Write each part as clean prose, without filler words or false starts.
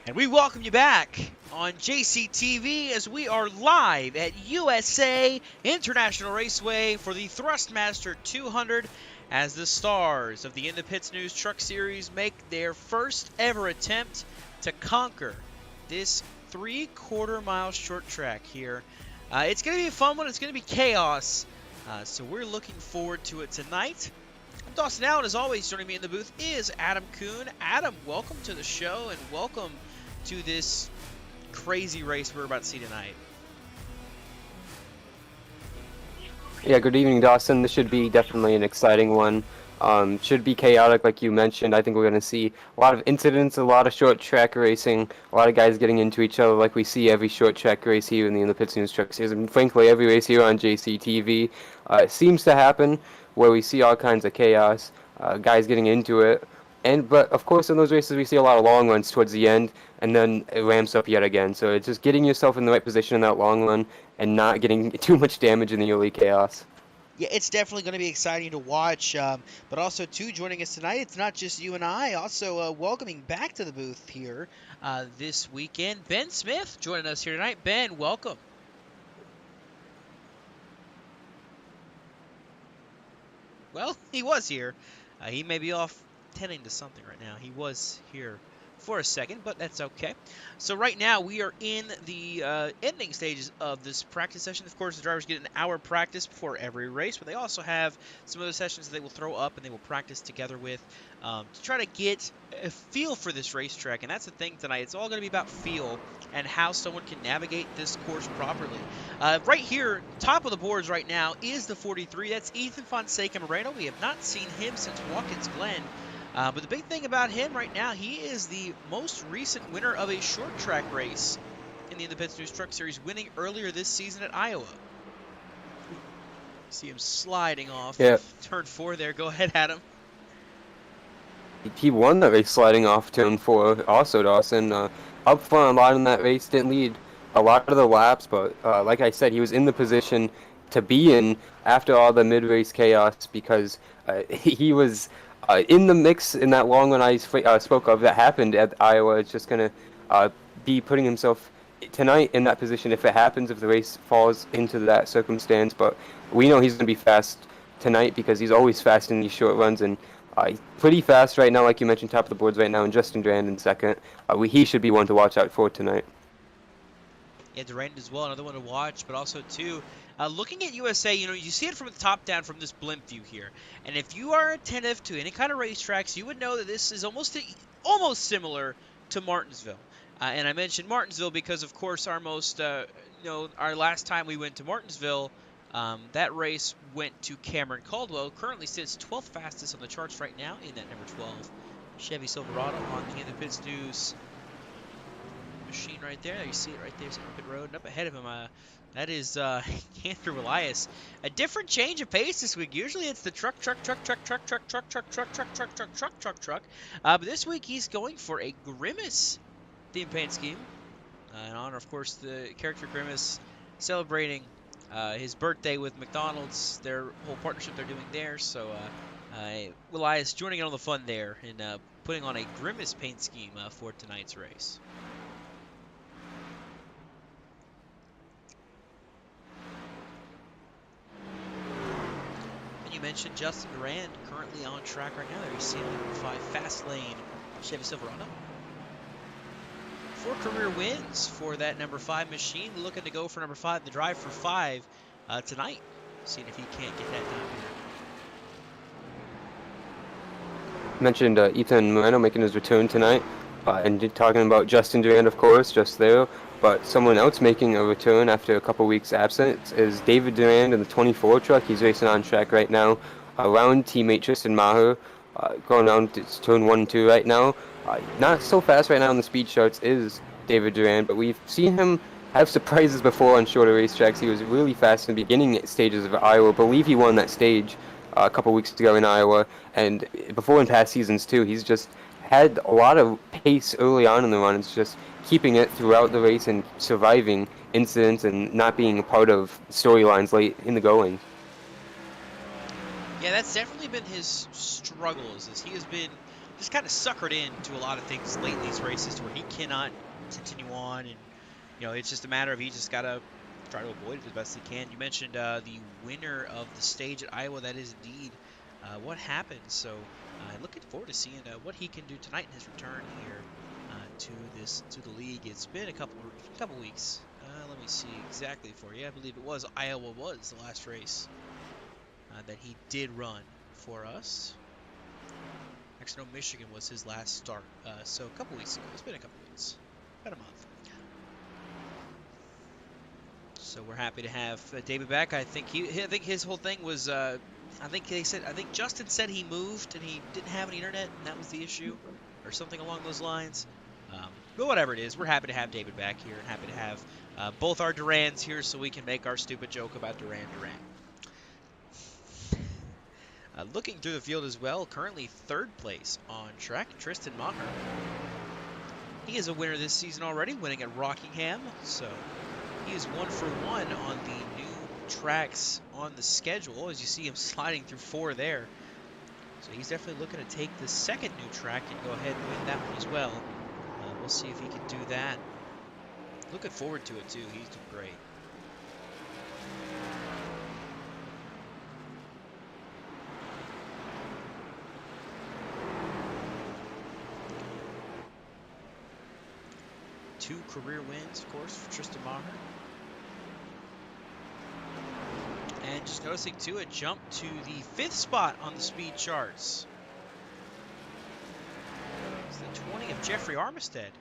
And we welcome you back on JCTV as we are live at USA International Raceway for the Thrustmaster 200 as the stars of the In the Pits News Truck Series make their first ever attempt to conquer this 3/4 mile short track here. It's going to be a fun one. It's going to be chaos. So we're looking forward to it tonight. I'm Dawson Allen. As always, joining me in the booth is Adam Kuhn. Adam, welcome to the show and welcome to this crazy race we're about to see tonight. Yeah, good evening, Dawson. This should be definitely an exciting one. Should be chaotic, like you mentioned. I think we're going to see a lot of incidents, a lot of short track racing, a lot of guys getting into each other, like we see every short track race here in the Pits News Truck Series. And frankly, every race here on JCTV seems to happen where we see all kinds of chaos, guys getting into it. But of course, in those races, we see a lot of long runs towards the end, and then it ramps up yet again. So it's just getting yourself in the right position in that long run and not getting too much damage in the early chaos. Yeah, it's definitely going to be exciting to watch, but also, too, joining us tonight, it's not just you and I, also welcoming back to the booth here this weekend, Ben Smith joining us here tonight. Ben, welcome. Well, he was here. He may be off tending to something right now. He was here for a second, but that's okay. So right now we are in the ending stages of this practice session. Of course, the drivers get an hour practice before every race, but they also have some other sessions that they will throw up and they will practice together with to try to get a feel for this racetrack. And that's the thing tonight. It's all going to be about feel and how someone can navigate this course properly. Right here, top of the boards right now is the 43. That's Ethan Fonseca Moreno. We have not seen him since Watkins Glen. But the big thing about him right now, he is the most recent winner of a short track race in the In the Pits News Truck Series, winning earlier this season at Iowa. See him sliding off turn 4 there. Go ahead, Adam. He won that race sliding off turn 4 also, Dawson. Up front a lot in that race, didn't lead a lot of the laps, but like I said, he was in the position to be in after all the mid-race chaos because he was in the mix in that long run I spoke of that happened at Iowa. It's just going to be putting himself tonight in that position if it happens, if the race falls into that circumstance. But we know he's going to be fast tonight because he's always fast in these short runs, and pretty fast right now, like you mentioned, top of the boards right now, and Justin Durand in second. He should be one to watch out for tonight. Yeah, Durand as well, another one to watch, but also, too, looking at USA, you see it from the top down from this blimp view here. And if you are attentive to any kind of racetracks, you would know that this is almost similar to Martinsville. And I mentioned Martinsville because, of course, our last time we went to Martinsville, that race went to Cameron Caldwell. Currently sits 12th fastest on the charts right now in that number 12 Chevy Silverado on the In the Pits News machine right there. You see it right there, Pit Road, and up ahead of him, that is Andrew Elias. A different change of pace this week. Usually it's the truck. But this week he's going for a Grimace theme paint scheme. In honor, of course, the character Grimace celebrating his birthday with McDonald's, their whole partnership they're doing there. So Elias joining in on the fun there and putting on a Grimace paint scheme for tonight's race. And you mentioned Justin Durand currently on track right now. There you see him, number 5 Fast Lane Chevy Silverado. 4 career wins for that number 5 machine. Looking to go for number 5, the drive for 5 tonight. Seeing if he can't get that done here. Mentioned Ethan Moreno making his return tonight, and talking about Justin Durand, of course, just there. But someone else making a return after a couple weeks absent is David Durand in the 24 truck. He's racing on track right now around teammate Tristan Maher, going around turn 1 and 2 right now. Not so fast right now in the speed charts is David Durand, but we've seen him have surprises before on shorter racetracks. He was really fast in the beginning stages of Iowa. I believe he won that stage a couple weeks ago in Iowa, and before in past seasons too. He's just had a lot of pace early on in the run. It's just keeping it throughout the race and surviving incidents and not being a part of storylines late in the going. Yeah, that's definitely been his struggles, as he has been just kind of suckered into a lot of things late in these races to where he cannot continue on, and it's just a matter of he just gotta try to avoid it as best he can. You mentioned the winner of the stage at Iowa. That is indeed what happened. So looking forward to seeing what he can do tonight in his return here to the league. It's been a couple weeks. Let me see exactly for you. I believe it was Iowa was the last race that he did run for us. Actually, no, Michigan was his last start. So a couple weeks ago. It's been a couple weeks, about a month. So we're happy to have David back. I think his whole thing was. I think Justin said he moved and he didn't have any internet, and that was the issue, or something along those lines. But whatever it is, we're happy to have David back here, and happy to have both our Durans here, so we can make our stupid joke about Duran. Looking through the field as well, currently third place on track, Tristan Maher. He is a winner this season already, winning at Rockingham, so he is 1-for-1 on the new tracks on the schedule, as you see him sliding through 4 there. So he's definitely looking to take the second new track and go ahead and win that one as well. We'll see if he can do that. Looking forward to it too. He's doing great. Two career wins, of course, for Tristan Maher. And just noticing, too, a jump to the 5th spot on the speed charts. It's the 20 of Jeffrey Armistead,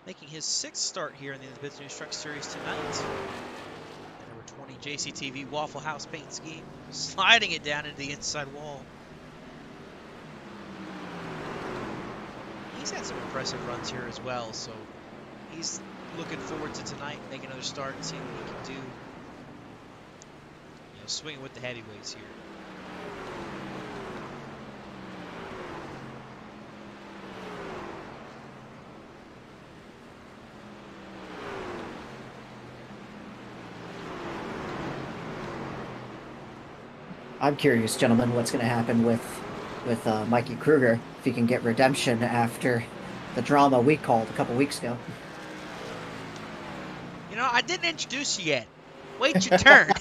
making his 6th start here in the Independence News Truck Series tonight. Number 20 JCTV Waffle House paint scheme, sliding it down into the inside wall. He's had some impressive runs here as well, so he's looking forward to tonight, making another start and seeing what he can do. Swinging with the heavyweights here. I'm curious, gentlemen, what's going to happen with Mikey Kruger if he can get redemption after the drama we called a couple weeks ago. I didn't introduce you yet. Wait your turn.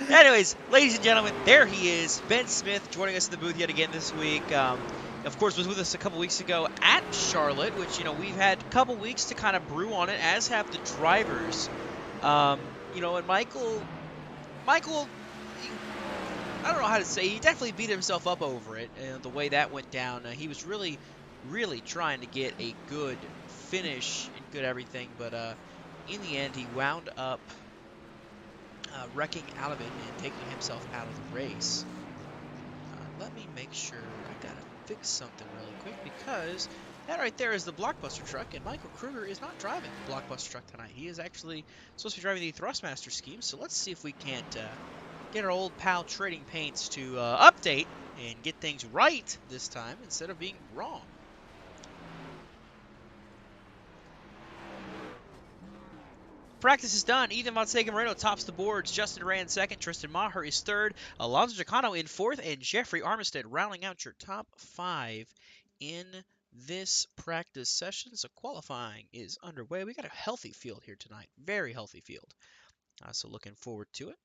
Anyways, ladies and gentlemen, there he is, Ben Smith, joining us in the booth yet again this week. Of course, was with us a couple weeks ago at Charlotte, which, we've had a couple weeks to kind of brew on it, as have the drivers. And Michael, I don't know how to say, he definitely beat himself up over it, the way that went down. He was really, really trying to get a good finish and good everything, but in the end, he wound up wrecking out of it and taking himself out of the race. Let me make sure I gotta fix something really quick, because that right there is the Blockbuster truck, and Michael Kruger is not driving the Blockbuster truck tonight. He is actually supposed to be driving the Thrustmaster scheme, so let's see if we can't get our old pal Trading Paints to update and get things right this time instead of being wrong. Practice is done. Ethan Fonseca Moreno tops the boards. Justin Duran second. Tristan Maher is third. Alonso Giacano in fourth. And Jeffrey Armistead rounding out your top 5 in this practice session. So qualifying is underway. We got a healthy field here tonight. Very healthy field. So looking forward to it.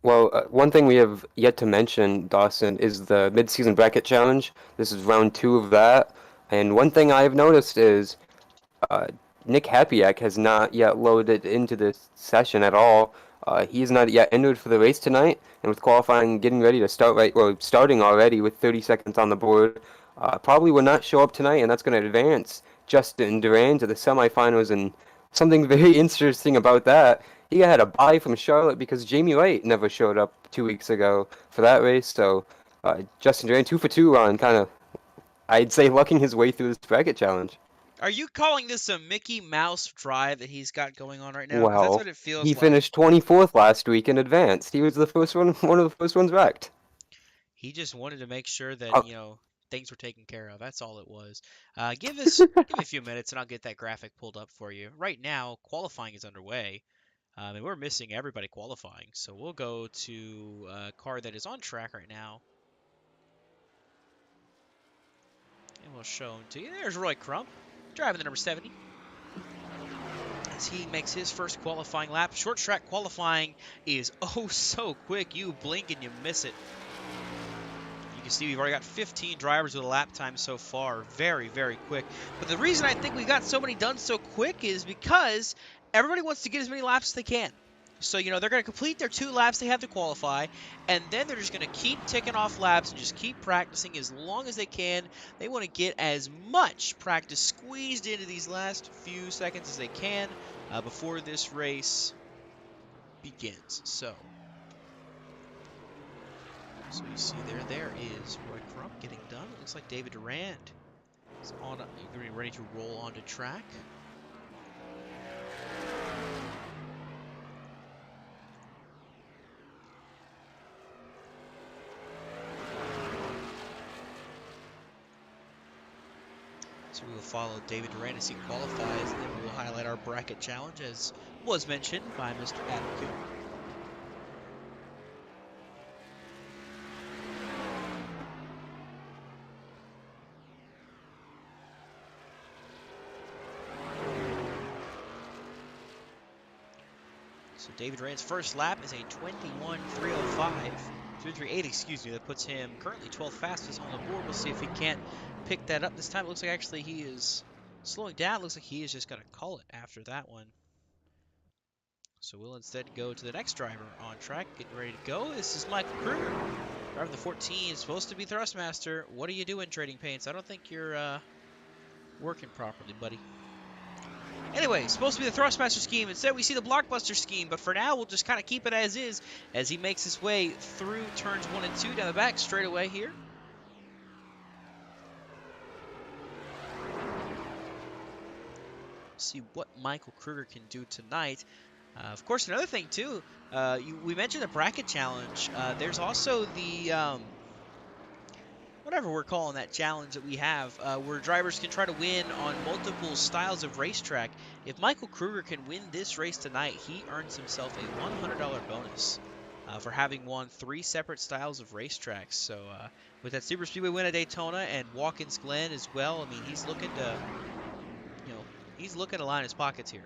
Well, one thing we have yet to mention, Dawson, is the mid-season bracket challenge. This is round 2 of that. And one thing I've noticed is Nick Hapiak has not yet loaded into this session at all. He's not yet entered for the race tonight, and with qualifying getting ready to start starting already with 30 seconds on the board, probably will not show up tonight, and that's going to advance Justin Duran to the semifinals. And something very interesting about that, he had a bye from Charlotte because Jamie Wright never showed up 2 weeks ago for that race. So Justin Duran 2 for 2 on kind of, I'd say, lucking his way through this bracket challenge. Are you calling this a Mickey Mouse drive that he's got going on right now? Because that's Well, what it feels he like. finished 24th last week in advance. He was the first one of the first ones wrecked. He just wanted to make sure that, Oh, things were taken care of. That's all it was. Give me a few minutes and I'll get that graphic pulled up for you. Right now, qualifying is underway. And we're missing everybody qualifying, so we'll go to a car that is on track right now. And we'll show him to you. There's Roy Crump, driving the number 70. As he makes his first qualifying lap. Short track qualifying is oh so quick. You blink and you miss it. You can see we've already got 15 drivers with a lap time so far. Very, very quick. But the reason I think we got so many done so quick is because everybody wants to get as many laps as they can. So, you know, they're going to complete their 2 laps they have to qualify, and then they're just going to keep ticking off laps and just keep practicing as long as they can. They want to get as much practice squeezed into these last few seconds as they can before this race begins. So you see there is Roy Crump getting done. It looks like David Durand is getting ready to roll onto track. So we will follow David Durand as he qualifies, and then we will highlight our bracket challenge, as was mentioned by Mr. Adam Coon. So David Durand's first lap is a 21.305. 338, excuse me. That puts him currently 12th fastest on the board. We'll see if he can't pick that up this time. It looks like actually he is slowing down. It looks like he is just going to call it after that one. So we'll instead go to the next driver on track, getting ready to go. This is Michael Kruger, driving the 14. Supposed to be Thrustmaster. What are you doing, Trading Paints? I don't think you're working properly, buddy. Anyway, supposed to be the Thrustmaster scheme. Instead, we see the Blockbuster scheme. But for now, we'll just kind of keep it as is as he makes his way through turns 1 and 2 down the back straightaway here. See what Michael Kruger can do tonight. Of course, another thing, too, we mentioned the bracket challenge. There's also the... whatever we're calling that challenge that we have, where drivers can try to win on multiple styles of racetrack. If Michael Kruger can win this race tonight, he earns himself a $100 bonus for having won 3 separate styles of racetracks. So with that Super Speedway win at Daytona and Watkins Glen as well, I mean, he's looking to, you know, he's looking to line his pockets here.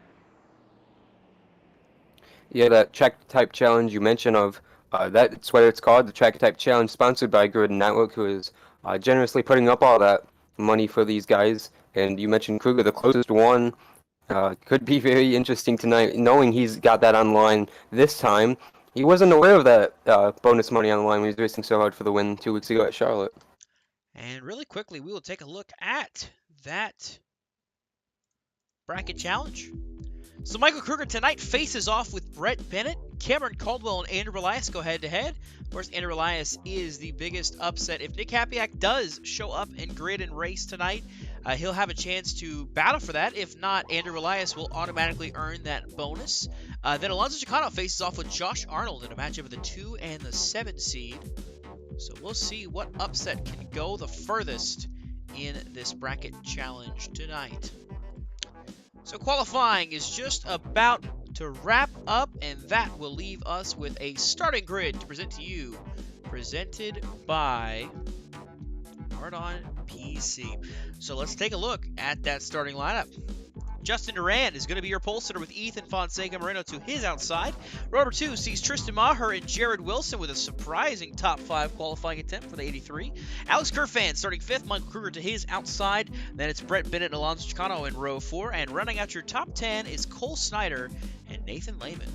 Yeah, that track type challenge you mentioned of, that's what it's called, the track type challenge, sponsored by Grid Network, who is generously putting up all that money for these guys. And you mentioned Kruger, the closest one. Could be very interesting tonight, knowing he's got that on the line this time. He wasn't aware of that bonus money on the line when he was racing so hard for the win 2 weeks ago at Charlotte. And really quickly, we will take a look at that bracket challenge. So Michael Kruger tonight faces off with Brett Bennett. Cameron Caldwell and Andrew Elias go head-to-head. Of course, Andrew Elias is the biggest upset. If Nick Hapiak does show up in grid and race tonight, he'll have a chance to battle for that. If not, Andrew Elias will automatically earn that bonus. Then Alonso Chicano faces off with Josh Arnold in a matchup of the 2 and the 7 seed. So we'll see what upset can go the furthest in this bracket challenge tonight. So qualifying is just about to wrap up, and that will leave us with a starting grid to present to you, presented by Ardon PC. So let's take a look at that starting lineup. Justin Durand is going to be your pole sitter with Ethan Fonseca Moreno to his outside. Row number 2 sees Tristan Maher and Jared Wilson with a surprising top 5 qualifying attempt for the 83. Alex Kerfan starting 5th, Michael Kruger to his outside. Then it's Brett Bennett and Alonso Chicano in row 4. And running out your top 10 is Cole Snyder and Nathan Lehman.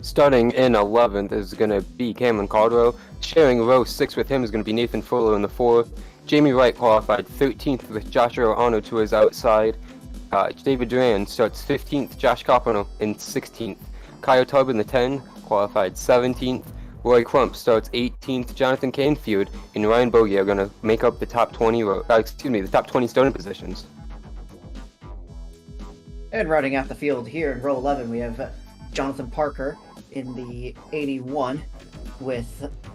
Starting in 11th is going to be Cameron Caldwell. Sharing row 6 with him is going to be Nathan Fuller in the 4th. Jamie Wright qualified 13th with Joshua Arno to his outside. David Durand starts 15th, Josh Carpenter in 16th. Kyle Tubb in the 10 qualified 17th. Roy Crump starts 18th. Jonathan Canfield and Ryan Bogie are going to make up the top 20, the top 20 starting positions. And running out the field here in row 11, we have Jonathan Parker in the 81 with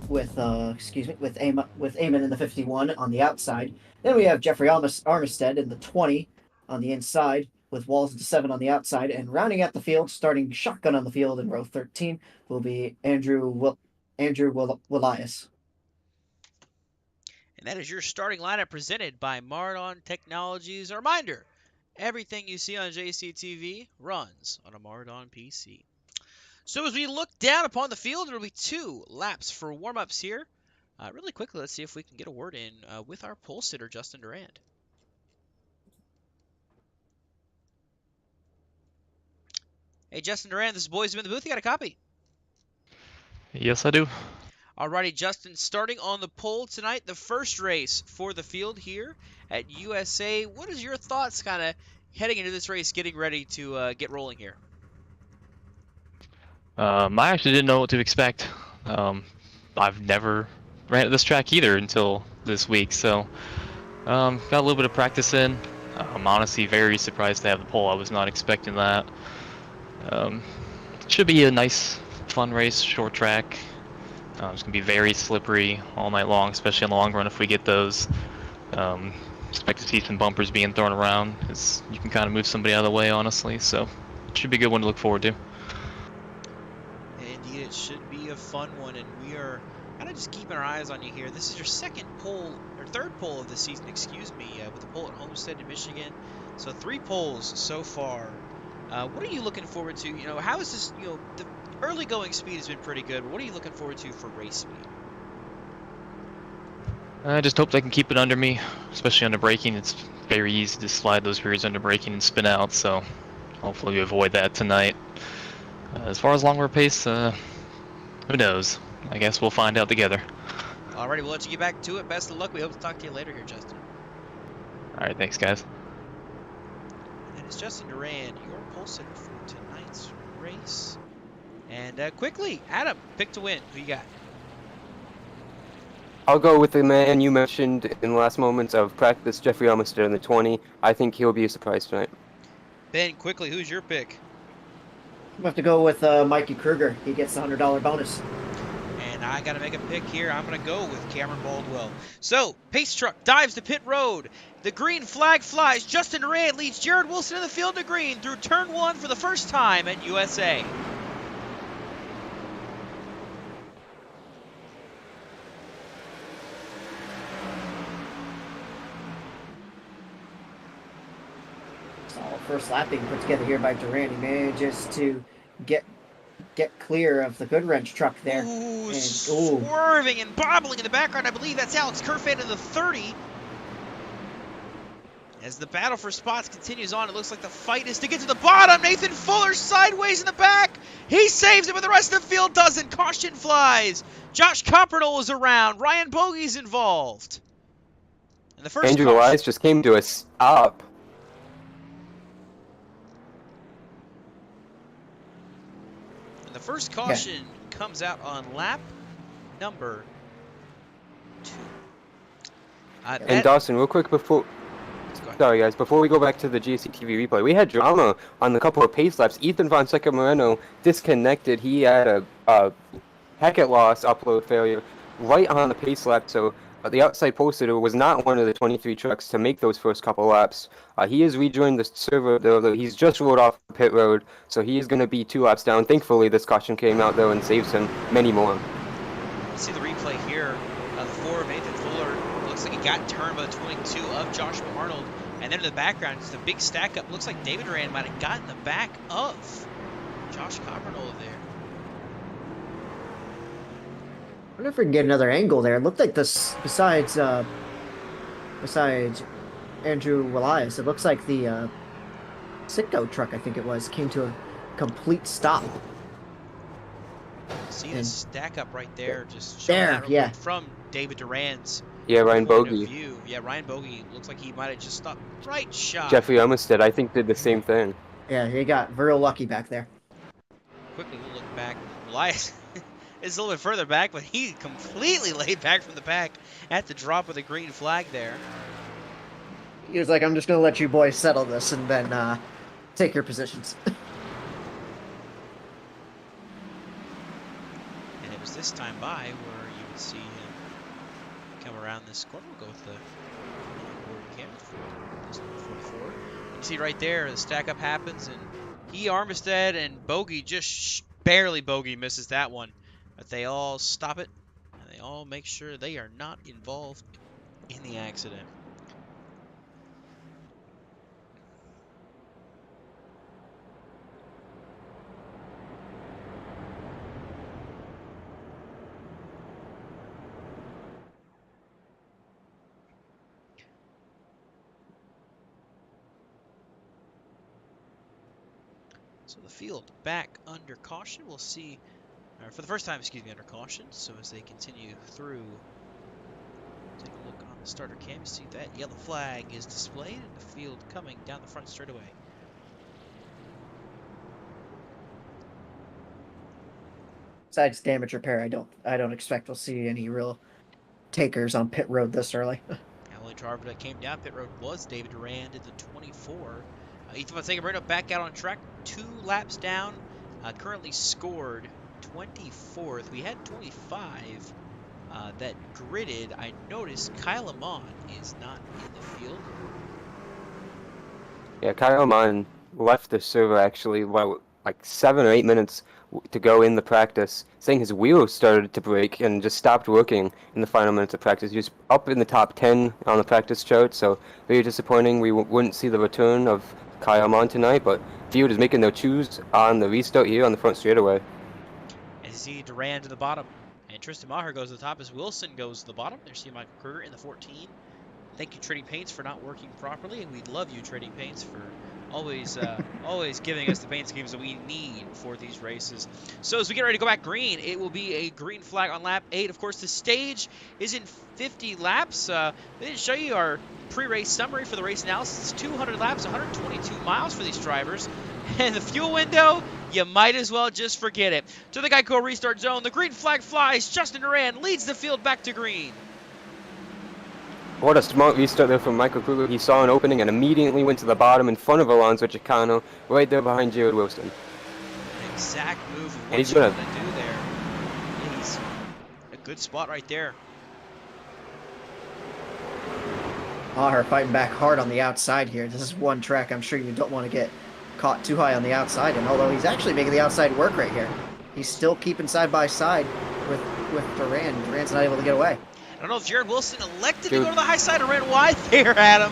Eamon in the 51 on the outside. Then we have Jeffrey Armistead in the 20 on the inside with walls to 7 on the outside. And rounding out the field, starting shotgun on the field in row 13, will be Andrew Willias. And that is your starting lineup presented by Mardon Technologies. A reminder, everything you see on JCTV runs on a Mardon PC. So as we look down upon the field, there will be 2 laps for warm-ups here. Really quickly, let's see if we can get a word in with our pole sitter, Justin Durand. Hey, Justin Durand, this is Boys in the Booth. You got a copy? Yes, I do. Alrighty, Justin, starting on the pole tonight, the first race for the field here at USA. What is your thoughts kind of heading into this race, getting ready to get rolling here? I actually didn't know what to expect. I've never ran at this track either until this week, so got a little bit of practice in. I'm honestly very surprised to have the pole. I was not expecting that. Should be a nice, fun race, short track. It's going to be very slippery all night long, especially in the long run if we get those. Expect to see some bumpers being thrown around, because you can kind of move somebody out of the way, honestly, so it should be a good one to look forward to. Indeed, it should be a fun one, and we are kind of just keeping our eyes on you here. This is your second pole, or third pole of the season, excuse me, with the pole at Homestead in Michigan. So 3 poles so far. What are you looking forward to? You know, how is this, you know, the early going speed has been pretty good, but what are you looking forward to for race speed? I just hope they can keep it under me, especially under braking. It's very easy to slide those periods under braking and spin out, so hopefully we avoid that tonight. As far as long run pace, who knows? I guess we'll find out together. Alrighty, we'll let you get back to it. Best of luck. We hope to talk to you later here, Justin. Alright, thanks guys. And that is Justin Durand, your pole sitter for tonight's race. And quickly, Adam, pick to win. Who you got? I'll go with the man you mentioned in the last moments of practice, Jeffrey Armistead in the 20. I think he'll be a surprise tonight. Ben, quickly, who's your pick? We have to go with Mikey Kruger. He gets the $100 bonus. And I got to make a pick here. I'm going to go with Cameron Baldwell. So, pace truck dives to pit road. The green flag flies. Justin Durand leads Jared Wilson in the field to green through turn 1 for the first time at USA. First lap being put together here by Durand. He manages to get clear of the good wrench truck there. Ooh, swerving and bobbling in the background. I believe that's Alex Kerfan in the 30. As the battle for spots continues on, it looks like the fight is to get to the bottom. Nathan Fuller sideways in the back. He saves it, but the rest of the field doesn't. Caution flies. Josh Coppernol is around. Ryan Bogey's involved. And the first Andrew Elias just came to a stop. And the first caution comes out on lap number 2. And Dawson, real quick before... Sorry guys, before we go back to the GCTV replay, we had drama on the couple of pace laps. Ethan Von Seca Moreno disconnected. He had a packet loss upload failure right on the pace lap, so the outside pole sitter was not one of the 23 trucks to make those first couple laps. He has rejoined the server, though. He's just rolled off the pit road, so he is going to be 2 laps down. Thankfully, this caution came out, though, and saves him many more. See the replay here. The 4 of Nathan Fuller looks like he got turned by the 22 of Joshua Arnold. And then in the background, just a big stack up. Looks like David Durand might have gotten the back of Josh Coppernol there. I wonder if we can get another angle there. It looked like this, besides Andrew Elias, it looks like the Sitco truck, I think it was, came to a complete stop. See the stack up right there, just there, yeah, from David Durand's Ryan Bogey. View. Yeah, Ryan Bogey looks like he might have just stopped right shot. Jeffrey Armistead, I think, did the same thing. Yeah, he got real lucky back there. Quickly, we'll look back. Elias is a little bit further back, but he completely laid back from the back at the drop of the green flag there. He was like, I'm just going to let you boys settle this and then take your positions. And it was this time by where you would see him come around this corner. We'll go with the camera for this number 44. You can see right there, the stack up happens, and he, Armistead, and Bogey just barely Bogey misses that one. But they all stop it, and they all make sure they are not involved in the accident. So the field back under caution. We'll see, or for the first time, excuse me, under caution. So as they continue through, take a look on the starter cam. You see that yellow flag is displayed in the field coming down the front straightaway. Besides damage repair, I don't expect we'll see any real takers on pit road this early. The only driver that came down pit road was David Durand in the 24. Ethan Van back out on track, 2 laps down, currently scored 24th. We had 25 that gridded. I noticed Kyle Amon is not in the field. Yeah, Kyle Amon left the server actually, like 7 or 8 minutes to go in the practice, saying his wheels started to break and just stopped working in the final minutes of practice. He was up in the top 10 on the practice chart, so very disappointing. We wouldn't see the return of Kyle Amon tonight, but Field is making their choose on the restart here on the front straightaway. And you see Durand to the bottom, and Tristan Maher goes to the top as Wilson goes to the bottom. There's Michael Kruger in the 14. Thank you, Trading Paints, for not working properly, and we love you, Trading Paints, for always giving us the paint schemes that we need for these races. So as we get ready to go back green, it will be a green flag on lap 8. Of course, the stage is in 50 laps. They didn't show you our pre-race summary for the race analysis. It's 200 laps, 122 miles for these drivers. And the fuel window, you might as well just forget it. To the Geico restart zone, the green flag flies. Justin Durand leads the field back to green. What a smart restart there from Michael Kruger. He saw an opening and immediately went to the bottom in front of Alonso Chicano, right there behind Jared Wilson. An exact move of what And he's he's going to do there. Yeah, he's a good spot right there. Maher fighting back hard on the outside here. This is one track I'm sure you don't want to get caught too high on the outside, and although he's actually making the outside work right here, he's still keeping side by side with Durand. Durand's not able to get away. I don't know if Jared Wilson elected to go to the high side or ran wide there, Adam.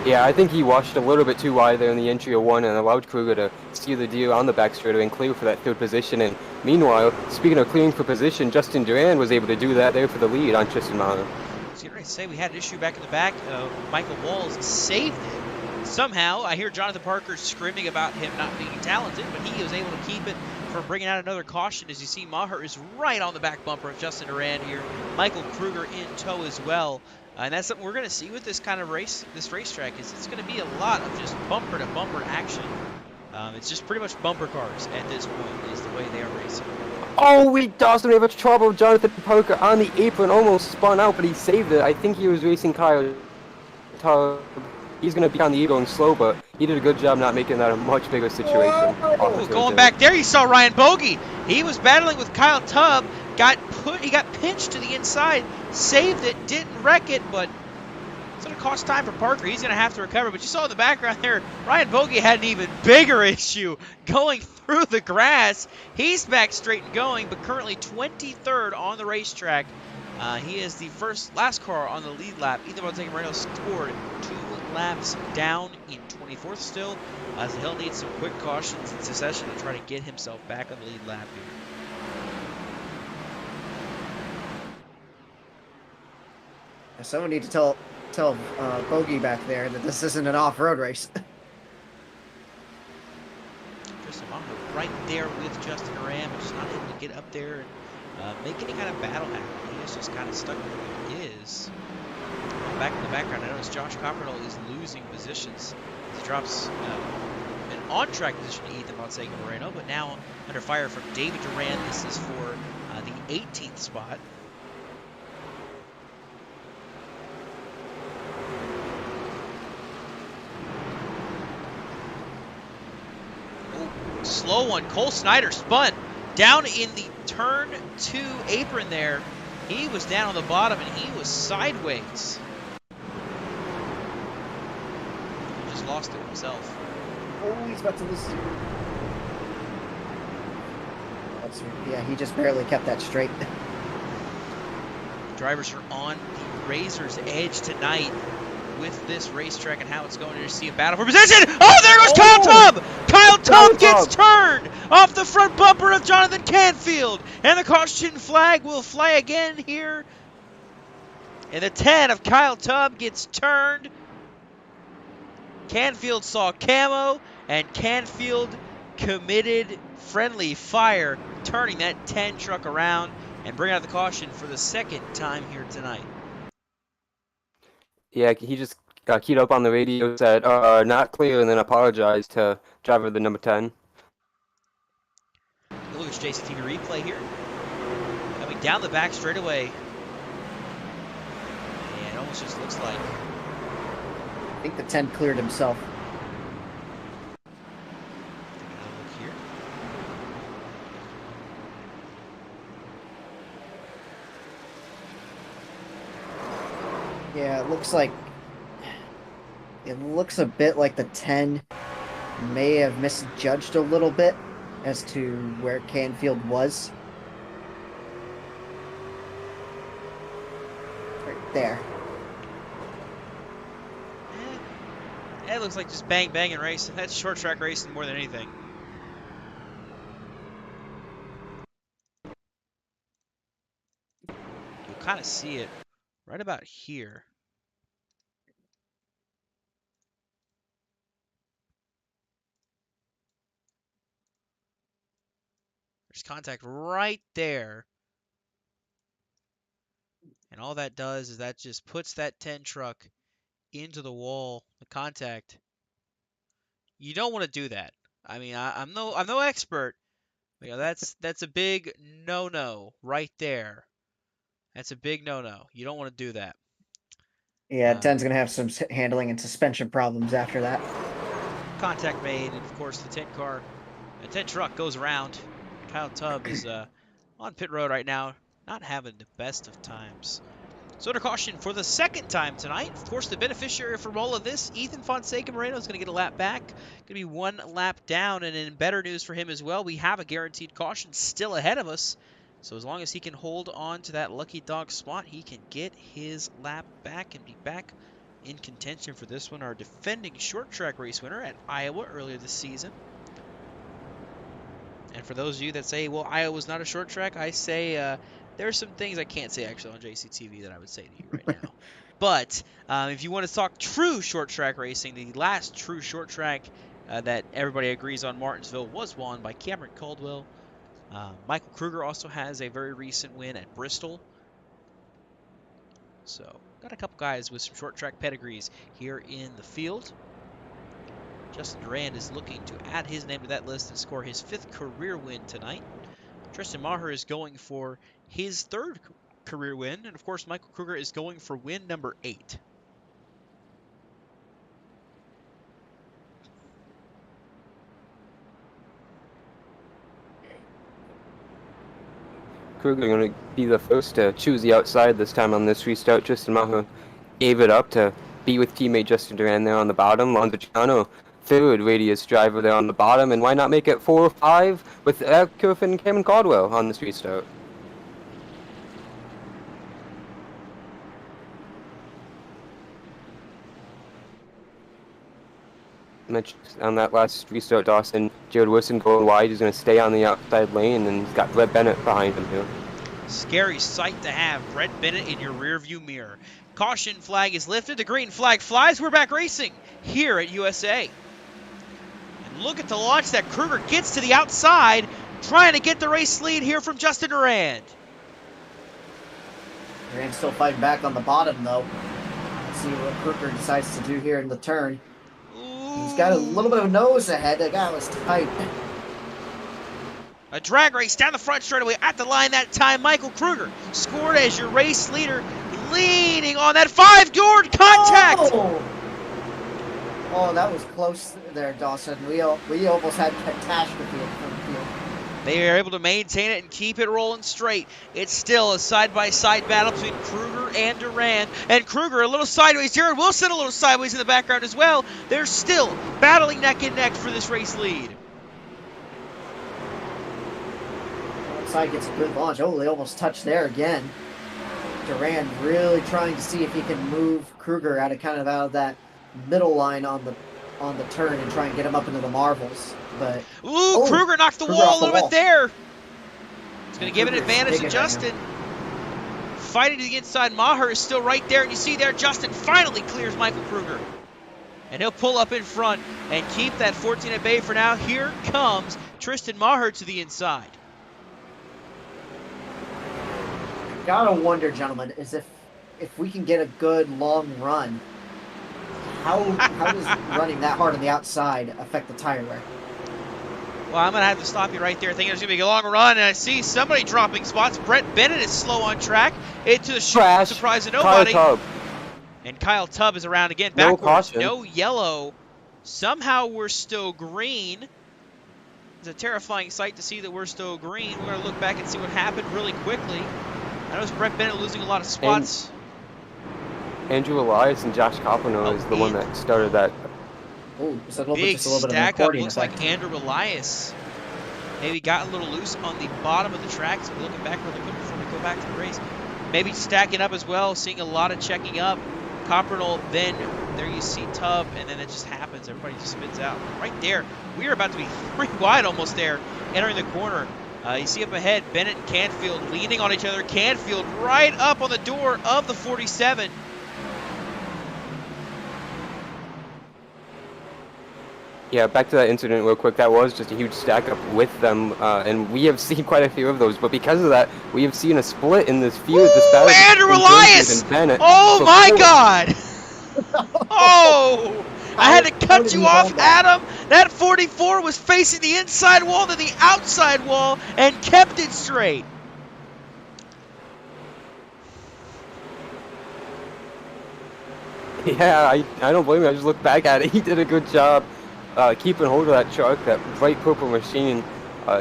Yeah, I think he washed a little bit too wide there in the entry of 1 and allowed Kruger to steal the deal on the back straightaway and clear for that 3rd position. And meanwhile, speaking of clearing for position, Justin Durand was able to do that there for the lead on Tristan Maher. I was going to say we had an issue back in the back. Michael Walls saved it. Somehow, I hear Jonathan Parker screaming about him not being talented, but he was able to keep it from bringing out another caution. As you see, Maher is right on the back bumper of Justin Durand here. Michael Kruger in tow as well. And that's something we're going to see with this kind of race, this racetrack, is it's going to be a lot of just bumper-to-bumper action. It's just pretty much bumper cars at this point is the way they are racing. Oh, we doesn't have trouble. Jonathan Parker on the apron almost spun out, but he saved it. I think he was racing Kyle Tubb. He's going to be on the going slow, but he did a good job not making that a much bigger situation. Going back there, you saw Ryan Bogey. He was battling with Kyle Tubb. He got pinched to the inside, saved it, didn't wreck it, but it's going to cost time for Parker. He's going to have to recover. But you saw in the background there, Ryan Bogey had an even bigger issue going through the grass. He's back straight and going, but currently 23rd on the racetrack. He is the last car on the lead lap. Ethan Van Moreno scored 2 laps down in 24th still. So he'll need some quick cautions in succession to try to get himself back on the lead lap here. Someone need to tell Bogey back there that this isn't an off-road race. Tristan Maher right there with Justin Durand, but just not able to get up there and make any kind of battle happen. He is just kind of stuck where he is. Back in the background, I notice Josh Copperdoll is losing positions. He drops an on-track position to Ethan Van Moreno, but now under fire from David Durand. This is for the 18th spot. Slow one. Cole Snyder spun down in the turn 2 apron there. He was down on the bottom and he was sideways. lost it himself. Oh, he's about to lose. Yeah, he just barely kept that straight. Drivers are on the razor's edge tonight with this racetrack and how it's going to see a battle for position. Oh, there goes Kyle Tubb! Kyle Tubb gets turned off the front bumper of Jonathan Canfield. And the caution flag will fly again here. And the 10 of Kyle Tubb gets turned. Canfield saw camo, and Canfield committed friendly fire, turning that 10 truck around and bringing out the caution for the second time here tonight. Yeah, he just got keyed up on the radio, said, not clear, and then apologized to driver the number 10. Look at JCTV replay here. Coming down the back straightaway. And it almost just looks like... I think the 10 cleared himself. Take another look here. Yeah, it looks a bit like the 10 may have misjudged a little bit as to where Canfield was. Right there. It looks like just bang bang and racing. That's short track racing more than anything. You'll kind of see it right about here. There's contact right there. And all that does is that just puts that 10 truck into the wall, the contact. You don't want to do that. I mean, I'm no expert. You know, that's a big no-no right there. That's a big no-no. You don't want to do that. Yeah, 10's going to have some handling and suspension problems after that. Contact made, and of course the 10 car, the 10 truck goes around. Kyle Tubb is on pit road right now, not having the best of times. So under caution for the second time tonight. Of course, the beneficiary from all of this, Ethan Fonseca Moreno, is going to get a lap back. Going to be one lap down, and in better news for him as well, we have a guaranteed caution still ahead of us. So as long as he can hold on to that lucky dog spot, he can get his lap back and be back in contention for this one. Our defending short track race winner at Iowa earlier this season. And for those of you that say, well, Iowa's not a short track, I say there are some things I can't say actually on JCTV that I would say to you right now. But if you want to talk true short track racing, the last true short track that everybody agrees on, Martinsville, was won by Cameron Caldwell. Michael Kruger also has a very recent win at Bristol. So got a couple guys with some short track pedigrees here in the field. Justin Durand is looking to add his name to that list and score his 5th career win tonight. Tristan Maher is going for his 3rd career win. And, of course, Michael Kruger is going for win number 8. Kruger going to be the first to choose the outside this time on this restart. Tristan Maher gave it up to be with teammate Justin Durand there on the bottom. Lonzo Giano, 3rd radius driver there on the bottom, and why not make it 4 or 5 with Kurf and Cameron Caldwell on this restart? Mentioned on that last restart, Dawson, Jared Wilson going wide. He's going to stay on the outside lane, and he's got Brett Bennett behind him here. Scary sight to have Brett Bennett in your rearview mirror. Caution flag is lifted. The green flag flies. We're back racing here at USA. And look at the launch that Kruger gets to the outside, trying to get the race lead here from Justin Durand. Durand's still fighting back on the bottom, though. Let's see what Kruger decides to do here in the turn. He's got a little bit of nose ahead. The guy was tight. A drag race down the front straightaway at the line that time. Michael Kruger scored as your race leader, leaning on that 5-yard contact. Oh, that was close there, Dawson. We almost had catastrophe in front of the field. They are able to maintain it and keep it rolling straight. It's still a side-by-side battle between Kruger and Durand. And Kruger a little sideways. Jared Wilson a little sideways in the background as well. They're still battling neck and neck for this race lead. Outside gets a good launch. Oh, they almost touched there again. Durand really trying to see if he can move Kruger out of that middle line on the turn and try and get him up into the marbles. But Kruger knocked the Kruger wall off a the little wall. bit there. It's going to give an Kruger's advantage to digging right Justin. Fighting to the inside, Maher is still right there, and you see there Justin finally clears Michael Kruger. And he'll pull up in front and keep that 14 at bay for now. Here comes Tristan Maher to the inside. Gotta wonder, gentlemen, is if we can get a good long run, how does running that hard on the outside affect the tire wear? Well, I'm going to have to stop you right there. Thinking there's going to be a long run, and I see somebody dropping spots. Brett Bennett is slow on track. Into the surprise of nobody. Kyle Tubb. And Kyle Tubb is around again. No Backwards, caution. no yellow. Somehow we're still green. It's a terrifying sight to see that we're still green. We're going to look back and see what happened really quickly. I noticed Brett Bennett losing a lot of spots. Andrew Elias and Josh Copano is the one that started that. Oh, it's a Big little bit of stack up. accordion Looks effect. like Andrew Elias maybe got a little loose on the bottom of the track. So we're looking back really quick before we go back to the race. Maybe stacking up as well, seeing a lot of checking up. Copernal, then there you see Tubb, and then it just happens. Everybody just spins out. Right there, we are about to be 3 wide almost there, entering the corner. You see up ahead, Bennett and Canfield leaning on each other. Canfield right up on the door of the 47. Yeah, back to that incident real quick. That was just a huge stack up with them, and we have seen quite a few of those. But because of that, we have seen a split in this field. This battle Andrew between Elias! Canfield and Bennett. Oh my Before- God! Oh! I had to cut you off, Adam. That 44 was facing the inside wall to the outside wall and kept it straight. Yeah, I don't blame him. I just look back at it. He did a good job keeping hold of that truck, that bright purple machine.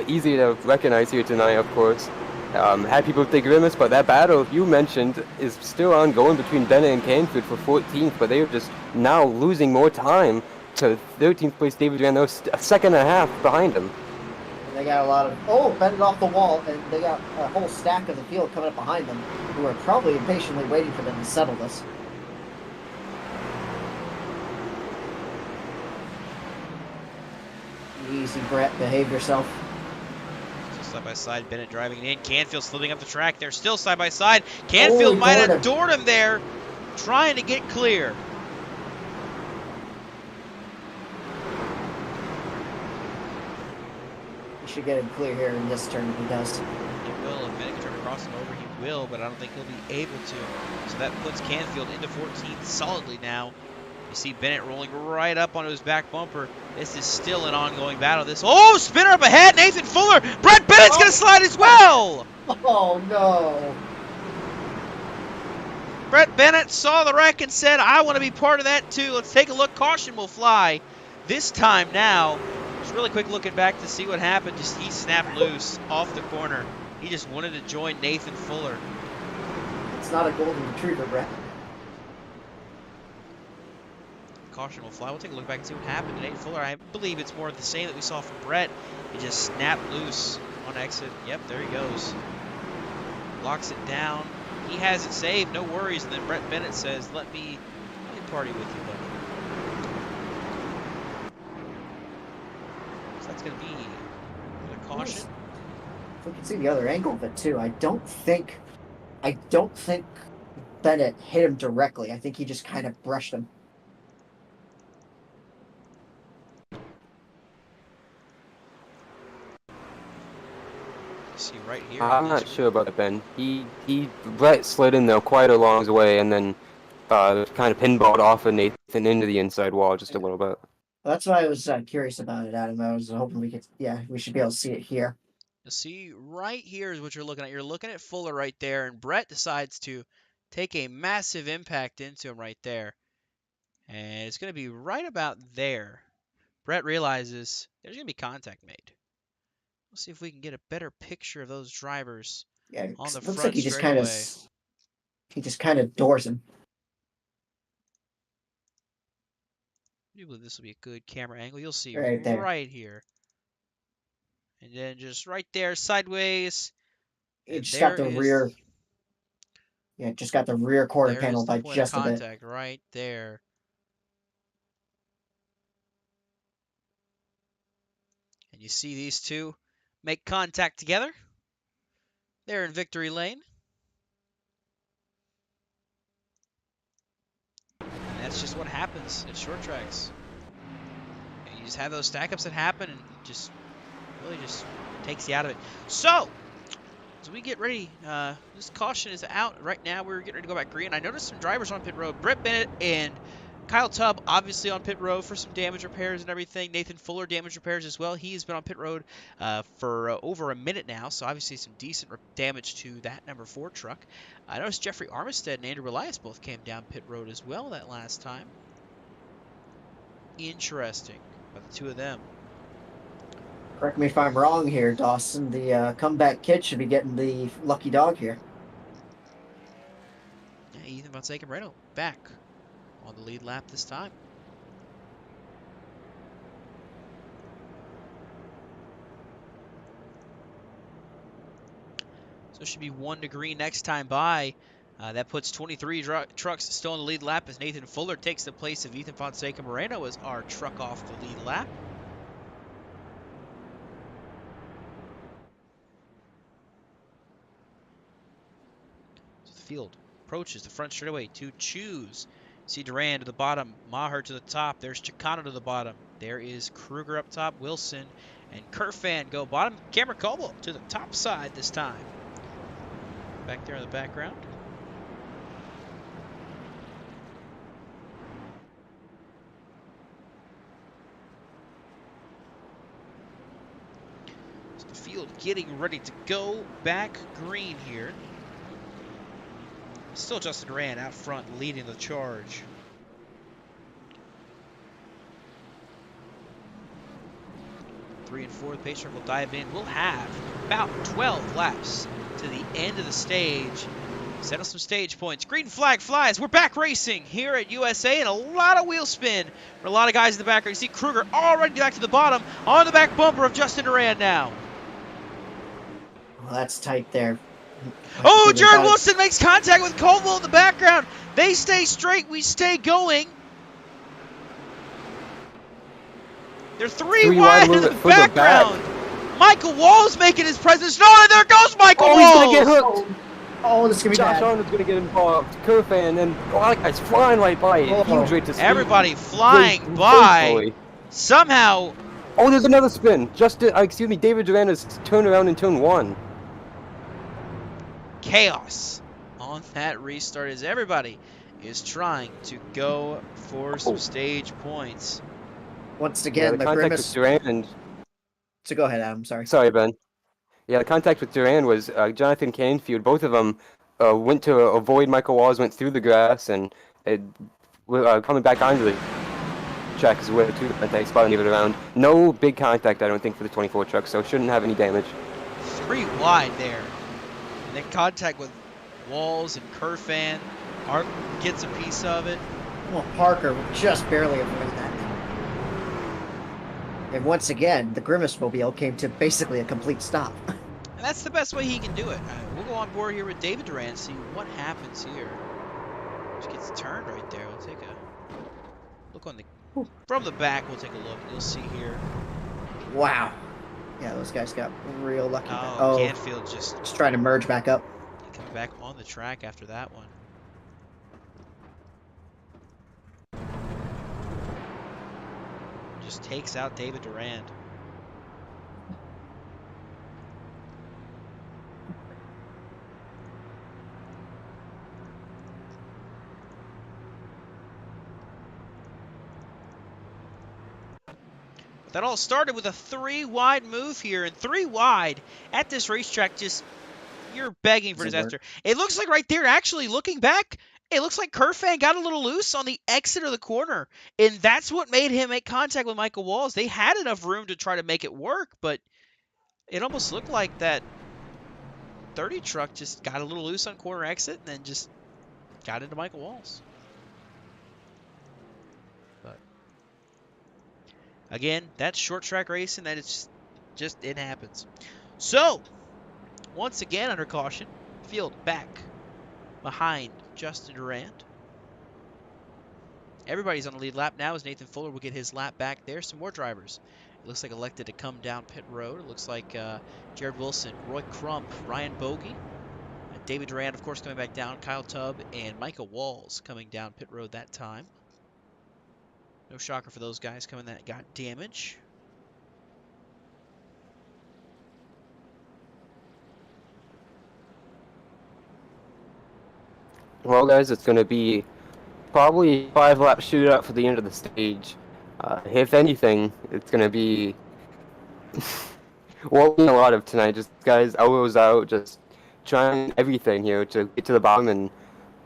Easy to recognize here tonight, of course. Had people with the grimace, but that battle you mentioned is still ongoing between Bennett and Canfield for 14th, but they are just now losing more time to 13th place David Durand. They're a second and a half behind him. They got a lot of Bennett off the wall, and they got a whole stack of the field coming up behind them, who are probably impatiently waiting for them to settle this. Easy, Brett. Behave yourself. Side by side, Bennett driving in. Canfield slipping up the track. They're still side by side. Canfield might have doored him there, trying to get clear. He should get him clear here in this turn if he does. He will. If Bennett can turn across him over, he will, but I don't think he'll be able to. So that puts Canfield into 14th solidly now. You see Bennett rolling right up onto his back bumper. This is still an ongoing battle. Spinner up ahead. Nathan Fuller. Brett Bennett's going to slide as well. Oh, no. Brett Bennett saw the wreck and said, I want to be part of that too. Let's take a look. Caution will fly. This time now, just really quick looking back to see what happened. He snapped loose off the corner. He just wanted to join Nathan Fuller. It's not a golden retriever, Brett. Caution will fly. We'll take a look back and see what happened to Nathan Fuller. I believe it's more of the same that we saw from Brett. He just snapped loose on exit. Yep, there he goes. Locks it down. He has it saved, no worries. And then Brett Bennett says, let me party with you, buddy. So that's going to be a caution. If we can see the other angle of it too, I don't think Bennett hit him directly. I think he just kind of brushed him. See right here. I'm not sure about that, Ben. Brett slid in there quite a long way and then kind of pinballed off of Nathan into the inside wall just a little bit. Well, that's why I was curious about it, Adam. I was hoping we should be able to see it here. You see right here is what you're looking at. You're looking at Fuller right there, and Brett decides to take a massive impact into him right there. And it's going to be right about there. Brett realizes there's going to be contact made. Let's see if we can get a better picture of those drivers Yeah, on the looks front like he just kind of doors him. I do believe this will be a good camera angle. You'll see Right there. right here. And then just right there, sideways. He And just got the rear. Yeah, just got the rear quarter there is panel the by point of just a bit. contact right there. And you see these two make contact together. They're in victory lane. And that's just what happens at short tracks. And you just have those stack ups that happen and just really just takes you out of it. So, as we get ready, this caution is out right now. We're getting ready to go back green. I noticed some drivers on pit road. Brett Bennett and Kyle Tubb obviously on pit road for some damage repairs and everything. Nathan Fuller damage repairs as well. He's been on pit road for over a minute now, so obviously some decent damage to that number 4 truck. I noticed Jeffrey Armistead and Andrew Elias both came down pit road as well that last time. Interesting about the two of them. Correct me if I'm wrong here, Dawson. The comeback kid should be getting the lucky dog here. Yeah, Ethan Fonseca Moreno back on the lead lap this time. So it should be 1 to green next time by. That puts 23 trucks still on the lead lap as Nathan Fuller takes the place of Ethan Fonseca Moreno as our truck off the lead lap. So the field approaches the front straightaway to choose. See Duran to the bottom, Maher to the top. There's Chicano to the bottom. There is Kruger up top, Wilson and Kerfan go bottom. Cameron Caldwell to the top side this time. Back there in the background. So the field getting ready to go back green here. Still Justin Duran out front leading the charge. Three and 4, the pace truck will dive in. We'll have about 12 laps to the end of the stage. Settle some stage points. Green flag flies. We're back racing here at USA, and a lot of wheel spin for a lot of guys in the back. You see Kruger already back to the bottom on the back bumper of Justin Duran now. Well, that's tight there. Oh, Jared Wilson makes contact with Caldwell in the background. They stay straight. We stay going. They're three wide in the background. Michael Wall's making his presence known, and there goes Michael Walls. He's going to get hooked. Oh, this is going to be bad. Josh Arnold's going to get involved. Kerfan, and a lot of guys flying right by it. Huge rate to speed. Everybody flying by. Somehow. Oh, there's another spin. David Duran has turned around in turn 1. Chaos on that restart as everybody is trying to go for some stage points. Once again, the contact grimace. with Duran. So go ahead, Adam. Sorry. Sorry, Ben. Yeah, the contact with Duran was Jonathan Canfield. Both of them went to avoid Michael Walls, went through the grass, and coming back onto the track is where two contact spot and give it around. No big contact, I don't think, for the 24 truck, so shouldn't have any damage. 3 wide there. And then contact with Walls and Kerfan. Art gets a piece of it. Well, Parker just barely avoided that. And once again, the Grimace Mobile came to basically a complete stop. And that's the best way he can do it. We'll go on board here with David Duran and see what happens here. Just gets turned right there. We'll take a look on the from the back. We'll take a look. You'll see here. Wow. Yeah, those guys got real lucky. Oh, Canfield just trying to merge back up. Come back on the track after that one. Just takes out David Duran. That all started with a 3 wide move here, and 3 wide at this racetrack, just you're begging for disaster. It looks like right there, actually looking back, it looks like Kerfan got a little loose on the exit of the corner, and that's what made him make contact with Michael Walls. They had enough room to try to make it work, but It almost looked like that 30 truck just got a little loose on corner exit and then just got into Michael Walls. But again, that's short track racing. That is just it happens. So once again, under caution, field back behind Justin Durand. Everybody's on the lead lap now as Nathan Fuller will get his lap back there. Some more drivers. It looks like elected to come down pit road. It looks like Jared Wilson, Roy Crump, Ryan Bogey, David Durand, of course, coming back down. Kyle Tubb and Micah Walls coming down pit road that time. No shocker for those guys coming that got damage. Well, guys, it's going to be probably 5-lap shootout for the end of the stage. If anything, it's going to be what we need a lot of tonight. Just guys elbows out, just trying everything here to get to the bottom and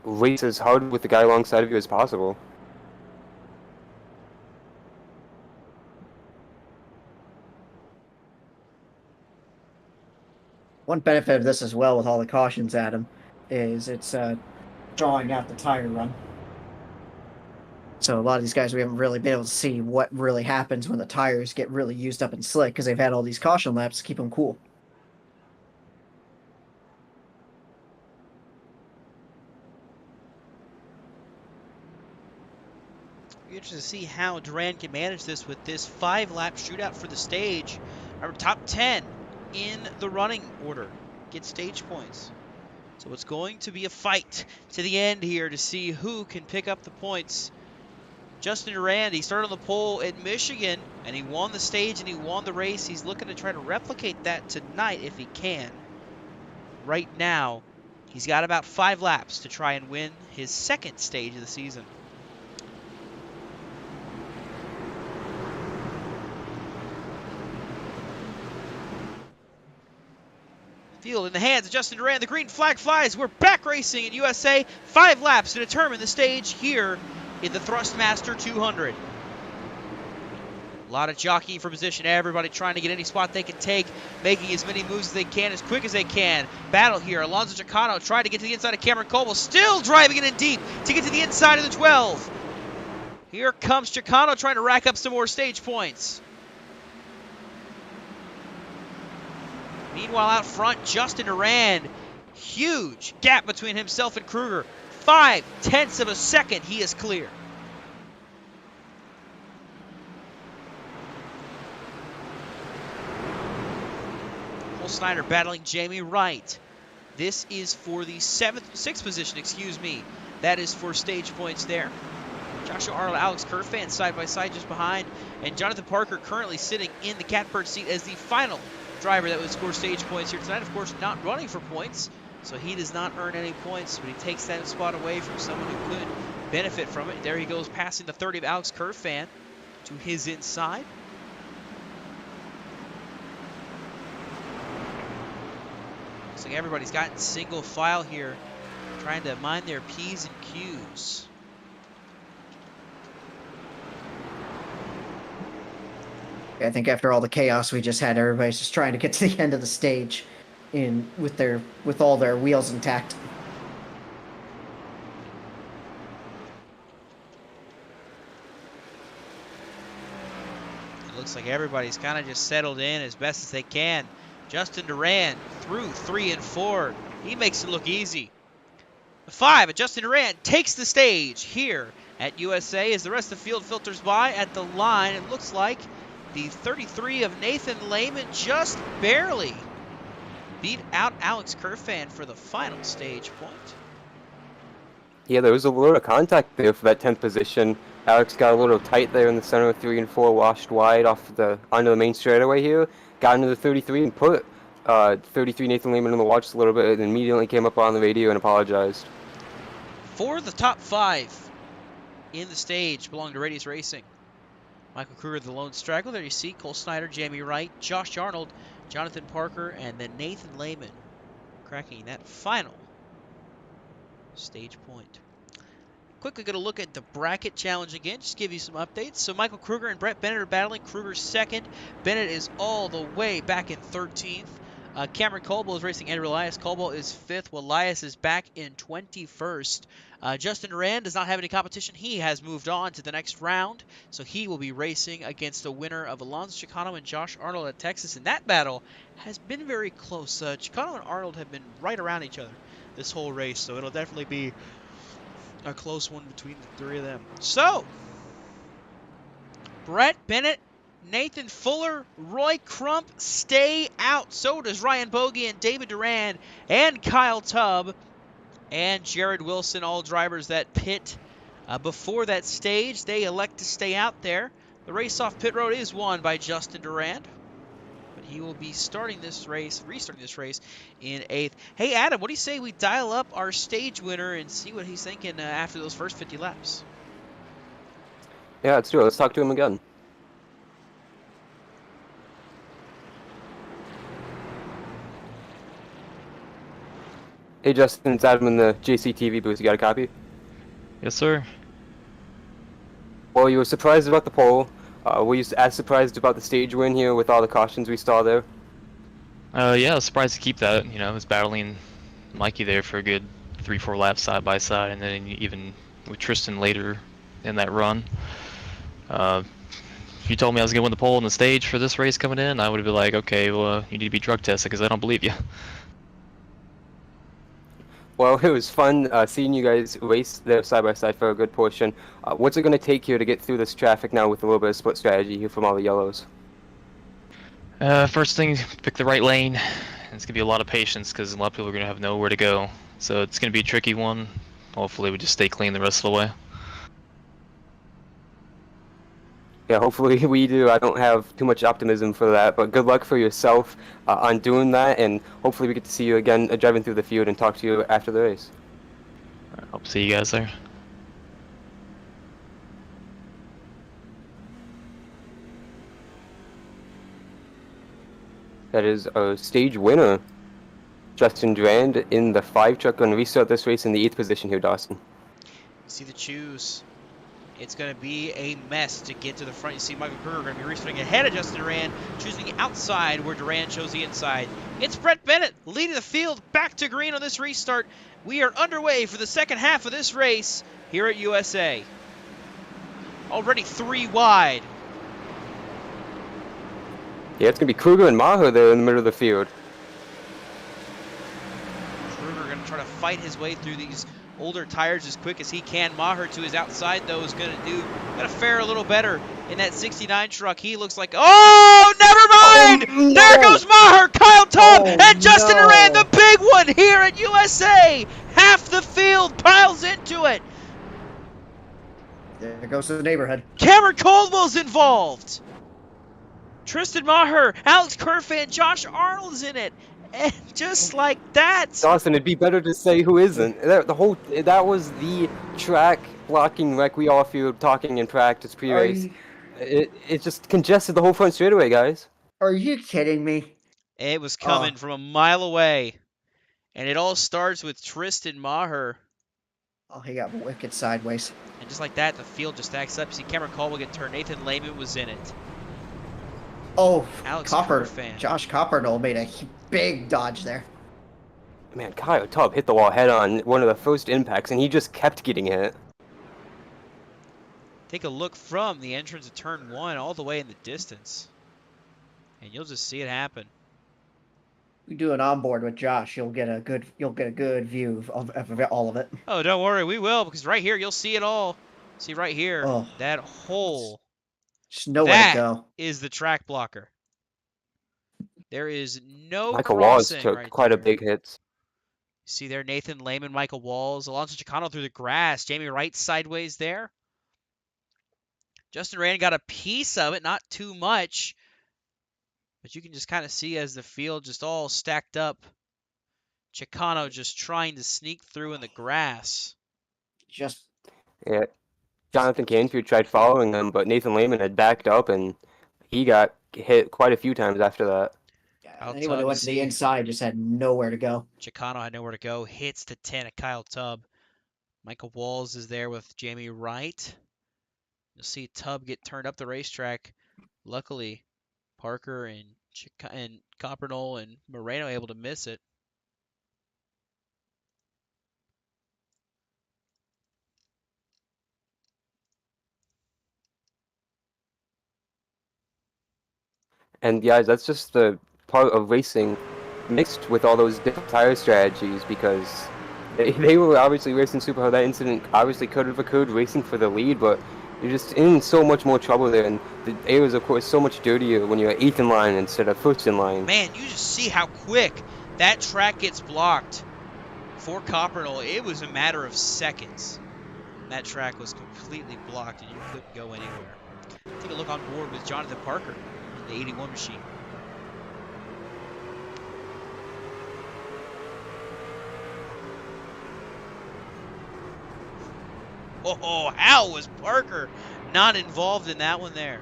race as hard with the guy alongside of you as possible. One benefit of this as well with all the cautions, Adam, is it's drawing out the tire run. So a lot of these guys, we haven't really been able to see what really happens when the tires get really used up and slick because they've had all these caution laps to keep them cool. Be interested to see how Durand can manage this with this 5-lap shootout for the stage. Our top 10 in the running order get stage points. So it's going to be a fight to the end here to see who can pick up the points. Justin Durand, he started on the pole at Michigan, and he won the stage and he won the race. He's looking to try to replicate that tonight if he can. Right now, he's got about 5 laps to try and win his second stage of the season. Field in the hands of Justin Durand. The green flag flies. We're back racing at USA. 5 laps to determine the stage here in the Thrustmaster 200. A lot of jockeying for position. Everybody trying to get any spot they can take, making as many moves as they can, as quick as they can. Battle here. Alonso Chicano tried to get to the inside of Cameron Coble. Still driving it in deep to get to the inside of the 12. Here comes Chicano trying to rack up some more stage points. Meanwhile, out front, Justin Durand. Huge gap between himself and Kruger. 0.5 of a second, he is clear. Cole Snyder battling Jamie Wright. This is for the 6th position, excuse me. That is for stage points there. Joshua Arnold, Alex Kerfan side by side just behind. And Jonathan Parker currently sitting in the catbird seat as the final driver that would score stage points here tonight. Of course, not running for points, so he does not earn any points, but he takes that spot away from someone who could benefit from it. There he goes, passing the 30 of Alex Kerfan to his inside. Looks like everybody's gotten single file here, trying to mind their P's and Q's. I think after all the chaos we just had, everybody's just trying to get to the end of the stage with all their wheels intact. It looks like everybody's kind of just settled in as best as they can. Justin Durand through 3 and 4. He makes it look easy. The 5 of Justin Durand takes the stage here at USA as the rest of the field filters by at the line. It looks like the 33 of Nathan Lehman just barely beat out Alex Kerfan for the final stage point. Yeah, there was a little contact there for that 10th position. Alex got a little tight there in the center of 3 and 4, washed wide off onto the main straightaway here. Got into the 33 and put 33 Nathan Lehman on the watch a little bit, and immediately came up on the radio and apologized. For the top 5 in the stage belong to Radius Racing. Michael Kruger, the lone straggler. There you see Cole Snyder, Jamie Wright, Josh Arnold, Jonathan Parker, and then Nathan Lehman cracking that final stage point. quickly going to look at the bracket challenge again, just give you some updates. So Michael Kruger and Brett Bennett are battling. Kruger's second. Bennett is all the way back in 13th. Cameron Colball is racing Andrew Elias. Colball is 5th, while Elias is back in 21st. Justin Duran does not have any competition. He has moved on to the next round, so he will be racing against the winner of Alonso Chicano and Josh Arnold at Texas. And that battle has been very close. Chicano and Arnold have been right around each other this whole race, so it'll definitely be a close one between the three of them. So, Brett Bennett, Nathan Fuller, Roy Crump stay out. So does Ryan Bogie and David Duran and Kyle Tubb and Jared Wilson, all drivers that pit before that stage. They elect to stay out there. The race off pit road is won by Justin Duran, but he will be restarting this race in 8th. Hey, Adam, what do you say we dial up our stage winner and see what he's thinking after those first 50 laps? Yeah, let's do it. Let's talk to him again. Hey Justin, it's Adam in the JCTV booth. You got a copy? Yes, sir. Well, you were surprised about the pole. Were you as surprised about the stage win here with all the cautions we saw there? Yeah, I was surprised to keep that. You know, I was battling Mikey there for a good 3-4 laps side by side, and then even with Tristan later in that run. If you told me I was going to win the pole on the stage for this race coming in, I would have been like, okay, well, you need to be drug tested because I don't believe you. Well, it was fun seeing you guys race there side by side for a good portion. What's it going to take here to get through this traffic now with a little bit of split strategy here from all the yellows? First thing, pick the right lane. It's going to be a lot of patience because a lot of people are going to have nowhere to go. So it's going to be a tricky one. Hopefully we just stay clean the rest of the way. Yeah, hopefully we do. I don't have too much optimism for that, but good luck for yourself on doing that, and hopefully we get to see you again driving through the field and talk to you after the race. Right, hope to see you guys there. That is our stage winner, Justin Durand, in the 5 truck. Going to restart this race in the 8th position here, Dawson. See the choose. It's going to be a mess to get to the front. You see Michael Kruger going to be restarting ahead of Justin Duran, choosing the outside where Duran chose the inside. It's Brett Bennett leading the field back to green on this restart. We are underway for the second half of this race here at USA. Already 3 wide. Yeah, it's going to be Kruger and Maher there in the middle of the field. Kruger going to try to fight his way through these older tires as quick as he can. Maher to his outside, though, is going to fare a little better in that 69 truck. He looks like, oh, never mind! Oh, no. There goes Maher, Kyle Tubb, Oh, and Justin no. Duran, the big one here at USA. Half the field piles into it. There goes the neighborhood. Cameron Caldwell's involved. Tristan Maher, Alex Kerfan, Josh Arnold's in it. And just like that. Dawson, it'd be better to say who isn't. That was the track blocking wreck we all feel talking in practice pre-race. It just congested the whole front straightaway, guys. Are you kidding me? It was coming from a mile away. And it all starts with Tristan Maher. Oh, he got wicked sideways. And just like that, the field just stacks up. You see Cameron Caldwell get turned. Nathan Lehman was in it. Oh, Alex Copper. Kerfan. Josh Copperdole made a big dodge there. Man, Kyle Tubb hit the wall head on one of the first impacts, and he just kept getting hit. Take a look from the entrance of turn 1 all the way in the distance. And you'll just see it happen. We do an onboard with Josh, you'll get a good view of all of it. Oh, don't worry, we will, because right here you'll see it all. See right here, that hole. Just nowhere That to go. is the track blocker. There is no Michael Walls crossing took right quite there. a big hit. See there, Nathan Lehman, Michael Walls, Alonso Chicano through the grass, Jamie Wright sideways there. Justin Rand got a piece of it, not too much. But you can just kind of see as the field just all stacked up. Chicano just trying to sneak through in the grass. Yeah. Jonathan Canfield tried following them, but Nathan Lehman had backed up, and he got hit quite a few times after that. Yeah, anyone who went to the inside just had nowhere to go. Chicano had nowhere to go. Hits to 10 at Kyle Tubb. Michael Walls is there with Jamie Wright. You'll see Tubb get turned up the racetrack. Luckily, Parker and Coppernoll and Moreno able to miss it. And guys, that's just the part of racing mixed with all those different tire strategies, because they were obviously racing super hard. That incident obviously could have occurred racing for the lead, but you're just in so much more trouble there. And the air is, of course, so much dirtier when you're 8th in line instead of 1st in line. Man, you just see how quick that track gets blocked for Coppernoll. It was a matter of seconds. That track was completely blocked and you couldn't go anywhere. Take a look on board with Jonathan Parker in the 81 machine. Oh, how was Parker not involved in that one there?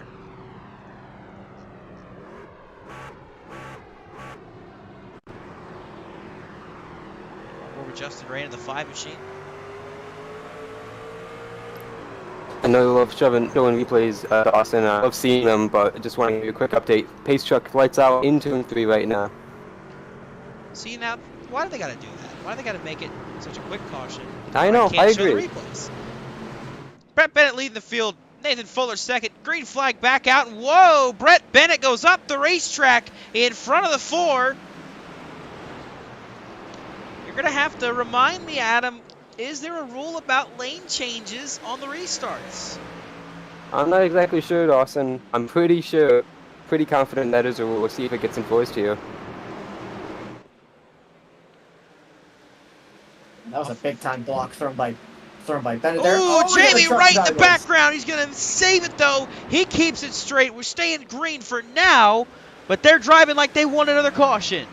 Over Justin Ray in the 5 machine. I know you love showing replays, Austin. I love seeing them, but I just want to give you a quick update. Pace truck lights out in 2 and 3 right now. See, now, why do they got to do that? Why do they got to make it such a quick caution? I know, I agree. The replays? Brett Bennett leading the field. Nathan Fuller second. Green flag back out. And whoa, Brett Bennett goes up the racetrack in front of the 4. You're going to have to remind me, Adam, is there a rule about lane changes on the restarts? I'm not exactly sure, Dawson. I'm pretty sure, pretty confident that is a rule. We'll see if it gets enforced here. That was a big time block thrown by Bennett there. Ooh, Jamie right in the sideways. background. He's going to save it, though. He keeps it straight. We're staying green for now, but they're driving like they want another caution.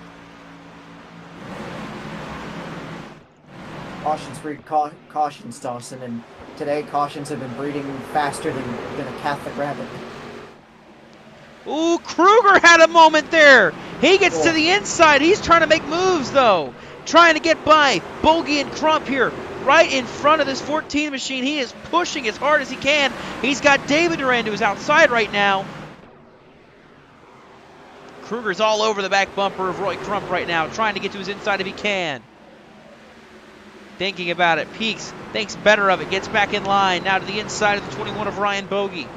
Cautions breed cautions, Dawson, and today cautions have been breeding faster than a Catholic rabbit. Ooh, Kruger had a moment there. He gets to the inside. He's trying to make moves, though. Trying to get by Bogey and Crump here. Right in front of this 14 machine. He is pushing as hard as he can. He's got David Durand, who's outside right now. Kruger's all over the back bumper of Roy Crump right now, trying to get to his inside if he can. Thinking about it. Peaks thinks better of it. Gets back in line. Now to the inside of the 21 of Ryan Bogey.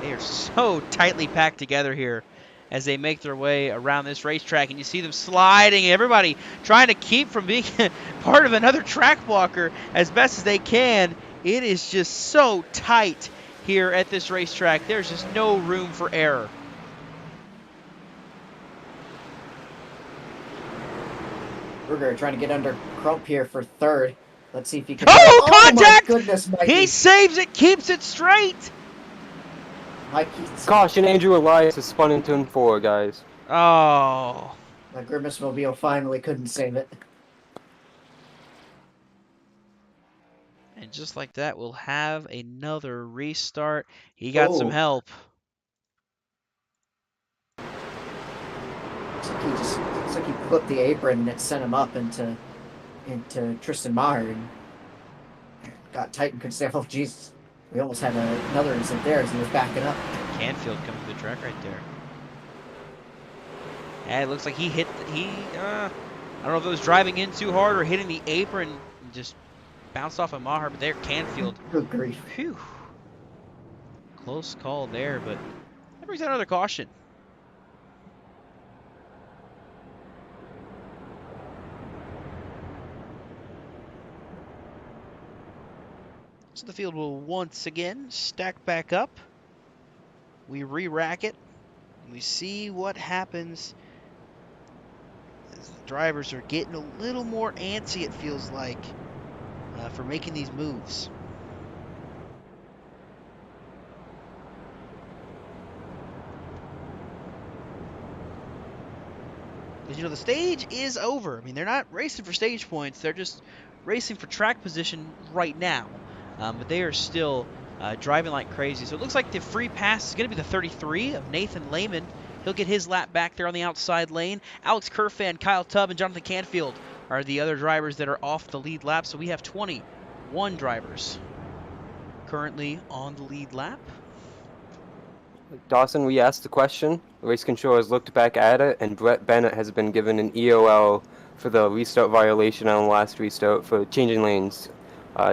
They are so tightly packed together here as they make their way around this racetrack. And you see them sliding. Everybody trying to keep from being part of another track blocker as best as they can. It is just so tight here at this racetrack. There's just no room for error. Kruger trying to get under Crump here for 3rd. Let's see if he can. Oh, contact! My goodness, Mikey. He saves it, keeps it straight. Mikey's... Caution, Andrew Elias is spun in turn 4, guys. Oh. My Grimace Mobile finally couldn't save it. And just like that, we'll have another restart. He got some help. Looks like he flipped the apron and it sent him up into Tristan Maher and got tight and couldn't stay. Oh, Jesus. We almost had another incident there as he was backing up. Canfield coming to the track right there. And it looks like he hit, I don't know if it was driving in too hard or hitting the apron and just bounced off of Maher, but there, Canfield. Good grief. Phew. Close call there, but that brings out another caution. So the field will once again stack back up. We re-rack it. And we see what happens as the drivers are getting a little more antsy, it feels like, for making these moves. Because, you know, the stage is over. I mean, they're not racing for stage points. They're just racing for track position right now. But they are still driving like crazy. So it looks like the free pass is going to be the 33 of Nathan Lehman. He'll get his lap back there on the outside lane. Alex Kerfan, Kyle Tubb, and Jonathan Canfield are the other drivers that are off the lead lap. So we have 21 drivers currently on the lead lap. Dawson, we asked the question. Race control has looked back at it, and Brett Bennett has been given an EOL for the restart violation on the last restart for changing lanes.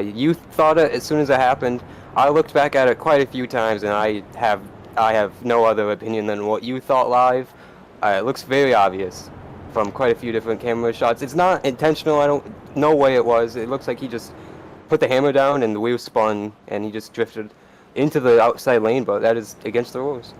You thought it as soon as it happened. I looked back at it quite a few times, and I have no other opinion than what you thought live. It looks very obvious from quite a few different camera shots. It's not intentional. No way it was. It looks like he just put the hammer down and the wheel spun, and he just drifted into the outside lane, but that is against the rules.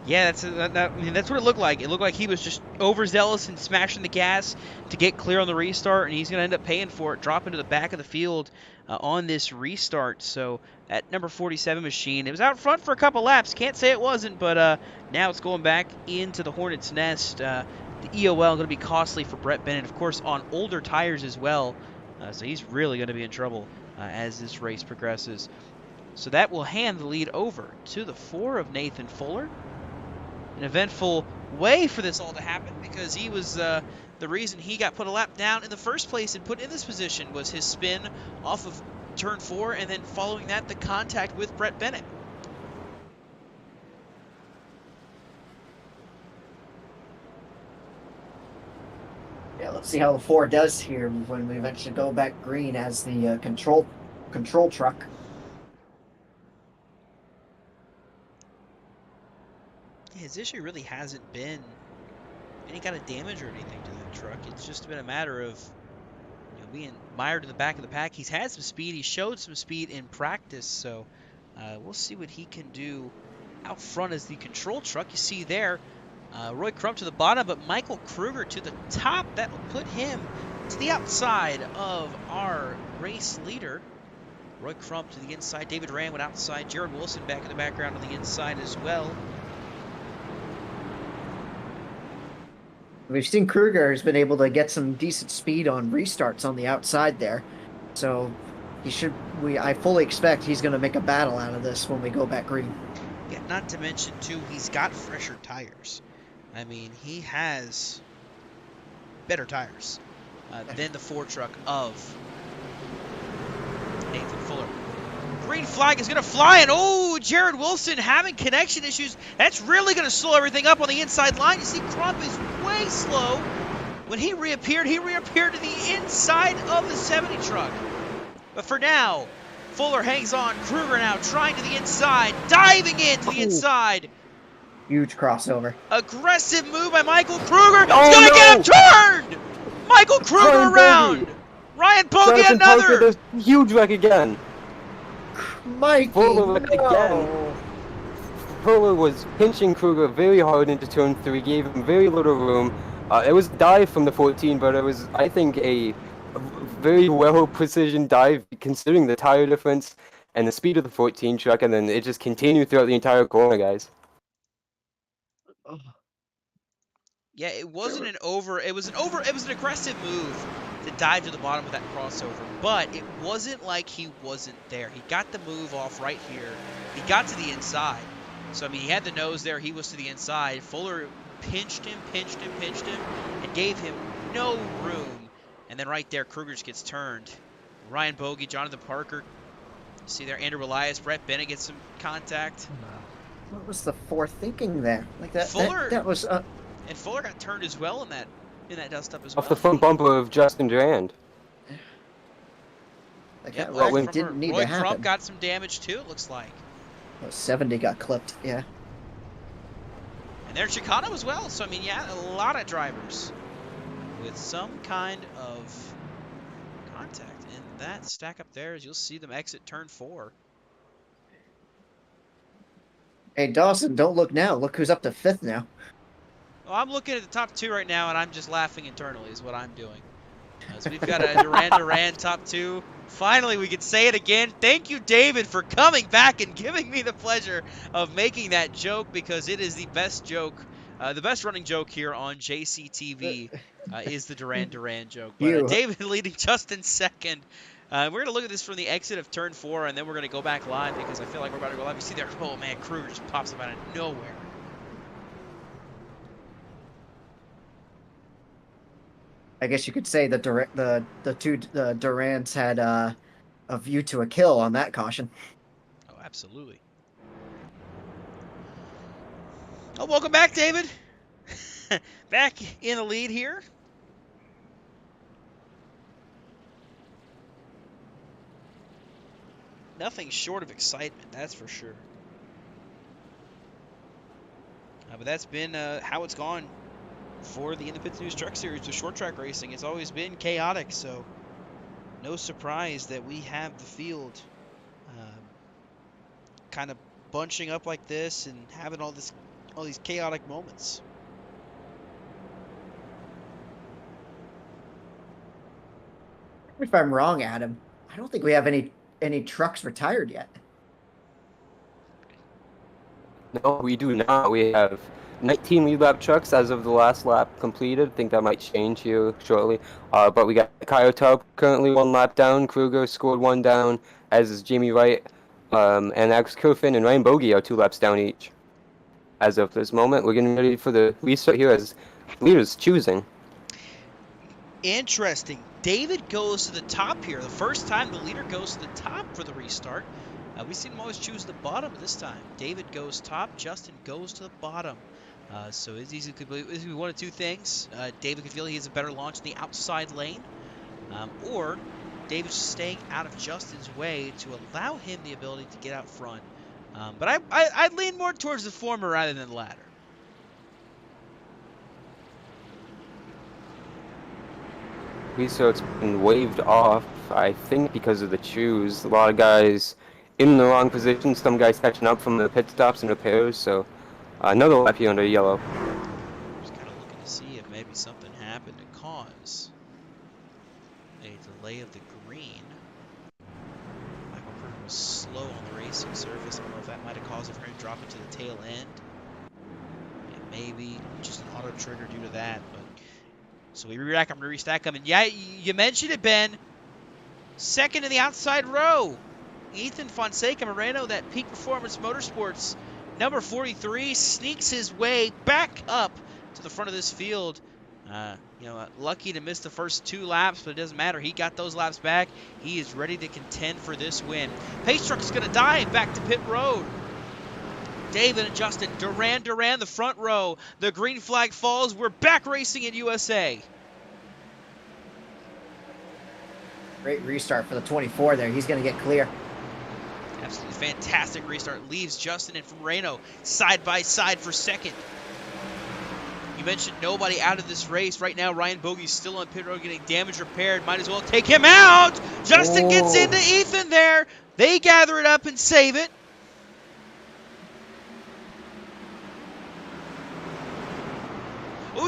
Yeah, that's what it looked like. It looked like he was just overzealous and smashing the gas to get clear on the restart, and he's going to end up paying for it, dropping to the back of the field on this restart. So that number 47 machine, it was out front for a couple laps. Can't say it wasn't, but now it's going back into the Hornet's Nest. The EOL going to be costly for Brett Bennett, of course, on older tires as well. So he's really going to be in trouble as this race progresses. So that will hand the lead over to the 4 of Nathan Fuller. An eventful way for this all to happen, because he was the reason he got put a lap down in the first place and put in this position was his spin off of turn 4, and then following that, the contact with Brett Bennett. Yeah, let's see how the 4 does here when we eventually go back green as the control truck. His issue really hasn't been any kind of damage or anything to that truck. It's just been a matter of being mired in the back of the pack. He's had some speed. He showed some speed in practice, so we'll see what he can do out front as the control truck. You see there, Roy Crump to the bottom, but Michael Kruger to the top. That will put him to the outside of our race leader. Roy Crump to the inside. David Rand went outside. Jared Wilson back in the background on the inside as well. We've seen Kruger has been able to get some decent speed on restarts on the outside there, so he should. I fully expect he's going to make a battle out of this when we go back green. Yeah, not to mention too, he's got fresher tires. I mean, he has better tires than the 4 truck of Nathan Fuller. Green flag is going to fly, and oh, Jared Wilson having connection issues. That's really going to slow everything up on the inside line. You see Crump is way slow. When he reappeared to the inside of the 70 truck. But for now, Fuller hangs on. Kruger now trying to the inside, diving into the inside. Huge crossover. Aggressive move by Michael Kruger. It's going to get him turned. Michael Kruger around. Ryan Bogey another. Huge wreck again. Mikey, Fuller no. Fuller was pinching Kruger very hard into turn 3, gave him very little room. It was a dive from the 14, but it was, I think, a very well precision dive considering the tire difference and the speed of the 14 truck, and then it just continued throughout the entire corner, guys. Yeah, it wasn't an aggressive move to dive to the bottom with that crossover, but it wasn't like he wasn't there. He got the move off right here. He got to the inside. So, I mean, he had the nose there. He was to the inside. Fuller pinched him, and gave him no room. And then right there, Kruger just gets turned. Ryan Bogey, Jonathan Parker. See there, Andrew Elias, Brett Bennett gets some contact. What was the 4 thinking there? Like that. Fuller, that was. And Fuller got turned as well in that dust up as well. Off the front bumper of Justin Durand. Like Yep, that didn't need Roy to happen. Crump got some damage too, it looks like. 70 got clipped, yeah. And there's Chicano as well. So, I mean, yeah, a lot of drivers with some kind of contact. And that stack up there, as you'll see them exit turn 4. Hey, Dawson, don't look now. Look who's up to 5th now. Well, I'm looking at the top 2 right now, and I'm just laughing internally is what I'm doing. So we've got a Duran top 2. Finally, we can say it again. Thank you, David, for coming back and giving me the pleasure of making that joke, because it is the best joke, the best running joke here on JCTV is the Duran joke. But, David leading just in second. We're going to look at this from the exit of turn 4, and then we're going to go back live because I feel like we're about to go live. You see there, oh man, Kruger just pops up out of nowhere. I guess you could say that the two Durants had a view to a kill on that caution. Oh, absolutely. Oh, welcome back, David. Back in the lead here. Nothing short of excitement, that's for sure. But that's been how it's gone for the Independence News Truck Series with short track racing. It's always been chaotic, so no surprise that we have the field kind of bunching up like this and having all these chaotic moments. If I'm wrong, Adam, I don't think we have any trucks retired yet. No, we do not. We have 19 lead lap trucks as of the last lap completed. I think that might change here shortly. But we got Kyle Taub currently 1 lap down. Kruger scored 1 down, as is Jamie Wright. And Alex Kerfin and Ryan Bogey are 2 laps down each. As of this moment, we're getting ready for the restart here as leaders choosing. Interesting. David goes to the top here. The first time the leader goes to the top for the restart. We've seen him always choose the bottom this time. David goes top, Justin goes to the bottom. So it's easy to be one of two things. David could feel he has a better launch in the outside lane, or David's staying out of Justin's way to allow him the ability to get out front. But I'd lean more towards the former rather than the latter. Restart's been waved off, I think, because of the choose. A lot of guys in the wrong position, some guys catching up from the pit stops and repairs, so another lap here under yellow. Just kind of looking to see if maybe something happened to cause a delay of the green. Michael Kruger was slow on the racing surface. I don't know if that might have caused it for him to drop into the tail end. And maybe just an auto trigger due to that, but so we re-rack them, restack them, and yeah, you mentioned it, Ben. Second in the outside row, Ethan Fonseca Moreno, that Peak Performance Motorsports number 43, sneaks his way back up to the front of this field. Lucky to miss the first 2 laps, but it doesn't matter. He got those laps back. He is ready to contend for this win. Pace Truck is going to dive back to pit road. David and Justin, Duran, the front row. The green flag falls. We're back racing in USA. Great restart for the 24 there. He's going to get clear. Absolutely fantastic restart. Leaves Justin and Moreno side by side for second. You mentioned nobody out of this race. Right now, Ryan Bogey's still on pit road getting damage repaired. Might as well take him out. Justin gets into Ethan there. They gather it up and save it.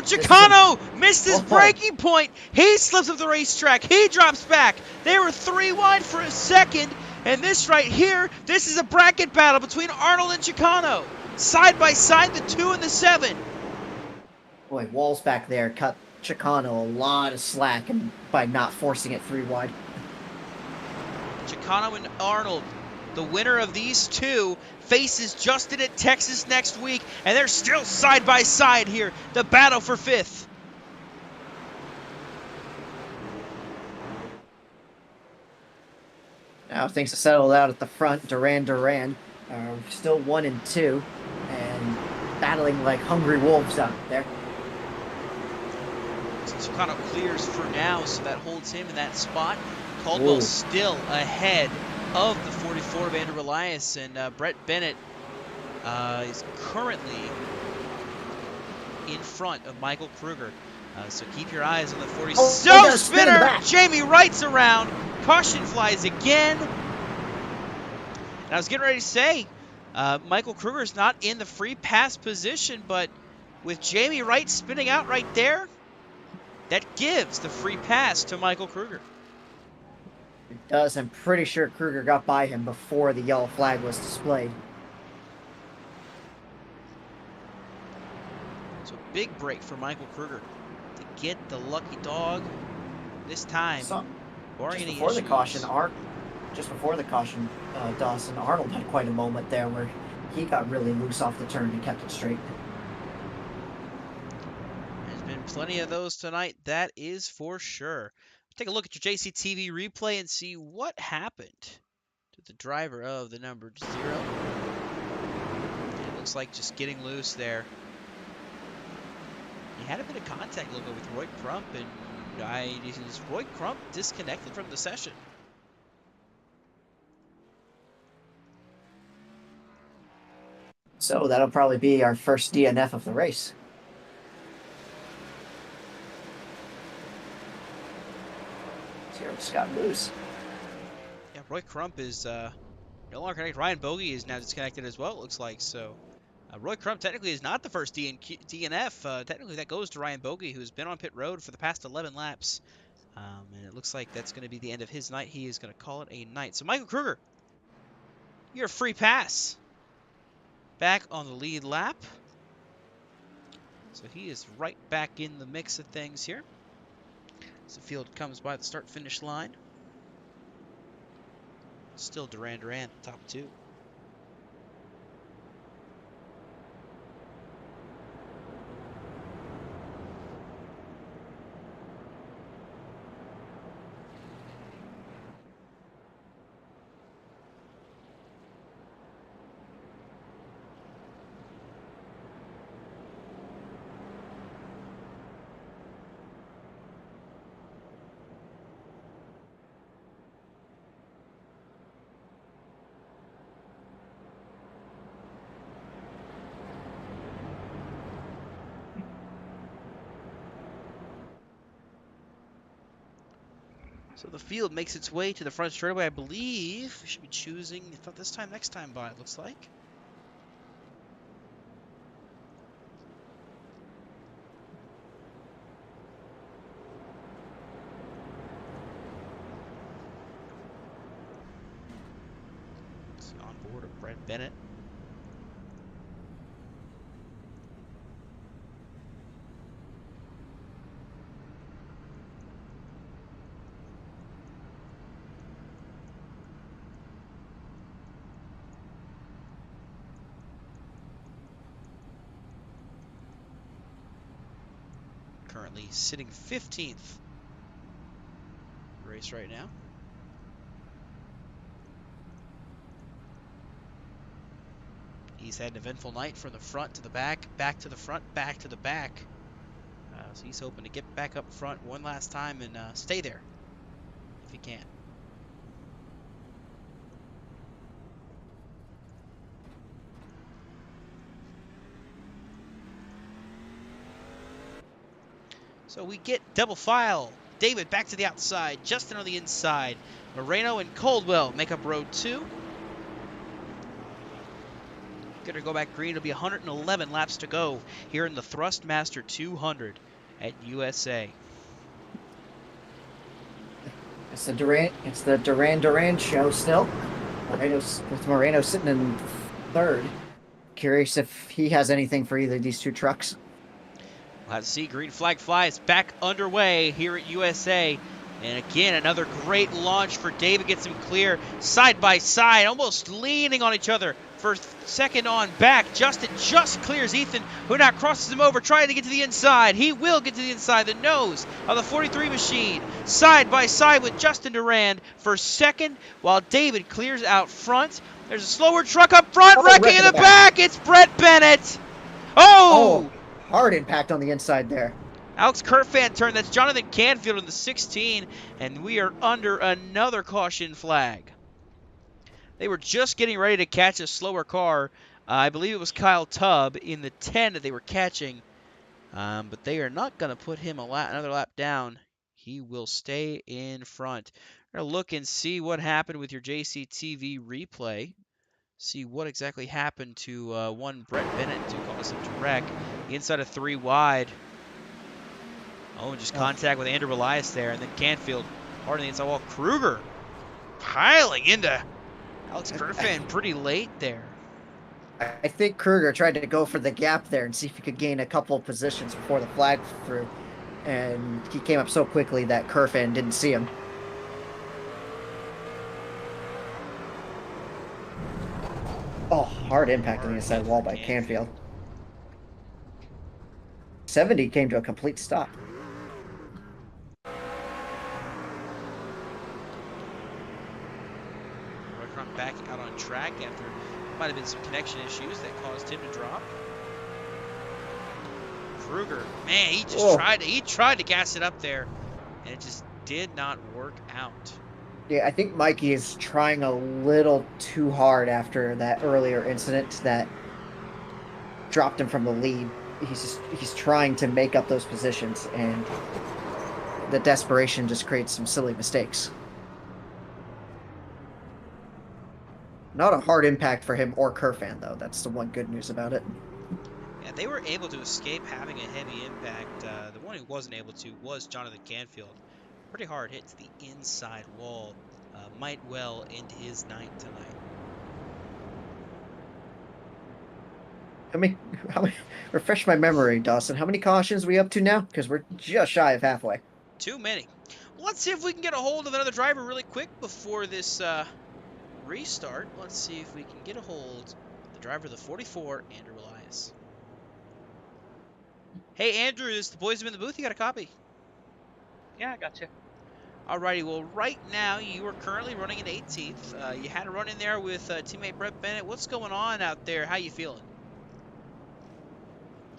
Chicano missed his braking point. He slips up the racetrack. He drops back. They were 3 wide for a second. And this right here, this is a bracket battle between Arnold and Chicano. Side by side, the 2 and the 7. Boy, Walls back there cut Chicano a lot of slack by not forcing it 3 wide. Chicano and Arnold, the winner of these 2, faces Justin at Texas next week, and they're still side by side here. The battle for 5th. Now things are settled out at the front. Duran still 1 and 2, and battling like hungry wolves out there. Chicano clears for now, so that holds him in that spot. Caldwell still ahead of the 44 Vander Elias, and Brett Bennett is currently in front of Michael Kruger. So keep your eyes on the 40. Spinner! Jamie Wright's around. Caution flies again. And I was getting ready to say, Michael Kruger's not in the free pass position, but with Jamie Wright spinning out right there, that gives the free pass to Michael Kruger. It does. I'm pretty sure Kruger got by him before the yellow flag was displayed. So big break for Michael Kruger to get the lucky dog this time. Barring Just any before the issues. caution, Dawson Arnold had quite a moment there where he got really loose off the turn and kept it straight. There's been plenty of those tonight, that is for sure. Take a look at your JCTV replay and see what happened to the driver of the number 0. It looks like just getting loose there. He had a bit of contact a little bit with Roy Crump, and is Roy Crump disconnected from the session? So that'll probably be our first DNF of the race. Zero Scott loose. Yeah, Roy Crump is no longer connected. Ryan Bogey is now disconnected as well, it looks like. So Roy Crump technically is not the first DNF. Technically, that goes to Ryan Bogey, who's been on pit road for the past 11 laps. And it looks like that's going to be the end of his night. He is going to call it a night. So Michael Kruger, you're a free pass. Back on the lead lap. So he is right back in the mix of things here. As the field comes by the start-finish line. Still Duran, top 2. So the field makes its way to the front straightaway, I believe. We should be choosing, if not this time, next time by, it looks like. It's on board of Brett Bennett. Currently sitting 15th race right now. He's had an eventful night from the front to the back to the front, back to the back. So he's hoping to get back up front one last time and stay there if he can. So we get double file. David back to the outside, Justin on the inside. Moreno and Coldwell make up row 2. Gonna go back green. It'll be 111 laps to go here in the Thrustmaster 200 at USA. It's the Duran show still. Moreno sitting in 3rd. Curious if he has anything for either of these 2 trucks. We'll have to see. Green flag flies back underway here at USA. And again, another great launch for David. Gets him clear side by side, almost leaning on each other for second on back. Justin just clears Ethan, who now crosses him over, trying to get to the inside. He will get to the inside. The nose of the 43 machine, side by side with Justin Durand for second, while David clears out front. There's a slower truck up front, wrecking in the back. It's Brett Bennett. Oh! Hard impact on the inside there. Alex Kerfan turn. That's Jonathan Canfield in the 16, and we are under another caution flag. They were just getting ready to catch a slower car. I believe it was Kyle Tubb in the 10 that they were catching, but they are not going to put him another lap down. He will stay in front. We're going to look and see what happened with your JCTV replay. See what exactly happened to one Brett Bennett to cause him to wreck. Inside of 3 wide. Oh, just contact with Andrew Elias there, and then Canfield hard on the inside wall. Kruger piling into Alex Kerfan pretty late there. I think Kruger tried to go for the gap there and see if he could gain a couple of positions before the flag threw, and he came up so quickly that Kerfan didn't see him. Oh, hard impact on the inside wall by Canfield. 70 came to a complete stop. Roycroft back out on track after might have been some connection issues that caused him to drop. Kruger, man, he just tried to gas it up there, and it just did not work out. Yeah, I think Mikey is trying a little too hard after that earlier incident that dropped him from the lead. He's trying to make up those positions, and the desperation just creates some silly mistakes. Not a hard impact for him or Kerfan, though. That's the one good news about it. Yeah, they were able to escape having a heavy impact. The one who wasn't able to was Jonathan Canfield. Pretty hard hit to the inside wall. Might well end his night tonight. How many, refresh my memory, Dawson. How many cautions are we up to now? Because we're just shy of halfway. Too many. Well, let's see if we can get a hold of another driver really quick before this restart. Let's see if we can get a hold of the driver of the 44, Andrew Elias. Hey, Andrew, this is the boys in the booth. You got a copy? Yeah, I got you. Alrighty, well, right now you are currently running in 18th. You had a run in there with teammate Brett Bennett. What's going on out there? How you feeling?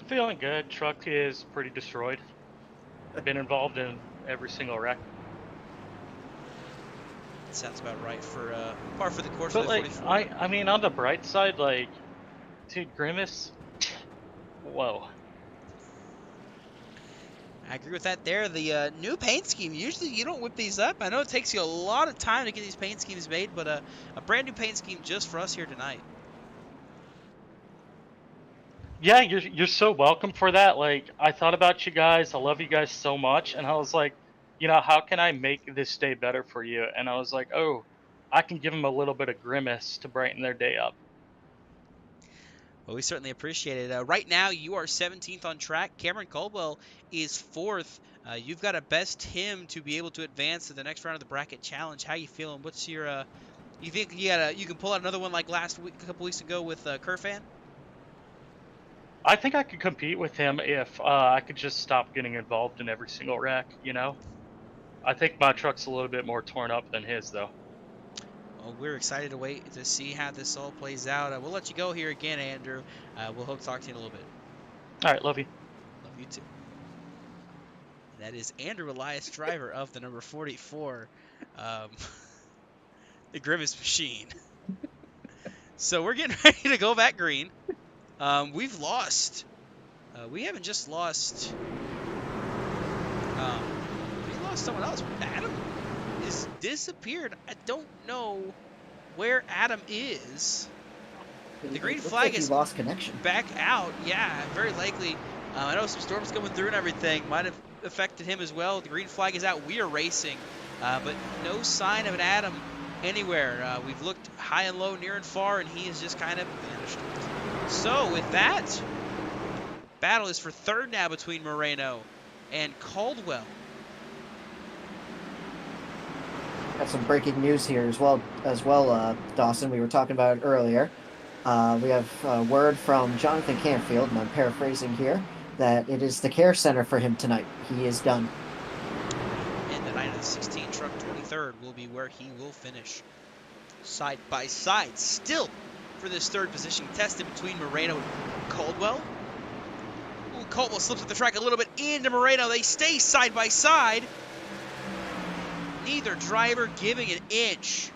Feeling good. Truck is pretty destroyed. I've been involved in every single wreck. That sounds about right for par for the course. But of the like, 44. I mean, on the bright side, like, dude, Grimace, whoa. I agree with that there. The new paint scheme, usually you don't whip these up. I know it takes you a lot of time to get these paint schemes made, but a brand new paint scheme just for us here tonight. Yeah, you're so welcome for that. Like, I thought about you guys. I love you guys so much, and I was like, you know, how can I make this day better for you? And I was like, oh, I can give them a little bit of Grimace to brighten their day up. Well, we certainly appreciate it. Right now, you are 17th on track. Cameron Caldwell is 4th. You've got to best him to be able to advance to the next round of the bracket challenge. How you feeling? What's your? You think you can pull out another one like last week, a couple weeks ago with Kerfan? I think I could compete with him if I could just stop getting involved in every single wreck, you know? I think my truck's a little bit more torn up than his, though. Well, we're excited to wait to see how this all plays out. We'll let you go here again, Andrew. We'll hope to talk to you in a little bit. All right, love you. Love you too. And that is Andrew Elias, driver of the number 44, the Grimace Machine. So we're getting ready to go back green. We've lost. We haven't just lost. We lost someone else. Adam is disappeared. I don't know where Adam is. The green flag is lost connection. Back out. Yeah, very likely. I know some storms coming through and everything might have affected him as well. The green flag is out. We are racing, but no sign of an Adam anywhere. We've looked high and low, near and far, and he has just kind of vanished. So with that, battle is for third now between Moreno and Caldwell. Got some breaking news here as well, Dawson. We were talking about it earlier. We have word from Jonathan Canfield, and I'm paraphrasing here, that it is the care center for him tonight. He is done. And the 9 of the 16 truck 23rd will be where he will finish. Side by side, still for this third position tested between Moreno and Caldwell. Ooh, Caldwell slips up the track a little bit into Moreno. They stay side by side. Neither driver giving an inch.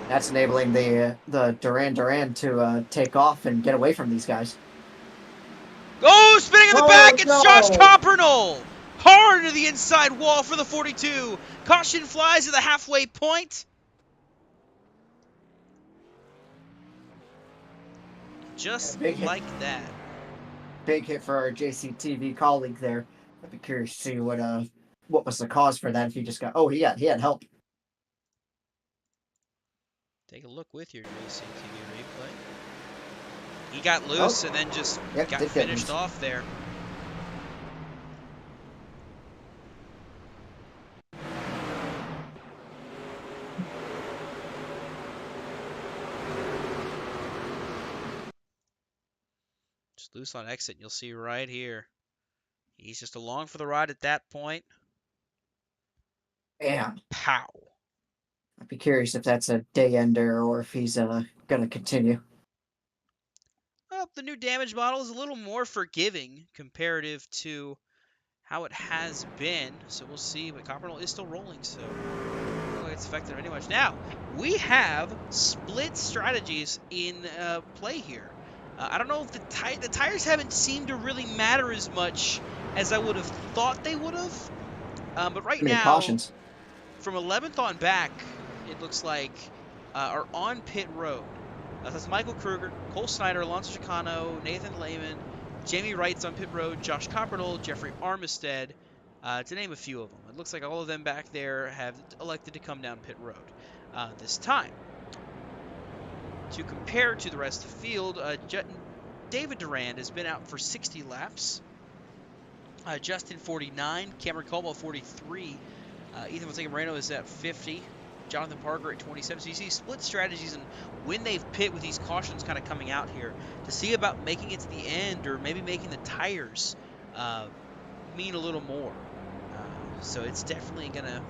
That's enabling the Duran to take off and get away from these guys. Oh, spinning in the back, it's no. Josh Coppernol! Hard to the inside wall for the 42. Caution flies to the halfway point. Just like that. Big hit for our JCTV colleague there. I'd be curious to see what was the cause for that. If he just got he had help. Take a look with your JCTV replay. He got loose and then just got finished off there. Just loose on exit, and you'll see right here. He's just along for the ride at that point. Damn. Pow. I'd be curious if that's a day ender or if he's going to continue. Well, the new damage model is a little more forgiving comparative to how it has been. So we'll see, but Coppernote is still rolling, so I don't think it's affected him any much. Now, we have split strategies in play here. I don't know if the tires haven't seemed to really matter as much as I would have thought they would have. But right Many now, cautions. from 11th on back, it looks like are on pit road. That's Michael Kruger, Cole Snyder, Alonso Chicano, Nathan Lehman, Jamie Wright's on pit road, Josh Coppernote, Jeffrey Armistead, to name a few of them. It looks like all of them back there have elected to come down pit road this time. To compare to the rest of the field, David Durand has been out for 60 laps. Justin 49, Cameron Caldwell 43, Ethan Fonseca Moreno is at 50, Jonathan Parker at 27. So you see split strategies and when they've pit with these cautions kind of coming out here to see about making it to the end or maybe making the tires mean a little more. So it's definitely going to,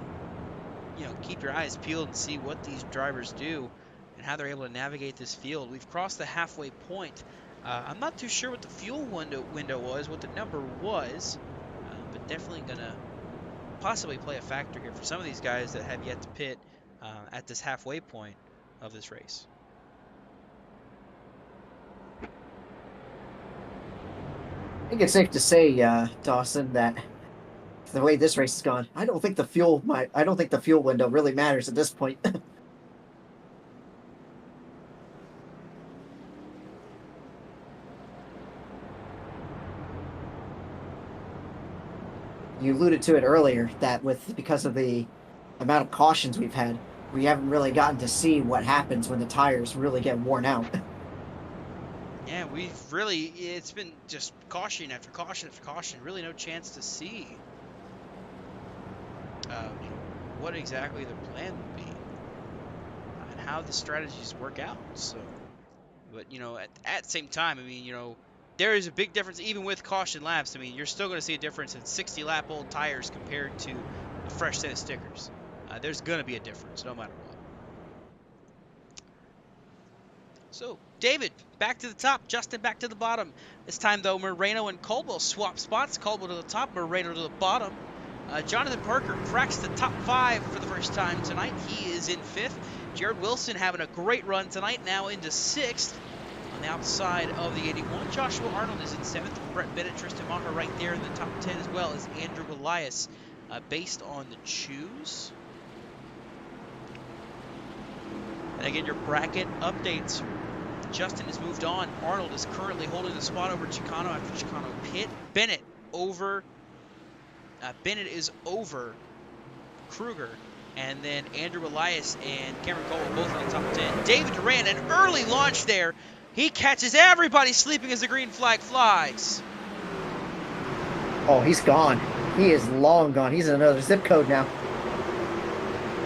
keep your eyes peeled and see what these drivers do and how they're able to navigate this field. We've crossed the halfway point. I'm not too sure what the fuel window was, what the number was, but definitely going to possibly play a factor here for some of these guys that have yet to pit at this halfway point of this race. I think it's safe to say, Dawson, that the way this race has gone, I don't think the fuel window really matters at this point. You alluded to it earlier that because of the amount of cautions we've had, we haven't really gotten to see what happens when the tires really get worn out. Yeah, it's been just caution after caution after caution. Really no chance to see what exactly their plan would be and how the strategies work out. So, but at the same time, there is a big difference even with caution laps. You're still going to see a difference in 60-lap-old tires compared to a fresh set of stickers. There's going to be a difference no matter what. So, David, back to the top. Justin, back to the bottom. This time, though, Moreno and Caldwell swap spots. Caldwell to the top, Moreno to the bottom. Jonathan Parker cracks the top 5 for the first time tonight. He is in 5th. Jared Wilson having a great run tonight, now into 6th. On the outside of the 81, Joshua Arnold is in 7th. Brett Bennett, Tristan Maher right there in the top 10, as well as Andrew Elias, based on the choose. And again, your bracket updates. Justin has moved on. Arnold is currently holding the spot over Chicano after Chicano pit. Bennett is over Kruger. And then Andrew Elias and Cameron Cole are both in the top 10. David Durand, an early launch there. He catches everybody sleeping as the green flag flies. Oh, he's gone. He is long gone. He's in another zip code now.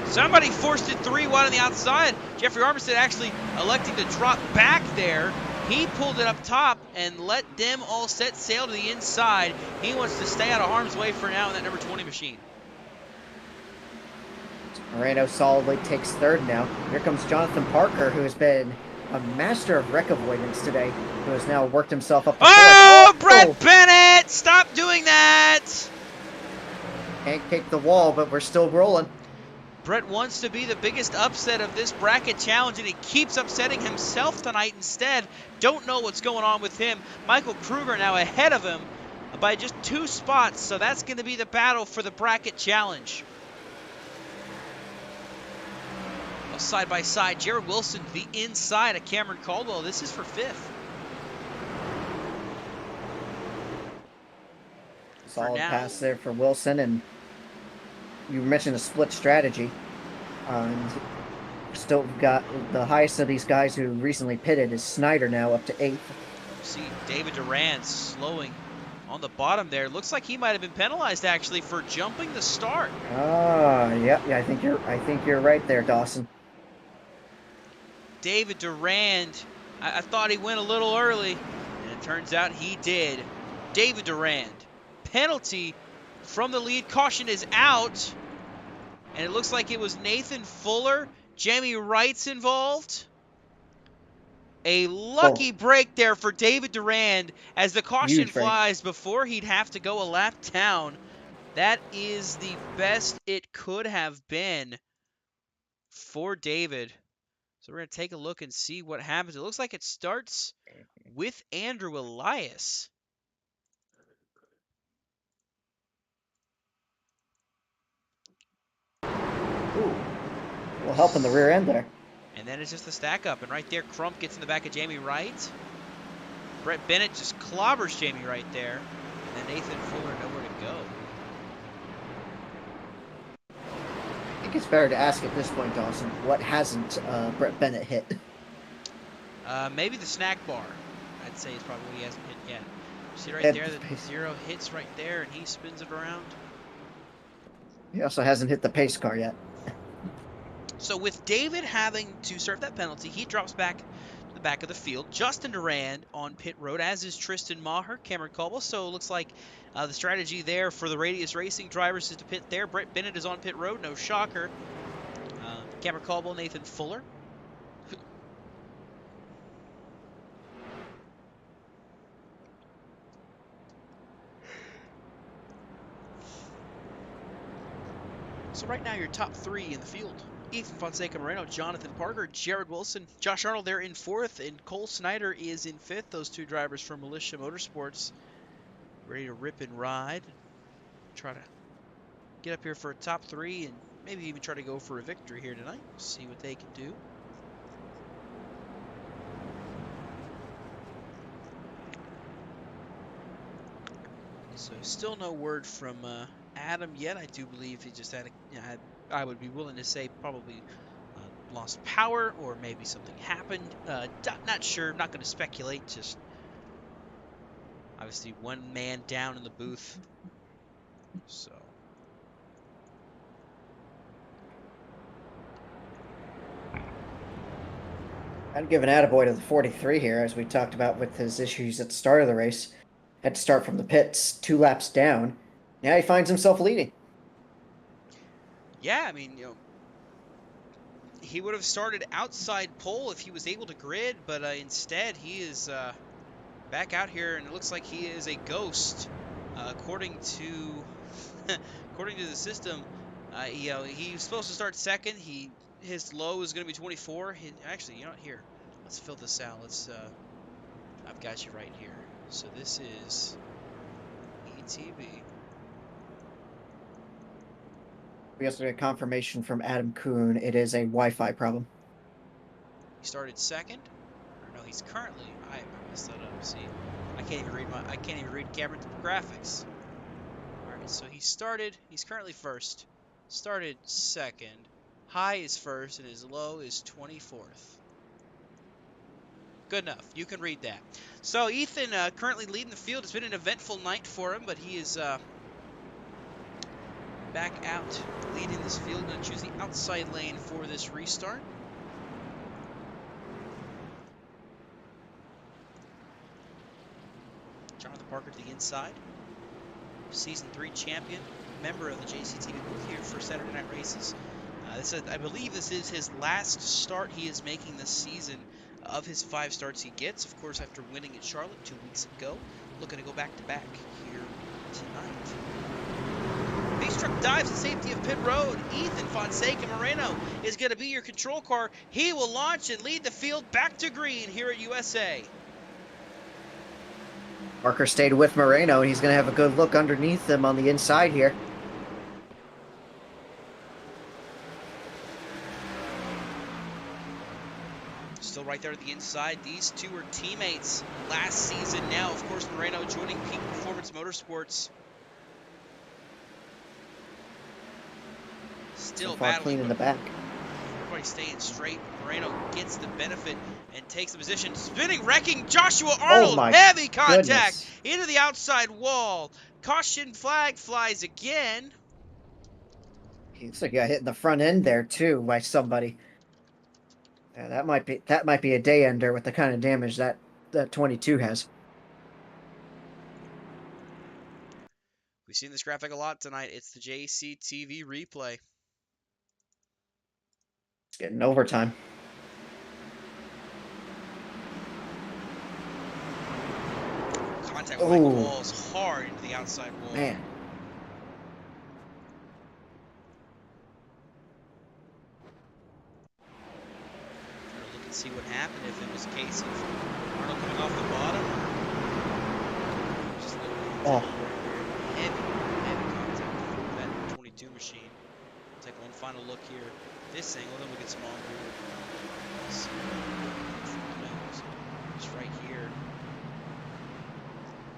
Somebody forced it 3 wide on the outside. Jeffrey Armistead actually electing to drop back there. He pulled it up top and let them all set sail to the inside. He wants to stay out of harm's way for now in that number 20 machine. Moreno solidly takes 3rd now. Here comes Jonathan Parker, who has been a master of wreck avoidance today, who has now worked himself up to 4th. Oh, Brett Bennett! Stop doing that! Can't kick the wall, but we're still rolling. Brett wants to be the biggest upset of this bracket challenge, and he keeps upsetting himself tonight instead. Don't know what's going on with him. Michael Kruger now ahead of him by just 2 spots, so that's going to be the battle for the bracket challenge. Well, side by side, Jared Wilson to the inside of Cameron Caldwell. This is for 5th. Solid pass there for Wilson, and you mentioned a split strategy. And still got the highest of these guys who recently pitted is Snyder now up to 8th. See David Durand slowing on the bottom there. Looks like he might have been penalized actually for jumping the start. Yeah, I think you're right there, Dawson. David Durand, I thought he went a little early. And Turns out he did. David Durand. Penalty from the lead. Caution is out. And it looks like it was Nathan Fuller. Jamie Wright's involved. A lucky break there for David Durand as the caution Huge break. flies before he'd have to go a lap down. That is the best it could have been for David. So we're going to take a look and see what happens. It looks like it starts with Andrew Elias. Ooh. Will help in the rear end there. And then it's just a stack up. And right there, Crump gets in the back of Jamie Wright. Brett Bennett just clobbers Jamie Wright there. And then Nathan Fuller nowhere to go. I think it's better to ask at this point, Dawson, what hasn't Brett Bennett hit? Maybe the snack bar. I'd say is probably what he hasn't hit yet. See right And there, the 0 hits right there, and he spins it around. He also hasn't hit the pace car yet. So with David having to serve that penalty, he drops back to the back of the field. Justin Durand on pit road, as is Tristan Maher, Cameron Caldwell. So it looks like the strategy there for the Radius Racing drivers is to pit there. Brett Bennett is on pit road, no shocker. Cameron Caldwell, Nathan Fuller. So right now your top 3 in the field. Ethan Fonseca Moreno, Jonathan Parker, Jared Wilson, Josh Arnold, they're in 4th, and Cole Snyder is in 5th. Those 2 drivers from Militia Motorsports ready to rip and ride. Try to get up here for a top 3 and maybe even try to go for a victory here tonight. See what they can do. So still no word from Adam yet. I do believe he just had I would be willing to say probably lost power or maybe something happened. Not sure. Not going to speculate. Just obviously one man down in the booth. So. I'd give an attaboy to the 43 here, as we talked about with his issues at the start of the race. Had to start from the pits, 2 laps down. Now he finds himself leading. Yeah, I mean, he would have started outside pole if he was able to grid, but instead he is back out here, and it looks like he is a ghost, according to according to the system. He was supposed to start 2nd. His low is going to be 24. Actually, you know what? Here, let's fill this out. I've got you right here. So this is ETB. We also get confirmation from Adam Kuhn. It is a Wi-Fi problem. He started 2nd. Or no, he's currently. I messed that up. See, I can't even read camera graphics. All right, so he's currently 1st. Started 2nd. High is 1st, and his low is 24th. Good enough. You can read that. So Ethan currently leading the field. It's been an eventful night for him, but he is back out leading this field. Going to choose the outside lane for this restart. Jonathan Parker to the inside. Season 3 champion, member of the JCTV booth here for Saturday Night Races. I believe this is his last start he is making this season of his 5 starts he gets. Of course, after winning at Charlotte 2 weeks ago, looking to go back-to-back here tonight. Pace truck dives in safety of pit road. Ethan Fonseca Moreno is going to be your control car. He will launch and lead the field back to green here at USA. Parker stayed with Moreno, and he's going to have a good look underneath them on the inside here. Still right there at the inside. These 2 were teammates last season. Now, of course, Moreno joining Peak Performance Motorsports. Still battling clean in the back. Everybody staying straight. Moreno gets the benefit and takes the position. Spinning, wrecking Joshua Arnold. Heavy contact into the outside wall. Caution flag flies again. He looks like he got hit in the front end there too by somebody. Yeah, that might be a day ender with the kind of damage that 22 has. We've seen this graphic a lot tonight. It's the JCTV replay. It's getting overtime. Contact with Michael Walls hard into the outside wall. Man. Trying to look and see what happened if it was a case of Arnold coming off the bottom. Just heavy contact from that 22 machine. Take one final look here. This angle, then we get some on-board. Just right here.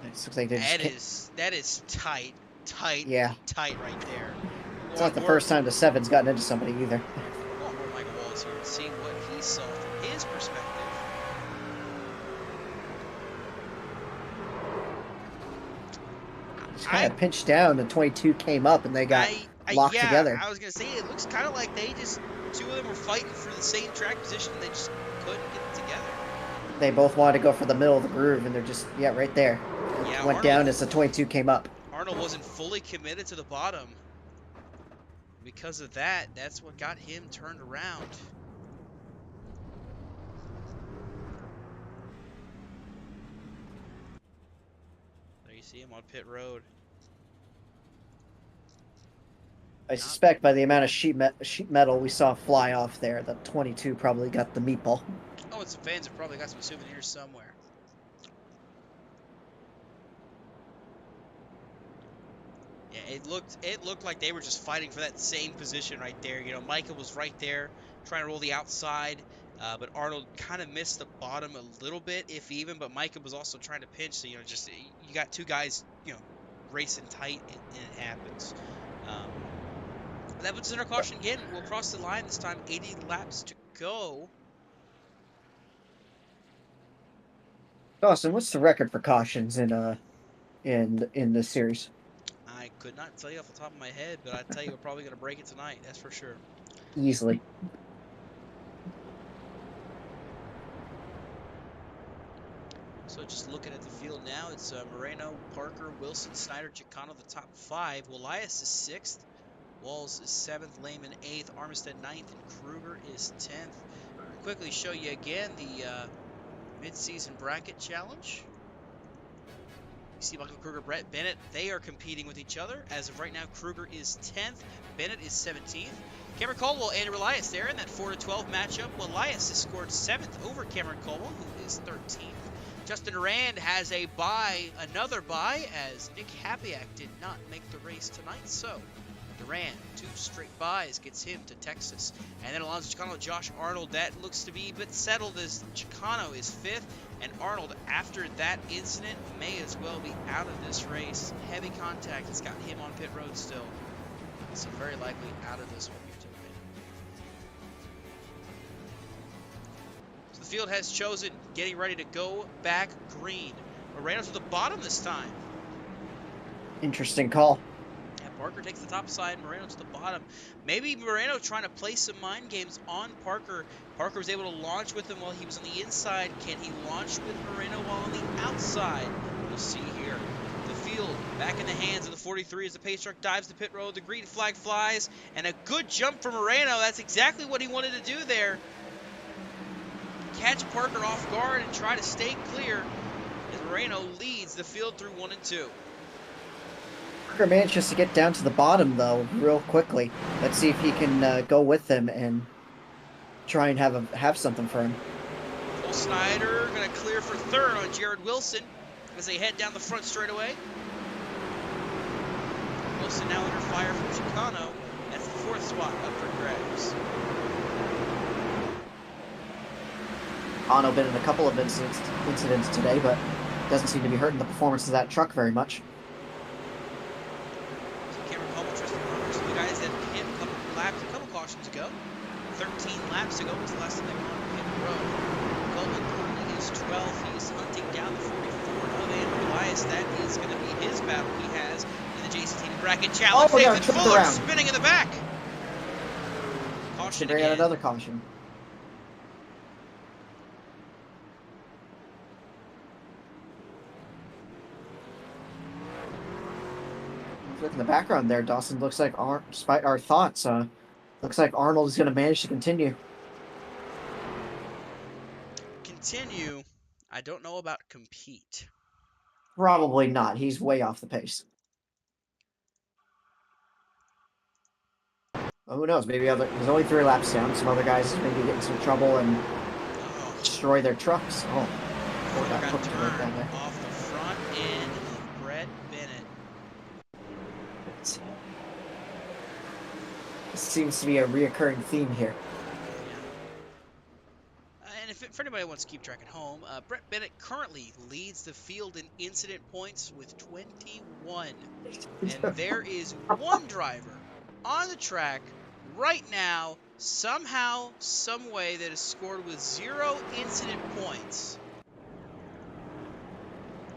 It looks like they That is tight right there. It's not the first time the 7's gotten into somebody either. More Michael Wallace here and see what he saw from his perspective. Just kind of pinched down. The 22 came up and they got locked together. I was gonna say it looks kind of like they just two of them were fighting for the same track position. They just couldn't get it together. They both wanted to go for the middle of the groove, and they're just right there. Yeah, went down as the 22 came up. Arnold wasn't fully committed to the bottom. Because of that, that's what got him turned around. There you see him on pit road. I suspect by the amount of sheet metal we saw fly off there, the 22 probably got the meatball. Oh, and some fans have probably got some souvenirs somewhere. Yeah, it looked like they were just fighting for that same position right there. You know, Micah was right there trying to roll the outside, but Arnold kind of missed the bottom a little bit, if even. But Micah was also trying to pinch, so just you got two guys, racing tight, and it happens. That puts center caution again. We'll cross the line this time. 80 laps to go. Dawson, what's the record for cautions in this series? I could not tell you off the top of my head, but I tell you, we're probably going to break it tonight. That's for sure. Easily. So just looking at the field now, it's Moreno, Parker, Wilson, Snyder, Chicano, the top 5. Elias is 6th. Walls is 7th, Lehman 8th, Armistead 9th, and Kruger is 10th. I'll quickly show you again the mid-season bracket challenge. You see Michael Kruger, Brett Bennett, they are competing with each other. As of right now, Kruger is 10th, Bennett is 17th. Cameron Caldwell and Elias there in that 4-12 matchup. Well, Elias has scored 7th over Cameron Caldwell, who is 13th. Justin Durand has another bye, as Nick Hapiak did not make the race tonight, so Durand, 2 straight byes, gets him to Texas. And then Alonso Chicano, Josh Arnold, that looks to be a bit settled as Chicano is 5th. And Arnold, after that incident, may as well be out of this race. Heavy contact has got him on pit road still. So very likely out of this one here tonight. So the field has chosen getting ready to go back green. Moreno to the bottom this time. Interesting call. Parker takes the top side, Moreno to the bottom. Maybe Moreno trying to play some mind games on Parker. Parker was able to launch with him while he was on the inside. Can he launch with Moreno while on the outside? We'll see here. The field back in the hands of the 43 as the pace truck dives the pit road. The green flag flies, and a good jump for Moreno. That's exactly what he wanted to do there. Catch Parker off guard and try to stay clear as Moreno leads the field through 1 and 2. Parker manages to get down to the bottom, though, real quickly. Let's see if he can go with them and try and have something for him. Cole Snyder going to clear for 3rd on Jared Wilson as they head down the front straightaway. Wilson now under fire from Chicano. That's the 4th spot up for grabs. Chicano been in a couple of incidents today, but doesn't seem to be hurting the performance of that truck very much. A couple cautions ago. 13 laps ago was the last time they were on pit road. Goldman currently is 12th. He's hunting down the 44 of Andrew Elias. That is going to be his battle he has in the JCT bracket challenge. Nathan Fuller spinning in the back. Caution bring again. out another caution. Look in the background there, Dawson. Looks like despite our thoughts, looks like Arnold is going to manage to continue. Continue. I don't know about compete. Probably not. He's way off the pace. Well, who knows? Maybe there's only 3 laps down. Some other guys maybe get in some trouble and destroy their trucks. Oh, Got got hooked right down turned there. off the front end of Brett Bennett. This seems to be a reoccurring theme here. And if anybody wants to keep track at home, Brett Bennett currently leads the field in incident points with 21. And there is one driver on the track right now, somehow, some way, that is scored with 0 incident points.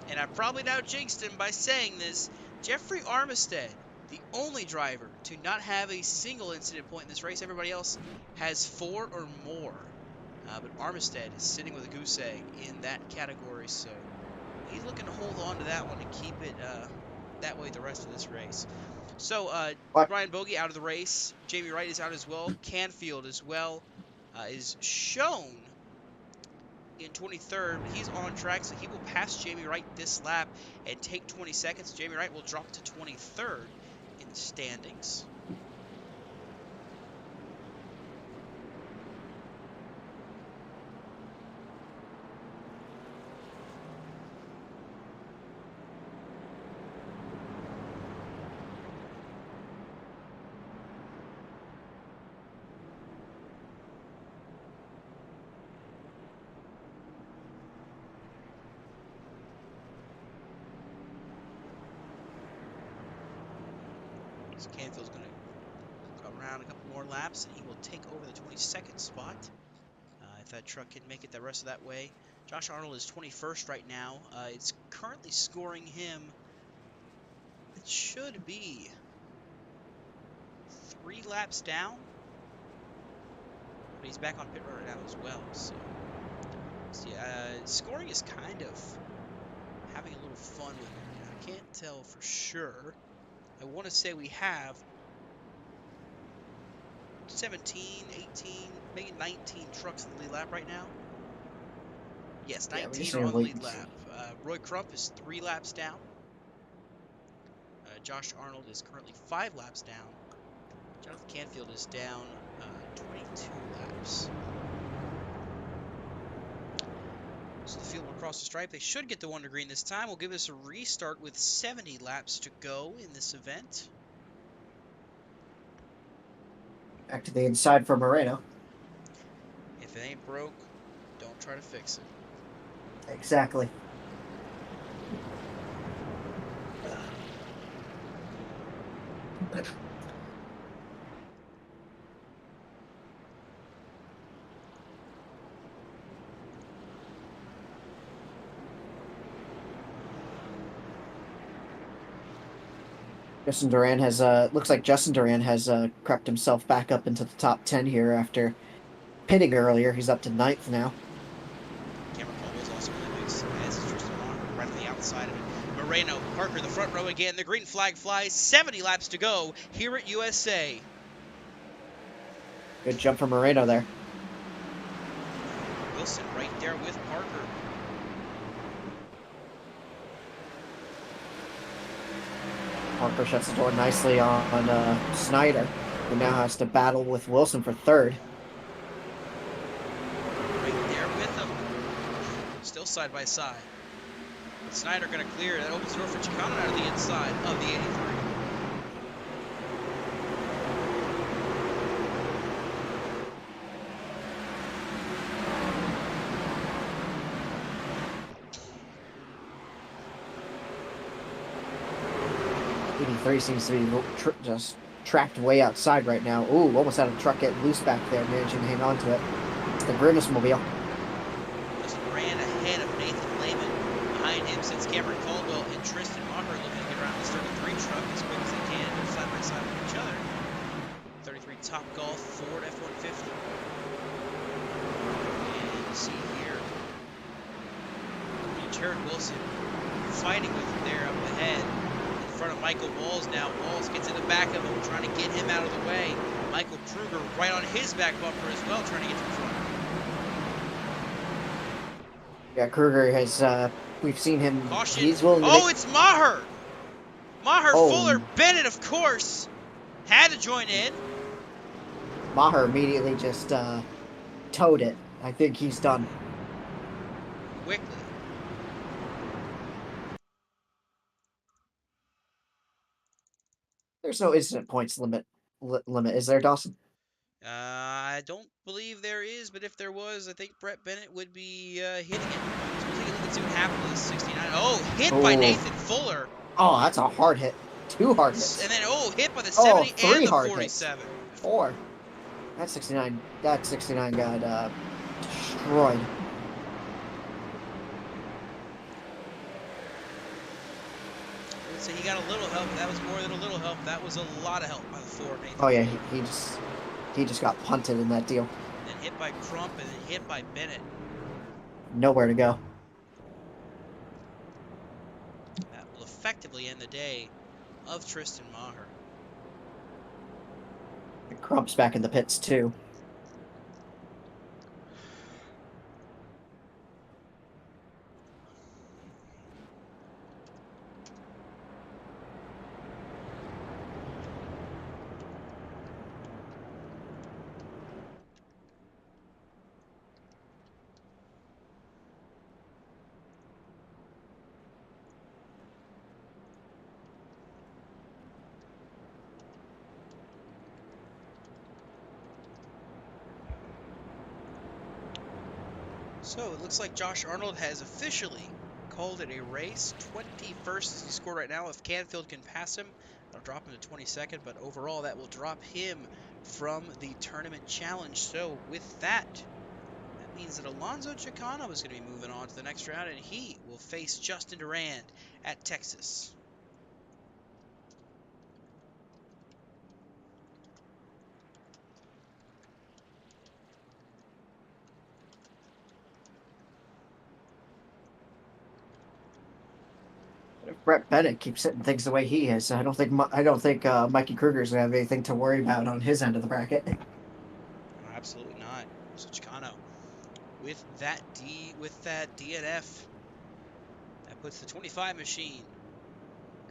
And I probably now jinxed him by saying this. Jeffrey Armistead, the only driver to not have a single incident point in this race. Everybody else has 4 or more. But Armistead is sitting with a goose egg in that category, so he's looking to hold on to that one and keep it that way the rest of this race. So Ryan Bogey out of the race. Jamie Wright is out as well. Canfield as well is shown in 23rd. He's on track, so he will pass Jamie Wright this lap and take 20 seconds. Jamie Wright will drop to 23rd in the standings. So Canfield's going to go around a couple more laps, and he will take over the 22nd spot. If that truck can make it the rest of that way. Josh Arnold is 21st right now. It's currently scoring him, it should be 3 laps down. But he's back on pit road right now as well. So scoring is kind of having a little fun with it. I can't tell for sure. I want to say we have 17, 18, maybe 19 trucks in the lead lap right now. Yes, 19 are on the lead lap. Roy Crump is 3 laps down. Josh Arnold is currently 5 laps down. Jonathan Canfield is down 22 laps. So the field will cross the stripe. They should get the 1 to green this time. We'll give this a restart with 70 laps to go in this event. Back to the inside for Moreno. If it ain't broke, don't try to fix it. Exactly. Justin Duran has looks like Justin Duran has crept himself back up into the top 10 here after pitting earlier. He's up to 9th now. Cameron Caldwell's also in the mix, as is Tristan right on the outside of it. Moreno, Parker, the front row again. The green flag flies. 70 laps to go here at USA. Good jump from Moreno there. Wilson right there with Parker. Parker shuts the door nicely on Snyder, who now has to battle with Wilson for 3rd. Right there with him. Still side by side. Snyder going to clear. That opens the door for Chicano out of the inside of the 83. Seems to be just tracked way outside right now. Ooh, almost had a truck get loose back there, managing to hang on to it. It's the Grimace Mobile. Just ran ahead of Nathan Lehman. Behind him sits Cameron Caldwell and Tristan Maher looking to get around this 33 truck as quick as they can. They're side by side with each other. 33 Top Golf Ford F-150. And you see here, Jared Wilson fighting with him there up ahead. front of Michael Walls now. Walls gets in the back of him, trying to get him out of the way. Michael Kruger right on his back bumper as well, trying to get to the front. Yeah, Kruger has, we've seen him. Caution. He's willing to Oh, it's Maher. Maher Oh. Fuller Bennett, of course, had to join in. Maher immediately just towed it. I think he's done. Quickly. There's no incident points limit, is there, Dawson? I don't believe there is, but if there was, I think Brett Bennett would be hitting it. So we'll take a look and see what happened to the 69. Oh, hit by Oh. Nathan Fuller. Oh, that's a hard hit. 2 hard hits. And then, hit by the Oh, 70 3 and the hard 47. 4. That 69 got destroyed. So he got a little help, but that was more than a little help. That was a lot of help by the 4, Nathan. Oh yeah, he just got punted in that deal. And then hit by Crump, and then hit by Bennett. Nowhere to go. That will effectively end the day of Tristan Maher. Crump's back in the pits too. So it looks like Josh Arnold has officially called it a race. 21st is the score right now. If Canfield can pass him, that'll drop him to 22nd, but overall that will drop him from the tournament challenge. So with that, that means that Alonso Chicano is going to be moving on to the next round, and he will face Justin Durand at Texas. If Brett Bennett keeps hitting things the way he is, I don't think Mikey Kruger's gonna have anything to worry about on his end of the bracket. Absolutely not. So Chicano with that DNF, that puts the 25 machine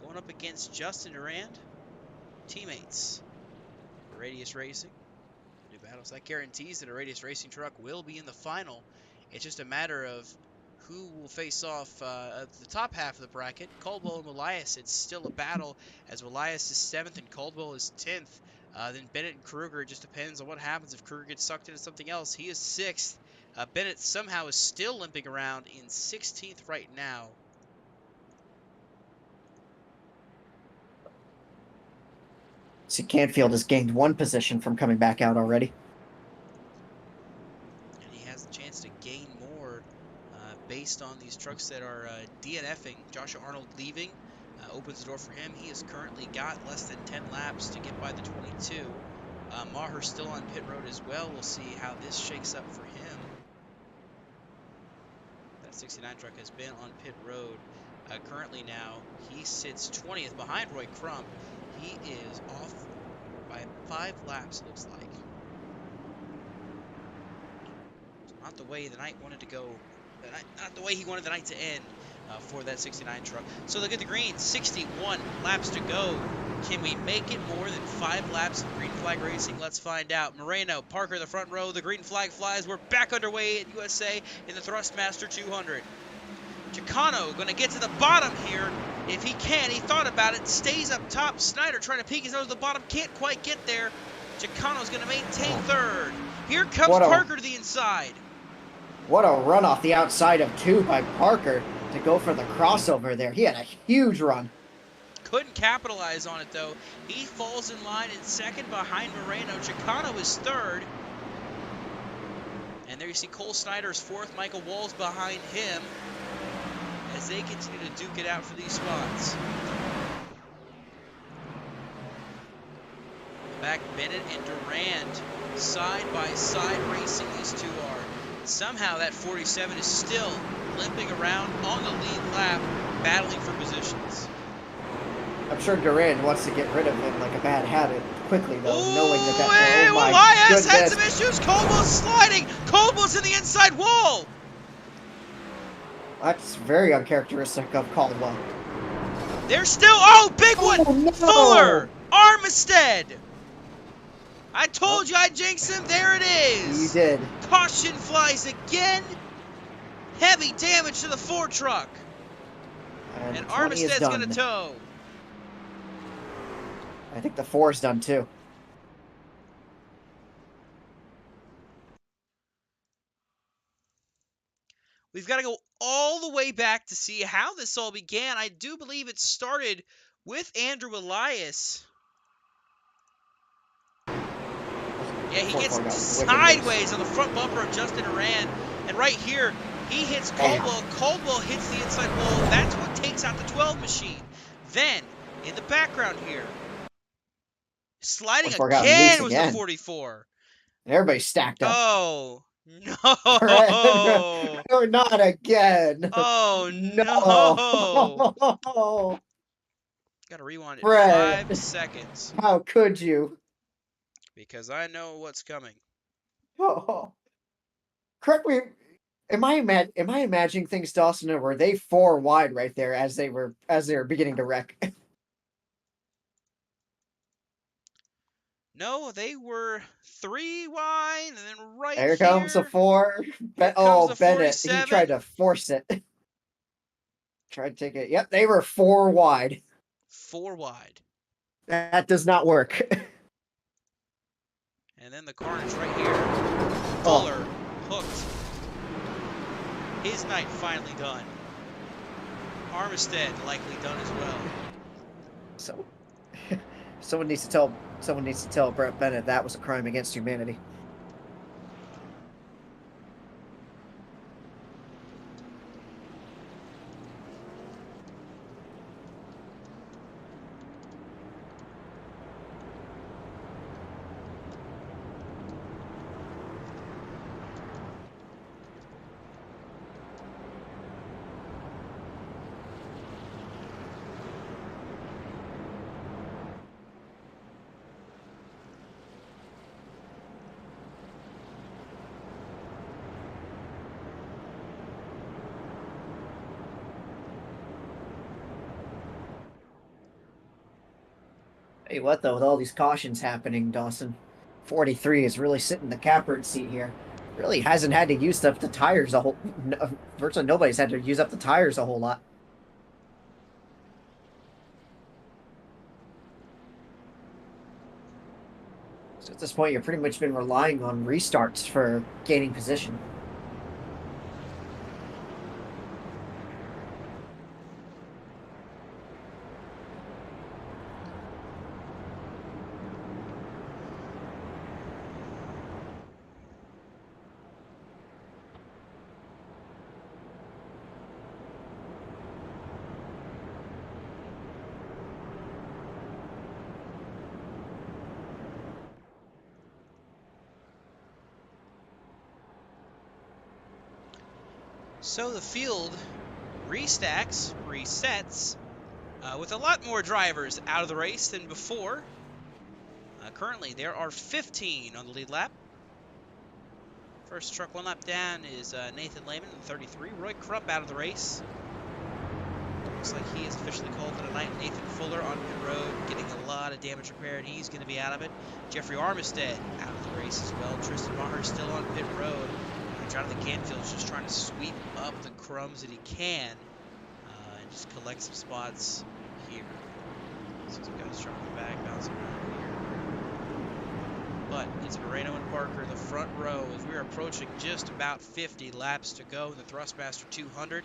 going up against Justin Durand, teammates for Radius Racing. New battles. That guarantees that a Radius Racing truck will be in the final. It's just a matter of who will face off at the top half of the bracket. Caldwell and Elias, it's still a battle, as Elias is 7th and Caldwell is 10th. Then Bennett and Kruger, it just depends on what happens. If Kruger gets sucked into something else, he is 6th. Bennett somehow is still limping around in 16th right now. See, Canfield has gained 1 position from coming back out already. And he has a chance to gain more based on these trucks that are DNFing. Joshua Arnold leaving opens the door for him. He has currently got less than 10 laps to get by the 22. Maher still on pit road as well. We'll see how this shakes up for him. That 69 truck has been on pit road. Currently now, he sits 20th behind Roy Crump. He is off by 5 laps, it looks like. Not the way the night wanted to go. Not the way he wanted the night to end for that 69 truck. So look at the green, 61 laps to go. Can we make it more than 5 laps of green flag racing? Let's find out. Moreno, Parker, the front row. The green flag flies. We're back underway at USA in the Thrustmaster 200. Chicano going to get to the bottom here. If he can, he thought about it. Stays up top. Snyder trying to peek his nose to the bottom. Can't quite get there. Chicano's going to maintain 3rd. Here comes Parker to the inside. What a run off the outside of 2 by Parker to go for the crossover there. He had a huge run. Couldn't capitalize on it, though. He falls in line in 2nd behind Moreno. Chicano is 3rd. And there you see Cole Snyder's 4th. Michael Walls behind him as they continue to duke it out for these spots. Back Bennett and Durand side by side racing. These two are. Somehow that 47 is still limping around on the lead lap, battling for positions. I'm sure Durand wants to get rid of him like a bad habit quickly, though, Ooh, knowing that. hey, Oh my Elias had goodness! some issues. Caldwell's sliding. Caldwell's in the inside wall. That's very uncharacteristic of Caldwell. They're still. Oh, big one. Oh no! Fuller. Armistead. I told you I'd jinx him. There it is. You did. Caution flies again. Heavy damage to the Ford truck. And 20 is Armistead's done. going to tow. I think the 4 is done too. We've got to go all the way back to see how this all began. I do believe it started with Andrew Elias. Yeah, he gets sideways on the front bumper of Justin Duran. And right here, he hits Caldwell. Caldwell hits the inside wall. That's what takes out the 12 machine. Then, in the background here, sliding again was the 44. Everybody's stacked up. Oh, no. No, not again. Oh, no. Got to rewind it Fred, 5 seconds. How could you? Because I know what's coming. Oh. Correct me. Am I imagining things, Dawson, or were they 4 wide right there as they were beginning to wreck? No, they were 3 wide, and then right here comes the 4. Bennett, 47. he tried to force it. Tried to take it. Yep, they were 4 wide. 4 wide. That does not work. And then the carnage right here. Fuller hooked. His night finally done. Armistead likely done as well. So, someone needs to tell Brett Bennett that was a crime against humanity. Hey, what though, with all these cautions happening, Dawson, 43 is really sitting in the catbird seat here. Really hasn't had to use up the tires a whole. Virtually nobody's had to use up the tires a whole lot. So at this point, you've pretty much been relying on restarts for gaining position. So the field resets, with a lot more drivers out of the race than before. Currently, there are 15 on the lead lap. First truck 1 lap down is Nathan Lehman in 33. Roy Krupp out of the race. Looks like he is officially called for the night. Nathan Fuller on pit road, getting a lot of damage repaired. He's going to be out of it. Jeffrey Armistead out of the race as well. Tristan Maher still on pit road. Jonathan Canfield's just trying to sweep up the crumbs that he can and just collect some spots here. So some guys dropping back, bouncing around here. But it's Moreno and Parker, the front row, as we're approaching just about 50 laps to go in the Thrustmaster 200.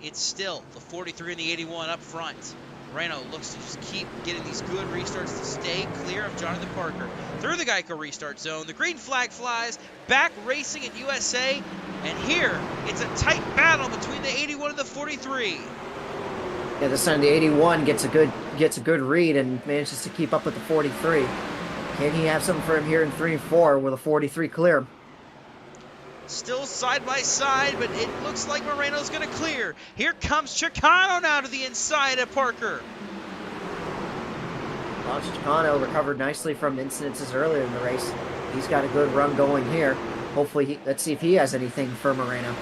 It's still the 43 and the 81 up front. Moreno looks to just keep getting these good restarts to stay clear of Jonathan Parker. Through the Geico restart zone, the green flag flies, back racing at USA, and here it's a tight battle between the 81 and the 43. Yeah, this time the 81 gets a good read and manages to keep up with the 43. Can he have something for him here in 3 and 4 with a 43 clear? Still side by side, but it looks like Moreno's going to clear. Here comes Chicano now to the inside of Parker. Alonso Chicano recovered nicely from incidences earlier in the race. He's got a good run going here. Hopefully, let's see if he has anything for Moreno.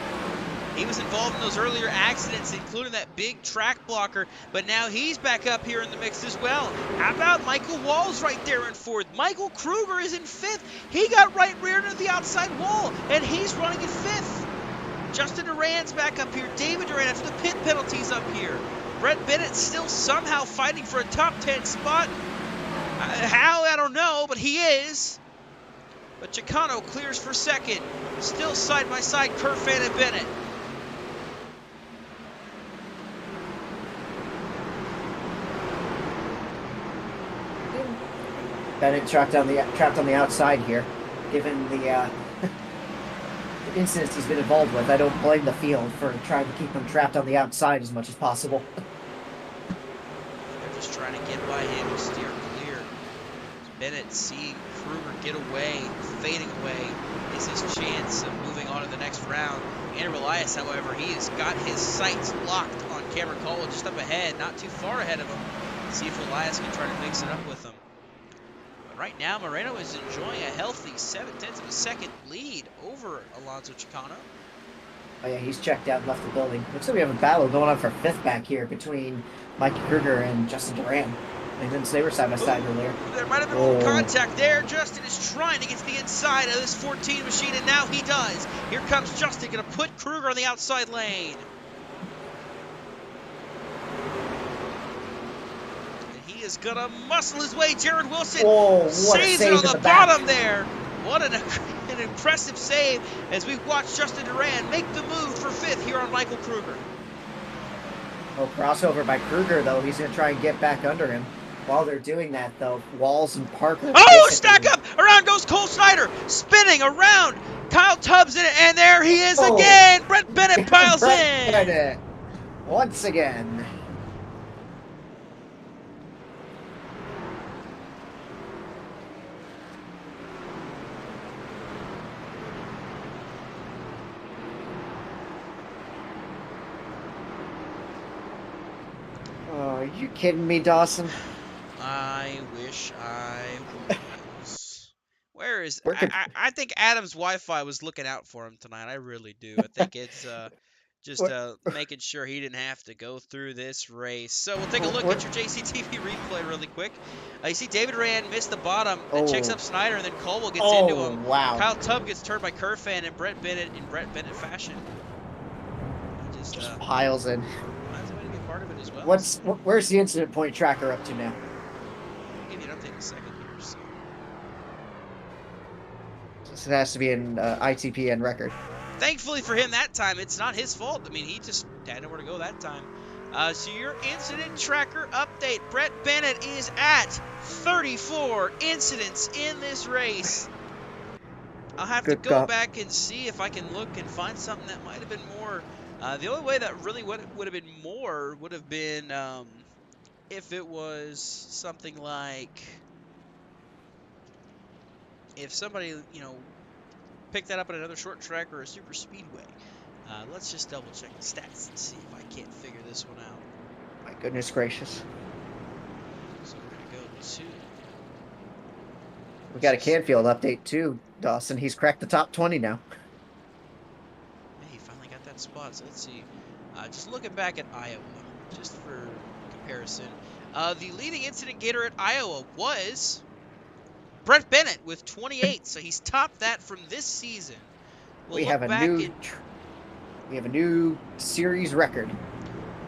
He was involved in those earlier accidents, including that big track blocker, but now he's back up here in the mix as well. How about Michael Wall's right there in fourth? Michael Kruger is in fifth. He got right rear to the outside wall, and he's running in fifth. Justin Duran's back up here. David Duran after the pit penalties up here. Brett Bennett still somehow fighting for a top 10 spot. How, I don't know, but he is. But Chicano clears for second. Still side by side, Kerfan and Bennett. Bennett trapped on the outside here, given the incidents he's been involved with. I don't blame the field for trying to keep him trapped on the outside as much as possible. They're just trying to get by him and steer clear. Bennett seeing Kruger get away, fading away, is his chance of moving on to the next round. Andrew Elias, however, he has got his sights locked on Cameron Caldwell just up ahead, not too far ahead of him. See if Elias can try to mix it up with him. Right now, Moreno is enjoying a healthy 0.7 of a second lead over Alonso Chicano. Oh yeah, he's checked out and left the building. Looks like we have a battle going on for fifth back here between Mikey Kruger and Justin Duran. And then they were side by side earlier. There might have been a little contact there. Justin is trying to get to the inside of this 14 machine, and now he does. Here comes Justin, going to put Kruger on the outside lane. He is gonna muscle his way. Jared Wilson saves it on the bottom there. What an impressive save as we watch Justin Duran make the move for fifth here on Michael Kruger. Oh, crossover by Kruger, though. He's gonna try and get back under him. While they're doing that, though, Walls and Parker... Oh, stack up! Around goes Cole Snyder, spinning around. Kyle Tubbs in it, and there he is again. Brett Bennett piles in. Bennett, once again. Are you kidding me, Dawson? I wish I was. Where is... I think Adam's Wi-Fi was looking out for him tonight. I really do. I think it's just making sure he didn't have to go through this race. So we'll take a look at your JCTV replay really quick. You see David Rand missed the bottom, then checks up Snyder, and then Caldwell gets into him. Wow. Kyle Tubb gets turned by Kerfan and Brett Bennett in Brett Bennett fashion. He just piles in. finds a way to be part of it as well. Where's the incident point tracker up to now? I'll give you an update in a second here. So it has to be an ITPN record. Thankfully for him that time, it's not his fault. I mean, he just had nowhere to go that time. So your incident tracker update. Brett Bennett is at 34 incidents in this race. I'll have to go back and see if I can look and find something that might have been more. The only way that really would have been more would have been if it was something like if somebody, picked that up at another short track or a super speedway. Let's just double check the stats and see if I can't figure this one out. My goodness gracious. So we're going to go to... We got a Canfield update too, Dawson. He's cracked the top 20 now. Yeah, he finally got that spot. So let's see. Just looking back at Iowa, just for comparison. The leading incident gator at Iowa was Brett Bennett with 28. So he's topped that from this season. We have a new series record.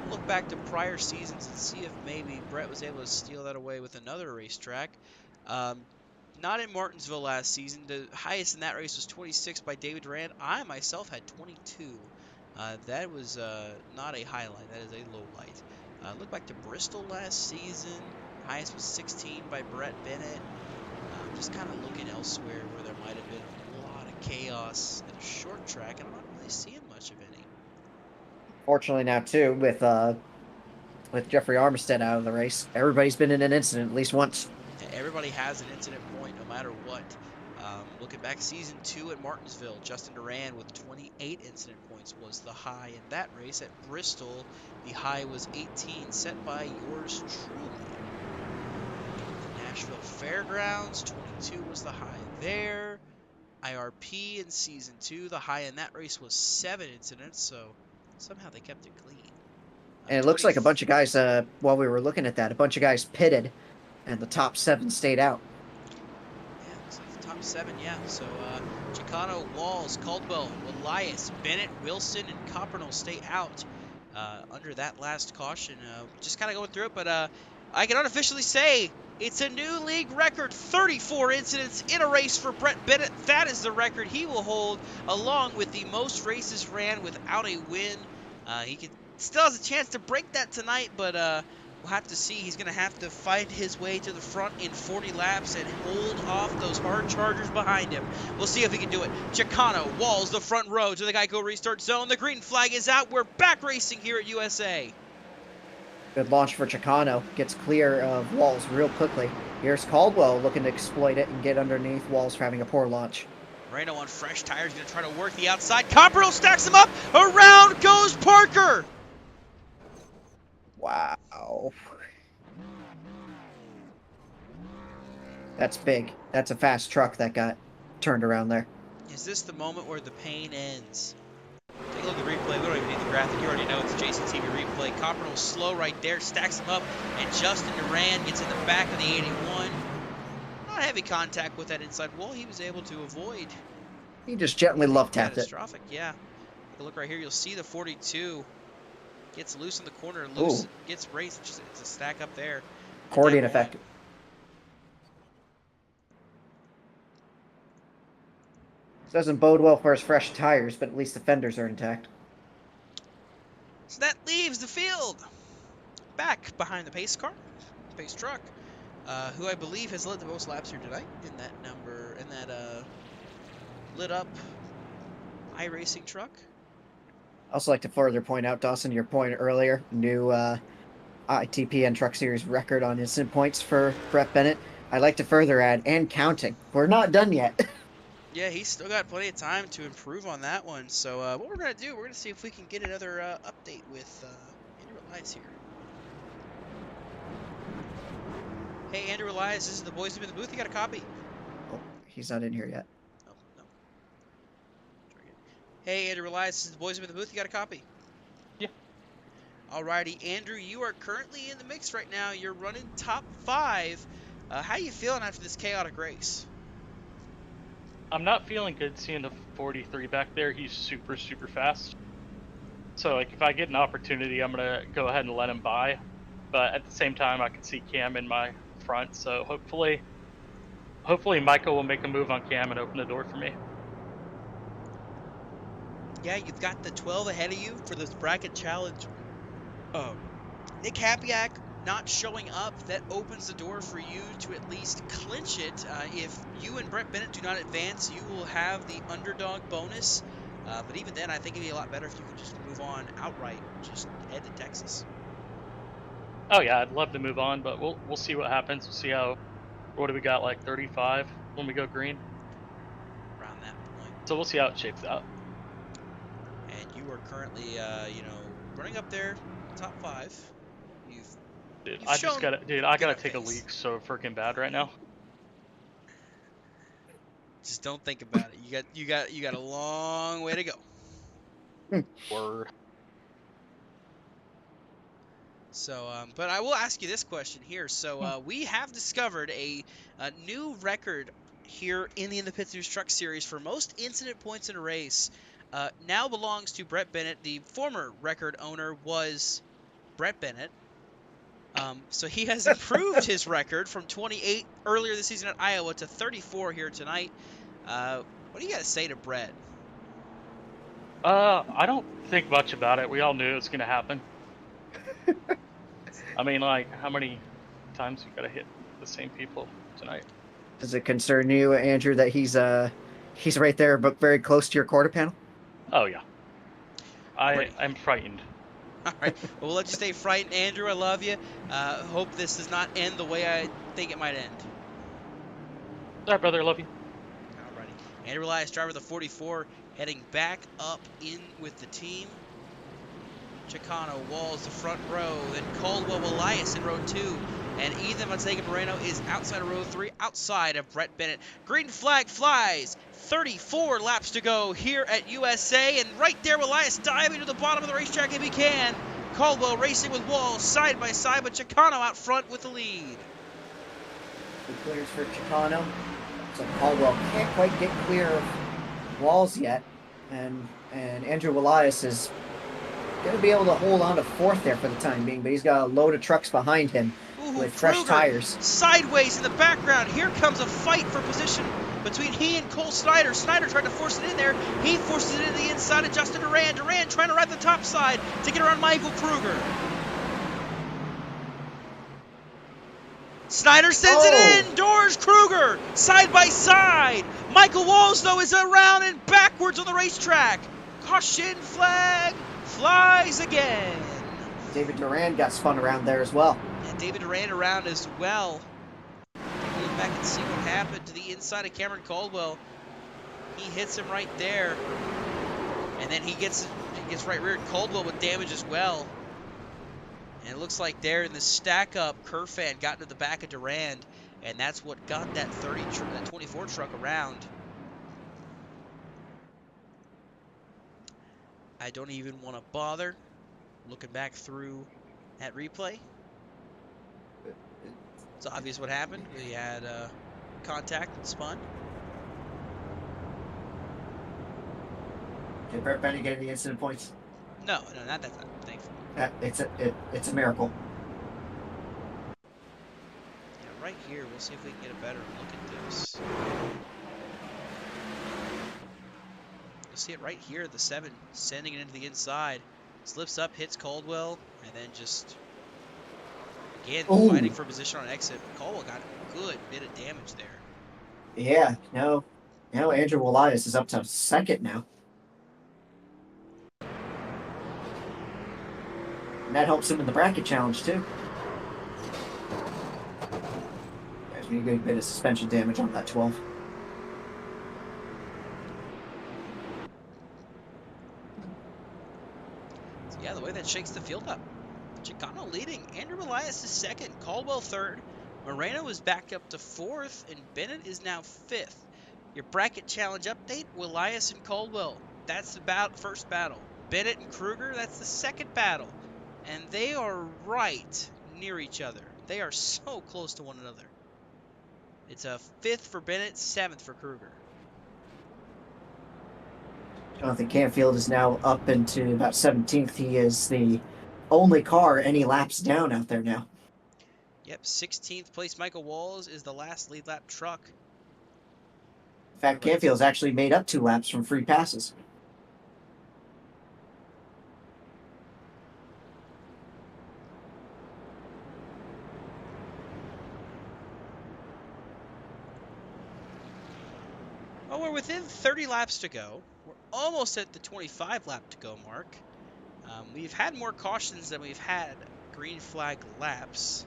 We'll look back to prior seasons and see if maybe Brett was able to steal that away with another racetrack. Not in Martinsville last season. The highest in that race was 26 by David Duran. I myself had 22. That was not a highlight. That is a low light. Look back to Bristol last season. Highest was 16 by Brett Bennett. Just kind of looking elsewhere where there might have been a lot of chaos at a short track, and I'm not really seeing much of any. Fortunately now too, with Jeffrey Armistead out of the race, everybody's been in an incident at least once. Everybody has an incident point no matter what. Looking back, season 2 at Martinsville, Justin Duran with 28 incident points was the high in that race. At Bristol, the high was 18, set by yours truly. Nashville Fairgrounds, 22 was the high there. IRP in Season 2, the high in that race was 7 incidents, so somehow they kept it clean. And it looks like a bunch of guys, while we were looking at that, a bunch of guys pitted, and the top 7 stayed out. Yeah, looks like the top 7, yeah. So, Chicano, Walls, Caldwell, Elias, Bennett, Wilson, and Coppernell stay out under that last caution. Just kind of going through it, but I can unofficially say it's a new league record, 34 incidents in a race for Brett Bennett. That is the record he will hold, along with the most races ran without a win. He still has a chance to break that tonight, but we'll have to see. He's going to have to fight his way to the front in 40 laps and hold off those hard chargers behind him. We'll see if he can do it. Chicano, Walls, the front row to the Geico restart zone. The green flag is out. We're back racing here at USA. Good launch for Chicano. Gets clear of Walls real quickly. Here's Caldwell looking to exploit it and get underneath Walls for having a poor launch. Moreno on fresh tires, going to try to work the outside. Copperell stacks him up. Around goes Parker. Wow. That's big. That's a fast truck that got turned around there. Is this the moment where the pain ends? Take a look at the replay. We don't even need the graphic. You already know it's Jason TV replay. Copperell slow right there, stacks him up, and Justin Duran gets in the back of the 81. Not heavy contact with that inside wall. He was able to avoid. He just gently love tapped it. Catastrophic, yeah. Take a look right here. You'll see the 42 gets loose in the corner, loose, gets raced. It's a stack up there. Accordion effect. Doesn't bode well for his fresh tires, but at least the fenders are intact. So that leaves the field back behind the pace car, pace truck, who I believe has led the most laps here tonight in that lit up iRacing truck. I also like to further point out, Dawson, your point earlier, new ITPN Truck Series record on instant points for Brett Bennett. I'd like to further add, and counting. We're not done yet. Yeah, he's still got plenty of time to improve on that one. So what we're going to do, we're going to see if we can get another update with Andrew Elias here. Hey, Andrew Elias, this is the boys in the booth. You got a copy? Oh, he's not in here yet. Oh, no. Hey, Andrew Elias, this is the boys in the booth. You got a copy? Yeah. Alrighty, Andrew, you are currently in the mix right now. You're running top 5. How you feeling after this chaotic race? I'm not feeling good seeing the 43 back there. He's super, super fast. So, like, if I get an opportunity, I'm going to go ahead and let him by. But at the same time, I can see Cam in my front. So, hopefully Michael will make a move on Cam and open the door for me. Yeah, you've got the 12 ahead of you for this bracket challenge. Nick Hapiak not showing up, that opens the door for you to at least clinch it. If you and Brett Bennett do not advance, you will have the underdog bonus. But even then, I think it'd be a lot better if you could just move on outright, just head to Texas. Oh yeah, I'd love to move on, but we'll see what happens. We'll see how. What do we got? Like 35 when we go green. Around that point. So we'll see how it shapes out. And you are currently, running up there, top 5. Dude, You've I gotta take a pace. leak so freaking bad right now. Just don't think about it. You got a long way to go. Word. So, but I will ask you this question here. So, we have discovered a new record here in the Pits News Truck Series for most incident points in a race. Now belongs to Brett Bennett. The former record owner was Brett Bennett. So he has improved his record from 28 earlier this season at Iowa to 34 here tonight. What do you got to say to Brett? I don't think much about it. We all knew it was gonna happen. I mean, like, how many times we gotta hit the same people tonight? Does it concern you, Andrew, that he's right there, but very close to your quarter panel? Oh yeah. I'm frightened. All right. Well, we'll let you stay frightened, Andrew. I love you. Hope this does not end the way I think it might end. All right, brother. I love you. Alrighty. Andrew Elias, driver of the 44, heading back up in with the team. Chicano, Walls, the front row. Then Caldwell, Elias in row 2. And Ethan Montega Moreno is outside of row 3, outside of Brett Bennett. Green flag flies. 34 laps to go here at USA. And right there, Elias diving to the bottom of the racetrack if he can. Caldwell racing with Walls side by side, but Chicano out front with the lead. Good clears for Chicano. So Caldwell can't quite get clear of Walls yet. And Andrew Elias is going to be able to hold on to 4th there for the time being, but he's got a load of trucks behind him with fresh Kruger tires. Sideways in the background. Here comes a fight for position between he and Cole Snyder. Snyder tried to force it in there. He forces it in the inside of Justin Duran. Duran trying to wrap the top side to get around Michael Kruger. Snyder sends it in. Doors Kruger side by side. Michael Walls, though, is around and backwards on the racetrack. Caution flag flies again. David Duran got spun around there as well. And David Duran around as well. Look back and see what happened to the inside of Cameron Caldwell. He hits him right there. And then he gets right rear Caldwell with damage as well. And it looks like there in the stack up, Kerfan got into the back of Durand, and that's what got that 24 truck around. I don't even want to bother looking back through that replay. It's obvious what happened. We had contact and spun. Did Brett Bennett get any incident points? No, not that time, thankfully. It's a miracle. Yeah, right here, we'll see if we can get a better look at this. You'll see it right here, the 7 sending it into the inside. Slips up, hits Caldwell, and then just, again, fighting for position on exit. Caldwell got a good bit of damage there. Yeah, now Andrew Elias is up to 2nd now. And that helps him in the bracket challenge, too. There's a good bit of suspension damage on that 12. So yeah, the way that shakes the field up. Chicano leading. Andrew Elias is 2nd. Caldwell 3rd. Moreno is back up to 4th. And Bennett is now 5th. Your bracket challenge update, Elias and Caldwell. That's the first battle. Bennett and Kruger, that's the 2nd battle. And they are right near each other. They are so close to one another. It's a 5th for Bennett, 7th for Kruger. Jonathan Canfield is now up into about 17th. He is the only car any laps down out there now. Yep, 16th place Michael Walls is the last lead lap truck. In fact, Canfield's actually made up 2 laps from free passes. Well, we're within 30 laps to go. We're almost at the 25 lap to go mark. We've had more cautions than we've had green flag laps.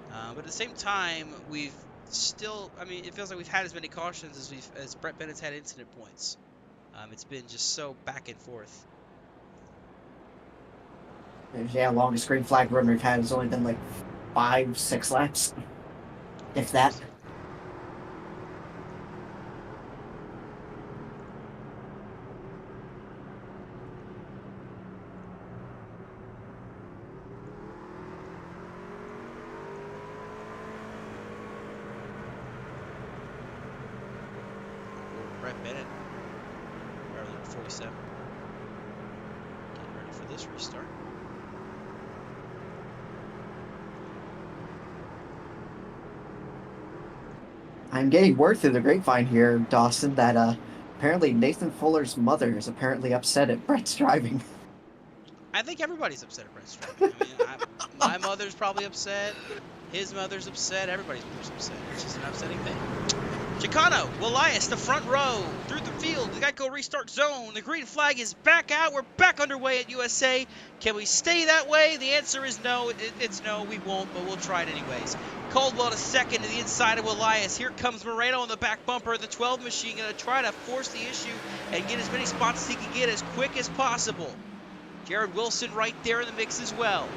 But at the same time, we've still, it feels like we've had as many cautions as Brett Bennett's had incident points. It's been just so back and forth. Yeah, longest green flag run we've had has only been like 5-6 laps, if that. Brett Bennett, rather than 47. Getting ready for this restart. I'm getting word through the grapevine here, Dawson, that apparently Nathan Fuller's mother is apparently upset at Brett's driving. I think everybody's upset at Brett's driving. My mother's probably upset. His mother's upset. Everybody's upset. It's just an upsetting thing. Chicano, Elias, the front row, through the field, the Geico restart zone. The green flag is back out. We're back underway at USA. Can we stay that way? The answer is no. It's no, we won't, but we'll try it anyways. Caldwell to 2nd to the inside of Elias. Here comes Moreno on the back bumper. The 12 machine going to try to force the issue and get as many spots as he can get as quick as possible. Jared Wilson right there in the mix as well.